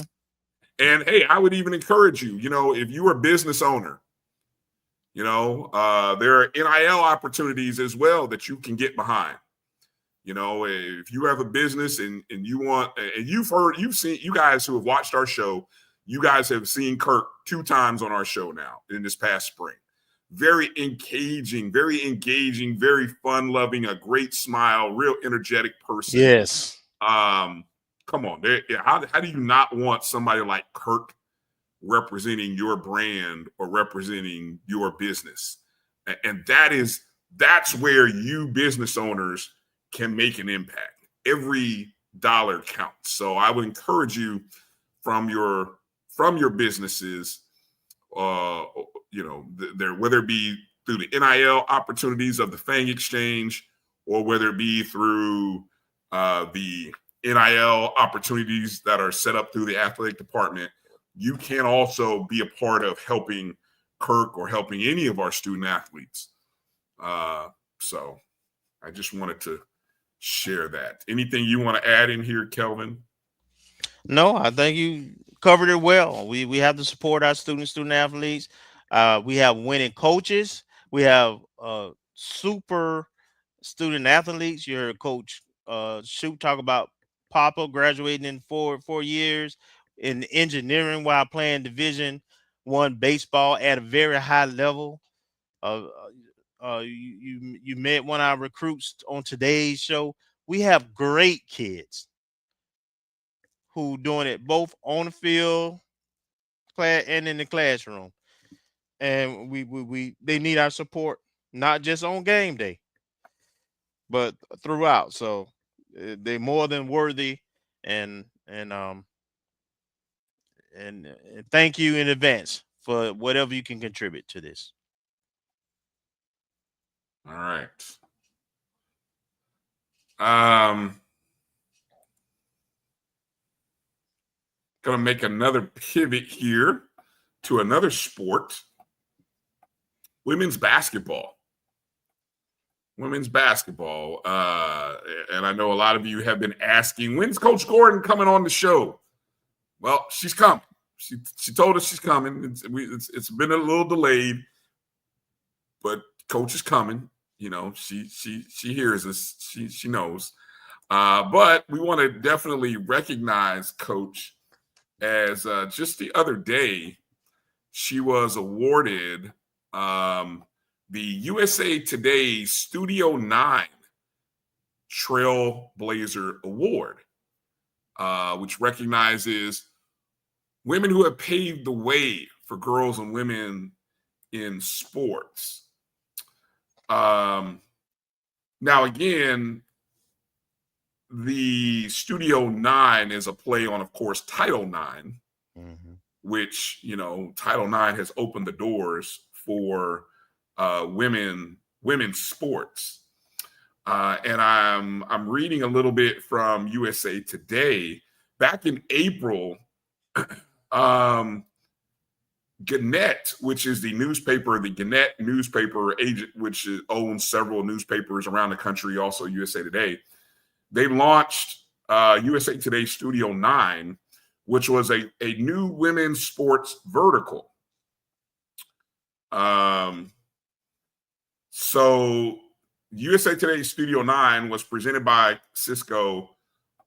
And hey, I would even encourage you, if you're a business owner, there are NIL opportunities as well that you can get behind. If you have a business and you want, and you've seen, you guys who have watched our show, you guys have seen Kirk 2 times on our show now in this past spring. Very engaging, very fun-loving, a great smile, real energetic person. Yes. Come on. How do you not want somebody like Kirk representing your brand or representing your business? And that's where you business owners can make an impact. Every dollar counts. So I would encourage you from your businesses, whether it be through the NIL opportunities of the FANG Exchange, or whether it be through the NIL opportunities that are set up through the athletic department, you can also be a part of helping Kirk or helping any of our student athletes. So I just wanted to share that. Anything you want to add in here, Kelvin? No, I think you covered it well. We have to support our student athletes. We have winning coaches. We have super student athletes. You heard Coach Shouppe talk about Papa graduating in four years in engineering while playing Division I baseball at a very high level. You met one of our recruits on today's show. We have great kids who doing it both on the field, class, and in the classroom. And they need our support, not just on game day, but throughout. So they're more than worthy, and thank you in advance for whatever you can contribute to this. All right. Gonna make another pivot here to another sport. Women's basketball. And I know a lot of you have been asking, when's Coach Gordon coming on the show? Well, she's coming. she told us she's coming. It's been a little delayed, but coach is coming. You know, she hears us. She knows. But we want to definitely recognize Coach as just the other day, she was awarded the USA Today Studio 9 Trailblazer Award, which recognizes women who have paved the way for girls and women in sports. Now, again, the Studio 9 is a play on, of course, Title 9, which, you know, Title 9 has opened the doors for women's sports. And I'm reading a little bit from USA Today. Back in April, Gannett, which is the newspaper, the Gannett newspaper agent, which owns several newspapers around the country, also USA Today, they launched USA Today Studio 9, which was a new women's sports vertical. So USA Today Studio 9 was presented by Cisco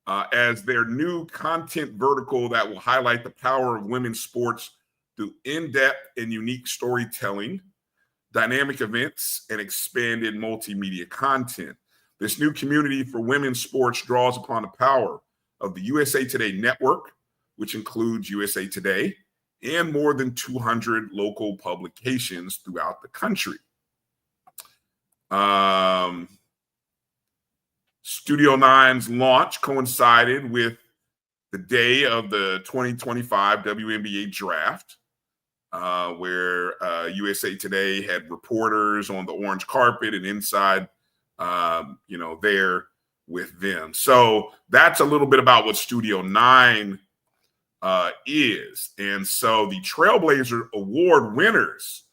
as their new content vertical that will highlight the power of women's sports through in-depth and unique storytelling, dynamic events, and expanded multimedia content. This new community for women's sports draws upon the power of the USA Today network, which includes USA Today and more than 200 local publications throughout the country. Studio 9's launch coincided with the day of the 2025 WNBA draft, where USA Today had reporters on the orange carpet and inside, there with them. So that's a little bit about what Studio 9 is. And so the Trailblazer Award winners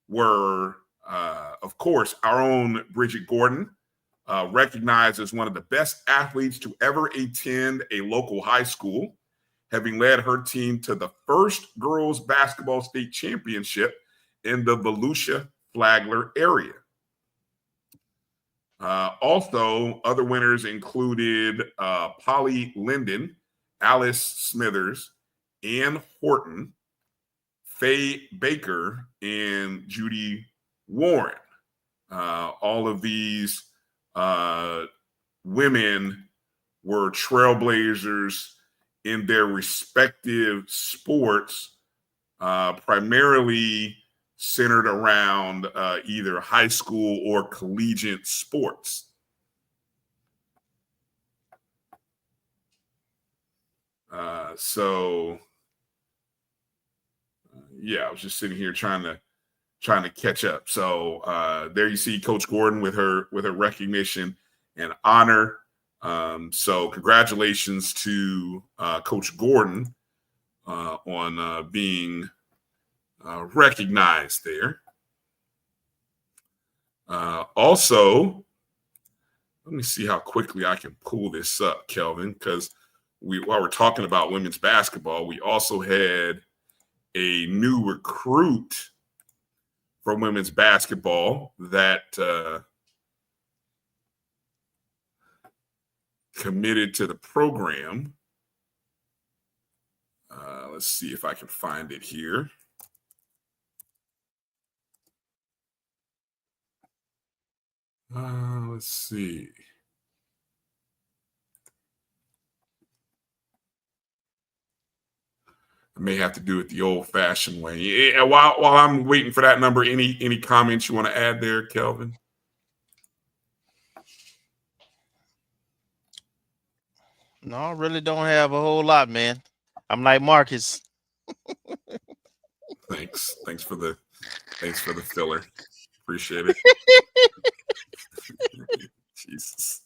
were, of course, our own Bridget Gordon, recognized as one of the best athletes to ever attend a local high school, having led her team to the first girls basketball state championship in the Volusia Flagler area. Also, other winners included Polly Linden, Alice Smithers, Ann Horton, Faye Baker, and Judy Warren. All of these women were trailblazers in their respective sports, primarily centered around either high school or collegiate sports. I was just sitting here trying to catch up. So there you see Coach Gordon with her recognition and honor. So congratulations to Coach Gordon on being recognized there. Also, let me see how quickly I can pull this up, Kelvin, because while we're talking about women's basketball, we also had a new recruit for women's basketball that committed to the program. Let's see if I can find it here. Let's see. I may have to do it the old-fashioned way. Yeah, while I'm waiting for that number, any comments you want to add there, Kelvin? No, I really don't have a whole lot, man. I'm like Marcus. Thanks for the filler. Appreciate it. Jesus.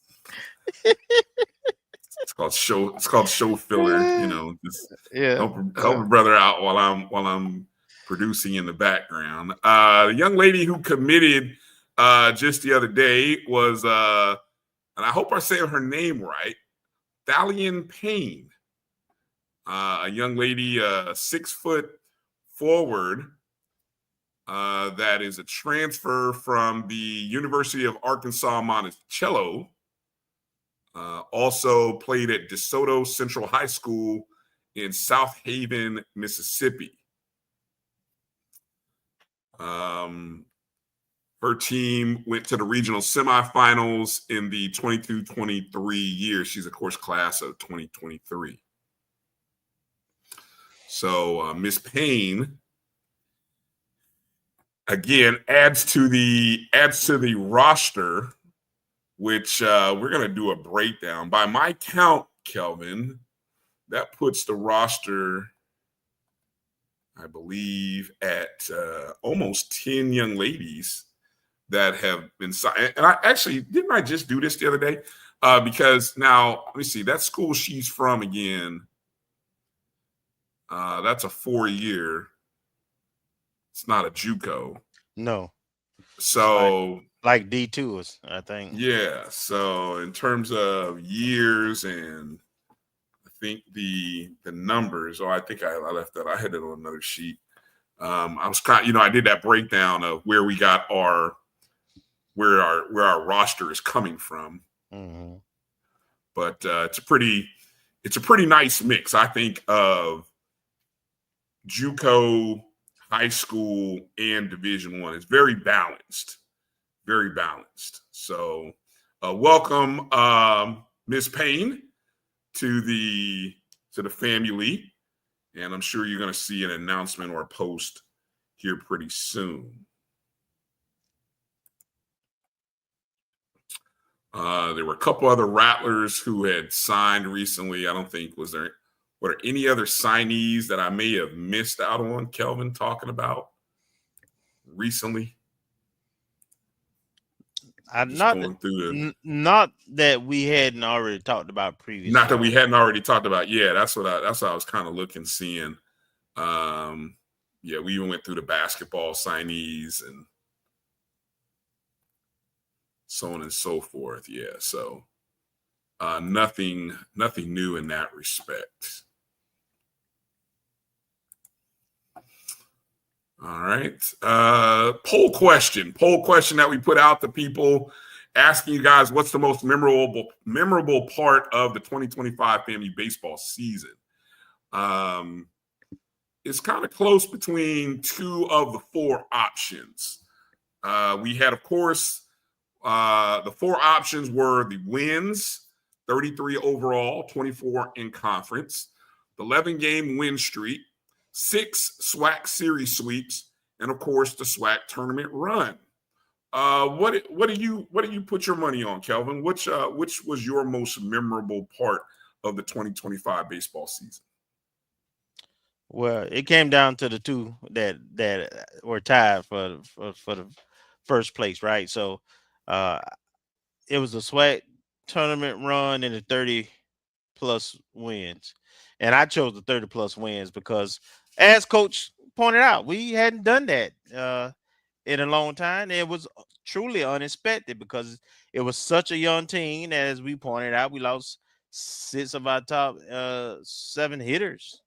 It's called show filler, just help a brother out while I'm producing in the background. The young lady who committed just the other day was and I hope I say her name right, Thalian Payne. a young lady, 6 foot forward, that is a transfer from the University of Arkansas Monticello. Also played at DeSoto Central High School in South Haven, Mississippi. Her team went to the regional semifinals in the 22-23 year. She's, of course, class of 2023. So Miss Payne, again, adds to the roster, which we're going to do a breakdown. By my count, Kelvin, that puts the roster, I believe, at almost 10 young ladies that have been signed. And didn't I just do this the other day? Because now, let me see, that school she's from again, that's a 4-year. It's not a JUCO. No. So like D2s, I think. Yeah. So in terms of years and I think the numbers, I think I left that. I had it on another sheet. I was I did that breakdown of where we got where our roster is coming from. Mm-hmm. But it's a pretty nice mix, I think, of JUCO, high school, and Division I. It's very balanced. Very balanced. So welcome, Ms. Payne, to the family. And I'm sure you're going to see an announcement or a post here pretty soon. There were a couple other Rattlers who had signed recently. I don't think, were there any other signees that I may have missed out on, Kelvin, talking about recently? Not that we hadn't already talked about previously. Not that we hadn't already talked about. Yeah, that's what I was kind of looking, seeing. Yeah, we even went through the basketball signees and so on and so forth. Yeah, so nothing new in that respect. All right. Poll question that we put out to people, asking you guys what's the most memorable part of the 2025 FAMU baseball season. It's kind of close between 2 of the 4 options. We had, of course, the 4 options were the wins, 33 overall, 24 in conference, the 11-game win streak, 6 SWAC series sweeps, and of course the SWAC tournament run. What do you put your money on, Kelvin? Which was your most memorable part of the 2025 baseball season? Well, it came down to the 2 that were tied for the first place, right? So it was the SWAC tournament run and the 30+ wins. And I chose the 30+ wins because, as Coach pointed out, we hadn't done that in a long time. It was truly unexpected because it was such a young team. As we pointed out, we lost 6 of our top 7 hitters,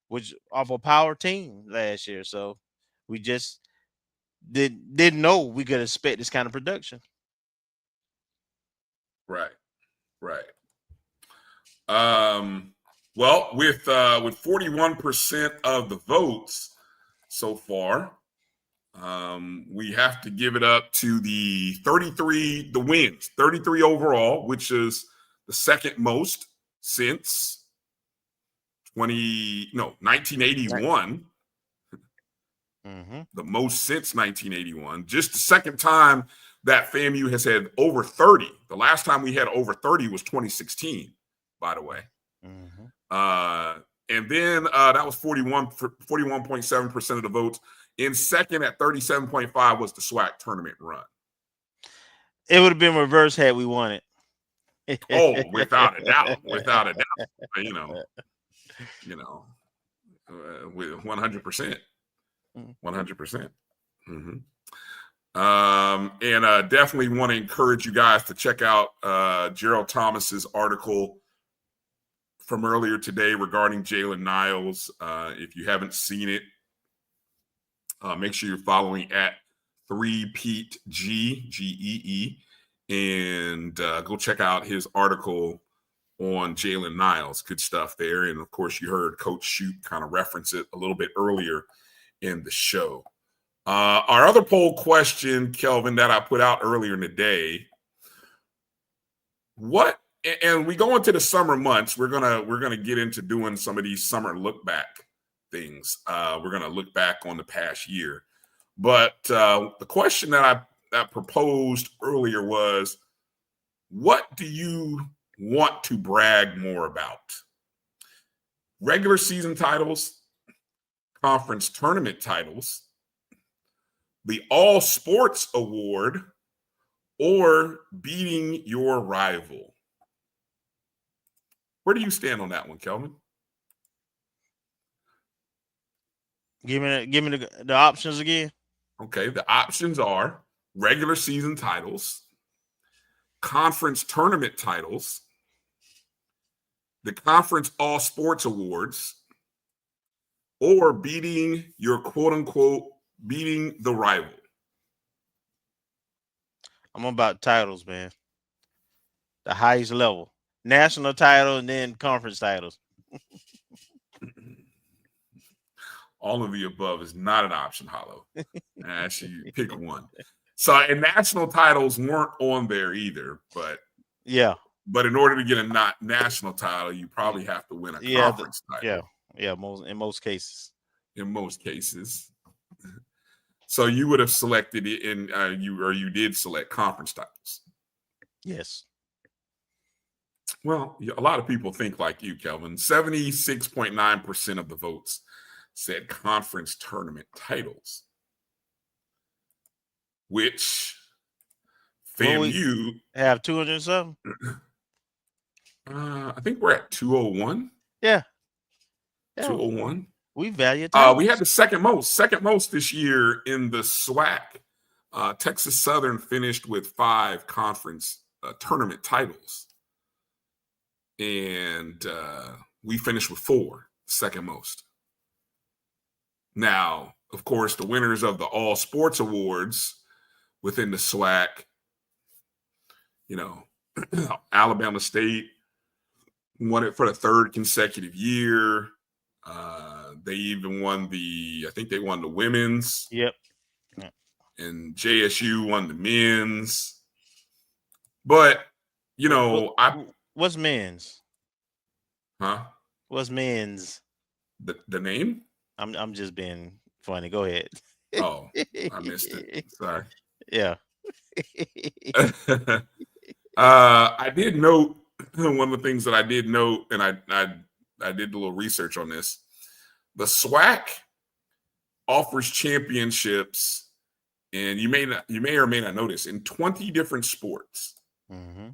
which off a power team last year. So we just didn't know we could expect this kind of production. Right. Well, with 41% of the votes so far, we have to give it up to the 33 wins, 33 overall, which is the second most since 1981. Mm-hmm. The most since 1981. Just the second time that FAMU has had over 30. The last time we had over 30 was 2016, by the way. Mm-hmm. And then that was 41.7% of the votes. In second at 37.5 was the SWAC tournament run. It would have been reverse had we won it. Oh, without a doubt. With 100%. 100%. Mm-hmm. And definitely want to encourage you guys to check out Gerald Thomas's article from earlier today regarding Jalen Niles. If you haven't seen it, make sure you're following at 3PeteG, G-E-E, and go check out his article on Jalen Niles. Good stuff there. And, of course, you heard Coach Shouppe kind of reference it a little bit earlier in the show. Our other poll question, Kelvin, that I put out earlier in the day, and we go into the summer months, we're gonna get into doing some of these summer look back things. We're gonna look back on the past year. But the question that I proposed earlier was, what do you want to brag more about? Regular season titles, conference tournament titles, the All Sports Award, or beating your rival? Where do you stand on that one, Kelvin? Give me the options again. Okay, the options are regular season titles, conference tournament titles, the conference all sports awards, or beating your quote unquote beating the rival. I'm about titles, man. The highest level. National title and then conference titles. All of the above is not an option, Hollow. Actually, pick one. So, and national titles weren't on there either, but yeah. But in order to get a national title, you probably have to win a conference title. Yeah. In most cases. In most cases. So you would have selected it you did select conference titles. Yes. Well, a lot of people think like you, Kelvin. 76.9% of the votes said conference tournament titles, which FAMU have 200 something. I think we're at 201. Yeah. 201. We value titles. We had the second most this year in the SWAC. Texas Southern finished with 5 conference tournament titles. And we finished with 4, second most. Now, of course, the winners of the All Sports Awards within the SWAC, Alabama State won it for the 3rd consecutive year. They even won they won the women's. Yep. And JSU won the men's. But, what's men's? Huh? What's men's? The name? I'm just being funny. Go ahead. Oh, I missed it. Sorry. Yeah. I did note one of the things that I did note, and I did a little research on this. The SWAC offers championships, and you may or may not notice, in 20 different sports. Mm-hmm.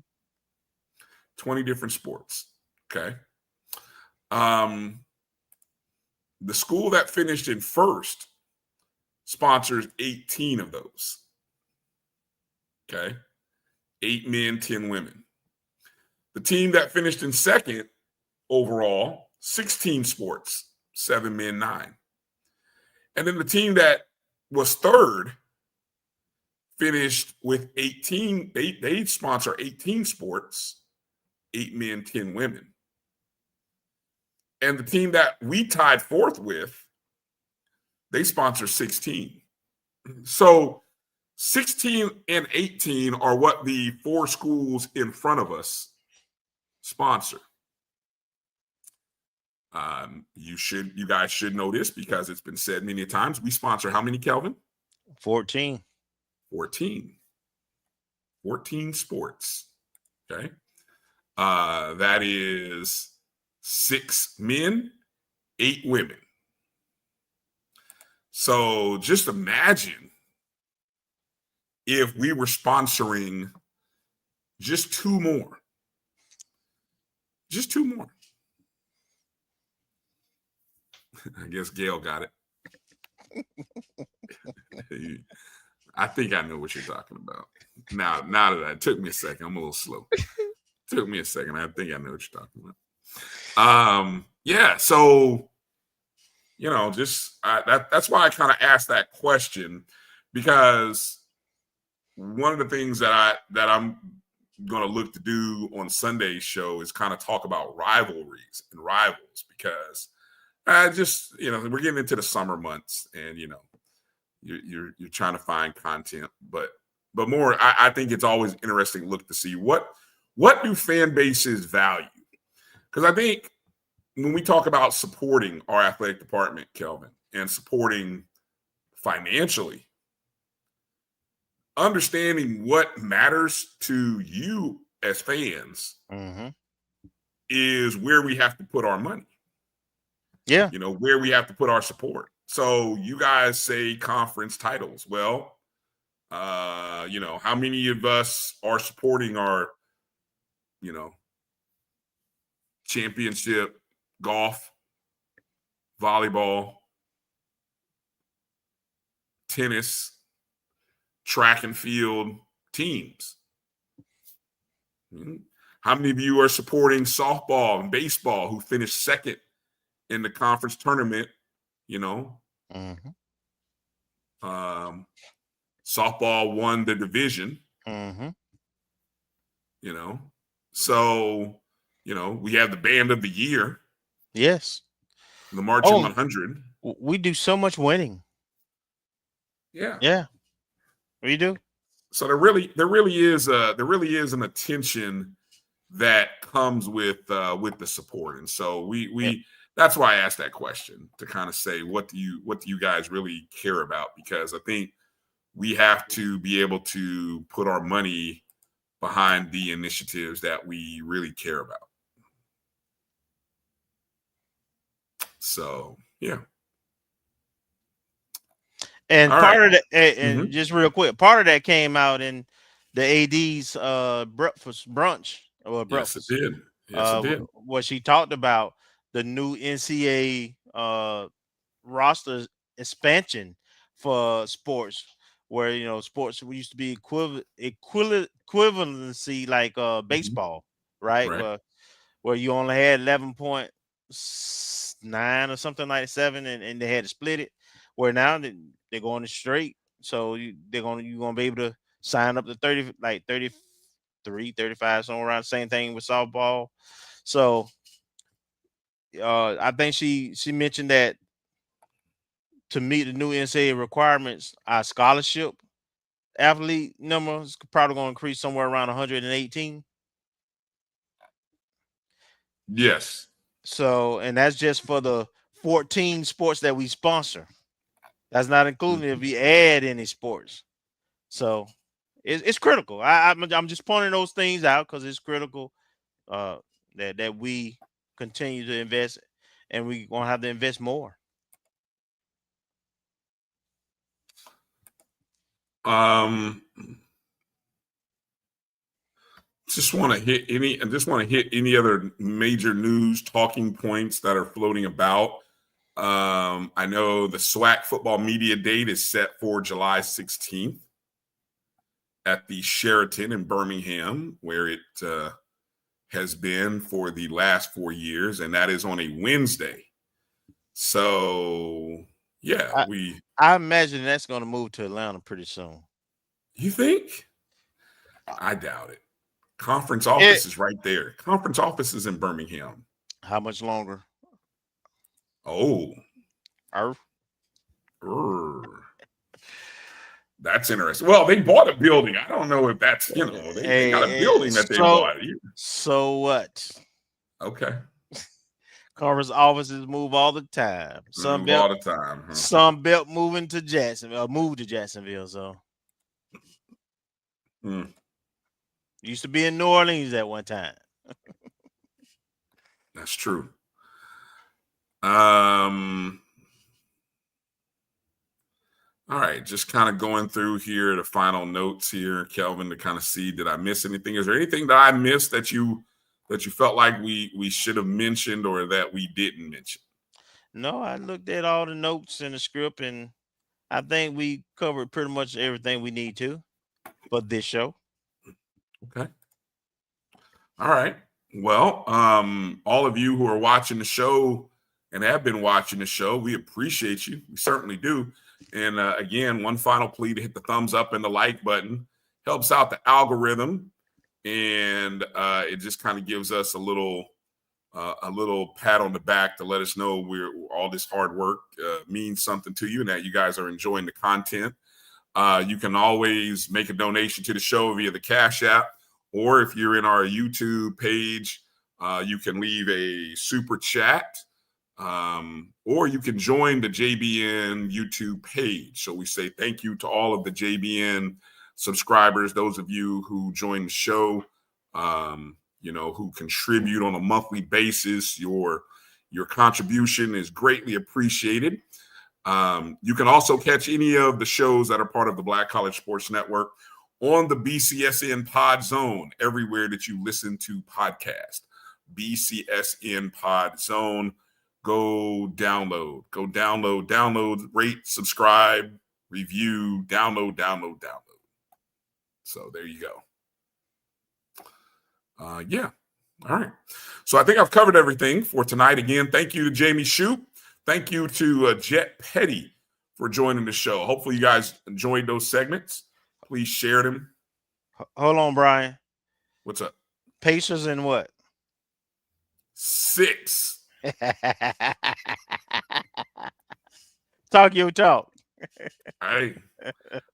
20 different sports. Okay. The school that finished in first sponsors 18 of those. Okay. 8 men, 10 women. The team that finished in second overall, 16 sports, 7 men, 9. And then the team that was third finished with 18. They sponsor 18 sports, 8 men, 10 women. And the team that we tied fourth with, they sponsor 16. So 16 and 18 are what the 4 schools in front of us sponsor. You guys should know this because it's been said many times. We sponsor how many, Kelvin? 14. 14 sports. Okay. That is 6 men, 8 women. So just imagine if we were sponsoring just 2 more. Just 2 more. I guess Gail got it. I think I know what you're talking about. Now that it took me a second, I'm a little slow. Took me a second. I think I know what you're talking about. Yeah. So, that's why I kind of asked that question, because one of the things that I'm going to look to do on Sunday's show is kind of talk about rivalries and rivals, because I just, we're getting into the summer months, and you're trying to find content, but more, I think it's always interesting to look to see what do fan bases value, because I think when we talk about supporting our athletic department, Kelvin, and supporting financially, understanding what matters to you as fans is where we have to put our money. Yeah. Where we have to put our support. So you guys say conference titles. Well, how many of us are supporting our, championship golf, volleyball, tennis, track and field teams? How many of you are supporting softball and baseball, who finished second in the conference tournament? Softball won the division. So, we have the band of the year. Yes. The Marching 100. We do so much winning. Yeah. Yeah. We do. So there really is an attention that comes with the support. And so we that's why I asked that question, to kind of say, what do you guys really care about? Because I think we have to be able to put our money behind the initiatives that we really care about. So, yeah. And all part right. of that, and just real quick, part of that came out in the AD's brunch. Yes, it did. Yes, it did. What she talked about, the new NCAA roster expansion for sports, where sports used to be equivalency like baseball, right? Where you only had 11.9 or something like 7, and they had to split it. Where now they're going to straight, so you're gonna be able to sign up to 30, like 33, 35, somewhere around. Same thing with softball. So I think she mentioned that to meet the new NCAA requirements, our scholarship athlete number is probably going to increase somewhere around 118. Yes. So, and that's just for the 14 sports that we sponsor. That's not including if we add any sports. So it's critical. I'm just pointing those things out because it's critical that we continue to invest, and we're going to have to invest more. Just want to hit any other major news talking points that are floating about. I know the SWAC football media date is set for July 16th at the Sheraton in Birmingham, where it has been for the last 4 years, and that is on a Wednesday. So, yeah, I imagine that's going to move to Atlanta pretty soon. You think? I doubt it. Conference office is right there. Conference office is in Birmingham. How much longer? Oh. That's interesting. Well, they bought a building. I don't know if that's, they got a building that they bought. So what? Okay. Conference offices move all the time. Some Belt moving to Jacksonville, moved to Jacksonville. So used to be in New Orleans at one time. That's true. All right, just kind of going through here the final notes here, Kelvin, to kind of see, did I miss anything? Is there anything that I missed that you felt like we should have mentioned or that we didn't mention? No, I looked at all the notes in the script, and I think we covered pretty much everything we need to for this show. Okay. All right. Well, all of you who are watching the show and have been watching the show, we appreciate you. We certainly do. And again, one final plea to hit the thumbs up and the like button. Helps out the algorithm, and it just kind of gives us a little pat on the back to let us know all this hard work means something to you and that you guys are enjoying the content. You can always make a donation to the show via the Cash App, or if you're in our YouTube page, you can leave a super chat, or you can join the JBN YouTube page. So we say thank you to all of the JBN subscribers, those of you who join the show, who contribute on a monthly basis. Your contribution is greatly appreciated. You can also catch any of the shows that are part of the Black College Sports Network on the BCSN Pod Zone, everywhere that you listen to podcasts. BCSN Pod Zone. Go download, rate, subscribe, review, download. So there you go. Yeah. All right. So I think I've covered everything for tonight. Again, thank you to Jamey Shouppe. Thank you to Jett, Peddy for joining the show. Hopefully you guys enjoyed those segments. Please share them. Hold on, Bryan. What's up? Pacers in what? 6. Talk your talk. Hey,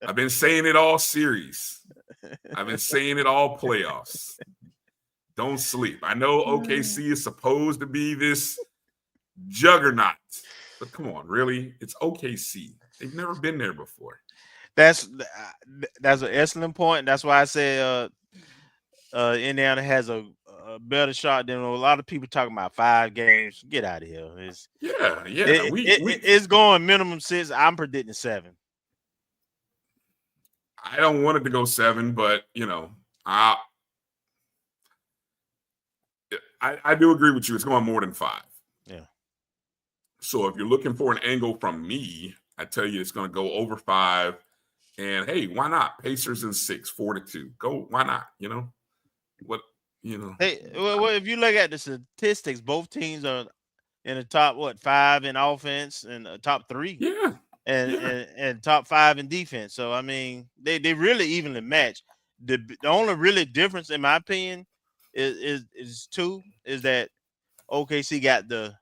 I've been saying it all series. I've been saying it all playoffs. Don't sleep. I know OKC is supposed to be this juggernaut, but come on, really? It's OKC. They've never been there before. That's an excellent point. That's why I say Indiana has a better shot than a lot of people talking about 5 games. Get out of here. It's going minimum 6. I'm predicting 7. I don't want it to go 7, but I do agree with you. It's going more than 5. Yeah. So if you're looking for an angle from me, I tell you it's going to go over 5. And hey, why not? Pacers in 6, 4-2. Go. Why not? Hey, well, if you look at the statistics, both teams are in the top 5 in offense and top 3. Yeah. And top 5 in defense. So I mean, they really evenly match. The only really difference, in my opinion, is that OKC got the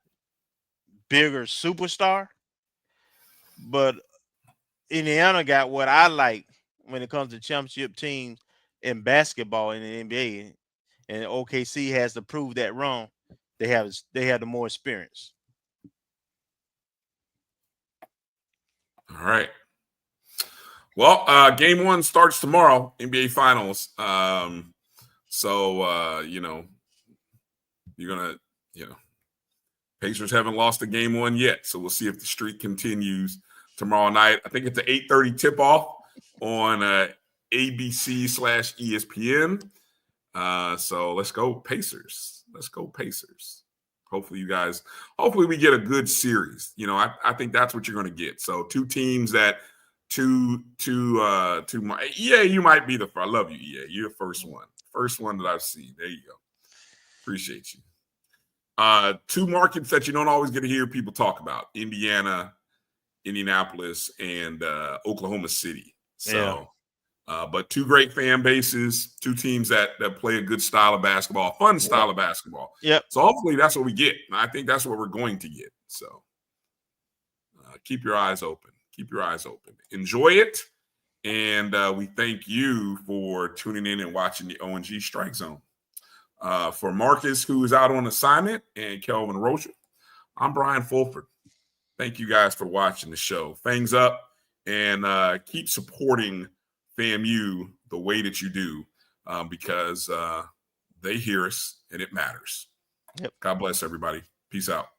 bigger superstar, but Indiana got what I like when it comes to championship teams in basketball in the NBA, and OKC has to prove that wrong. They have the more experience. All right. Well, game 1 starts tomorrow, NBA Finals. You're gonna, Pacers haven't lost a game 1 yet, so we'll see if the streak continues tomorrow night. I think it's an 8:30 tip-off on ABC/ESPN. So let's go Pacers. Hopefully we get a good series. I think that's what you're going to get. So 2 teams that you might be I love you, EA. You're the first one that I've seen. There you go. Appreciate you. 2 markets that you don't always get to hear people talk about: Indiana, Indianapolis, and Oklahoma City. So, but 2 great fan bases, 2 teams that play a good style of basketball, fun style of basketball. Yep. So hopefully that's what we get. And I think that's what we're going to get. So keep your eyes open. Enjoy it. And we thank you for tuning in and watching the O&G StrikeZone. For Marcus, who is out on assignment, and Kelvin Rocha, I'm Bryan Fulford. Thank you guys for watching the show. Fangs up, and keep supporting FAMU the way that you do, because they hear us and it matters. Yep. God bless everybody. Peace out.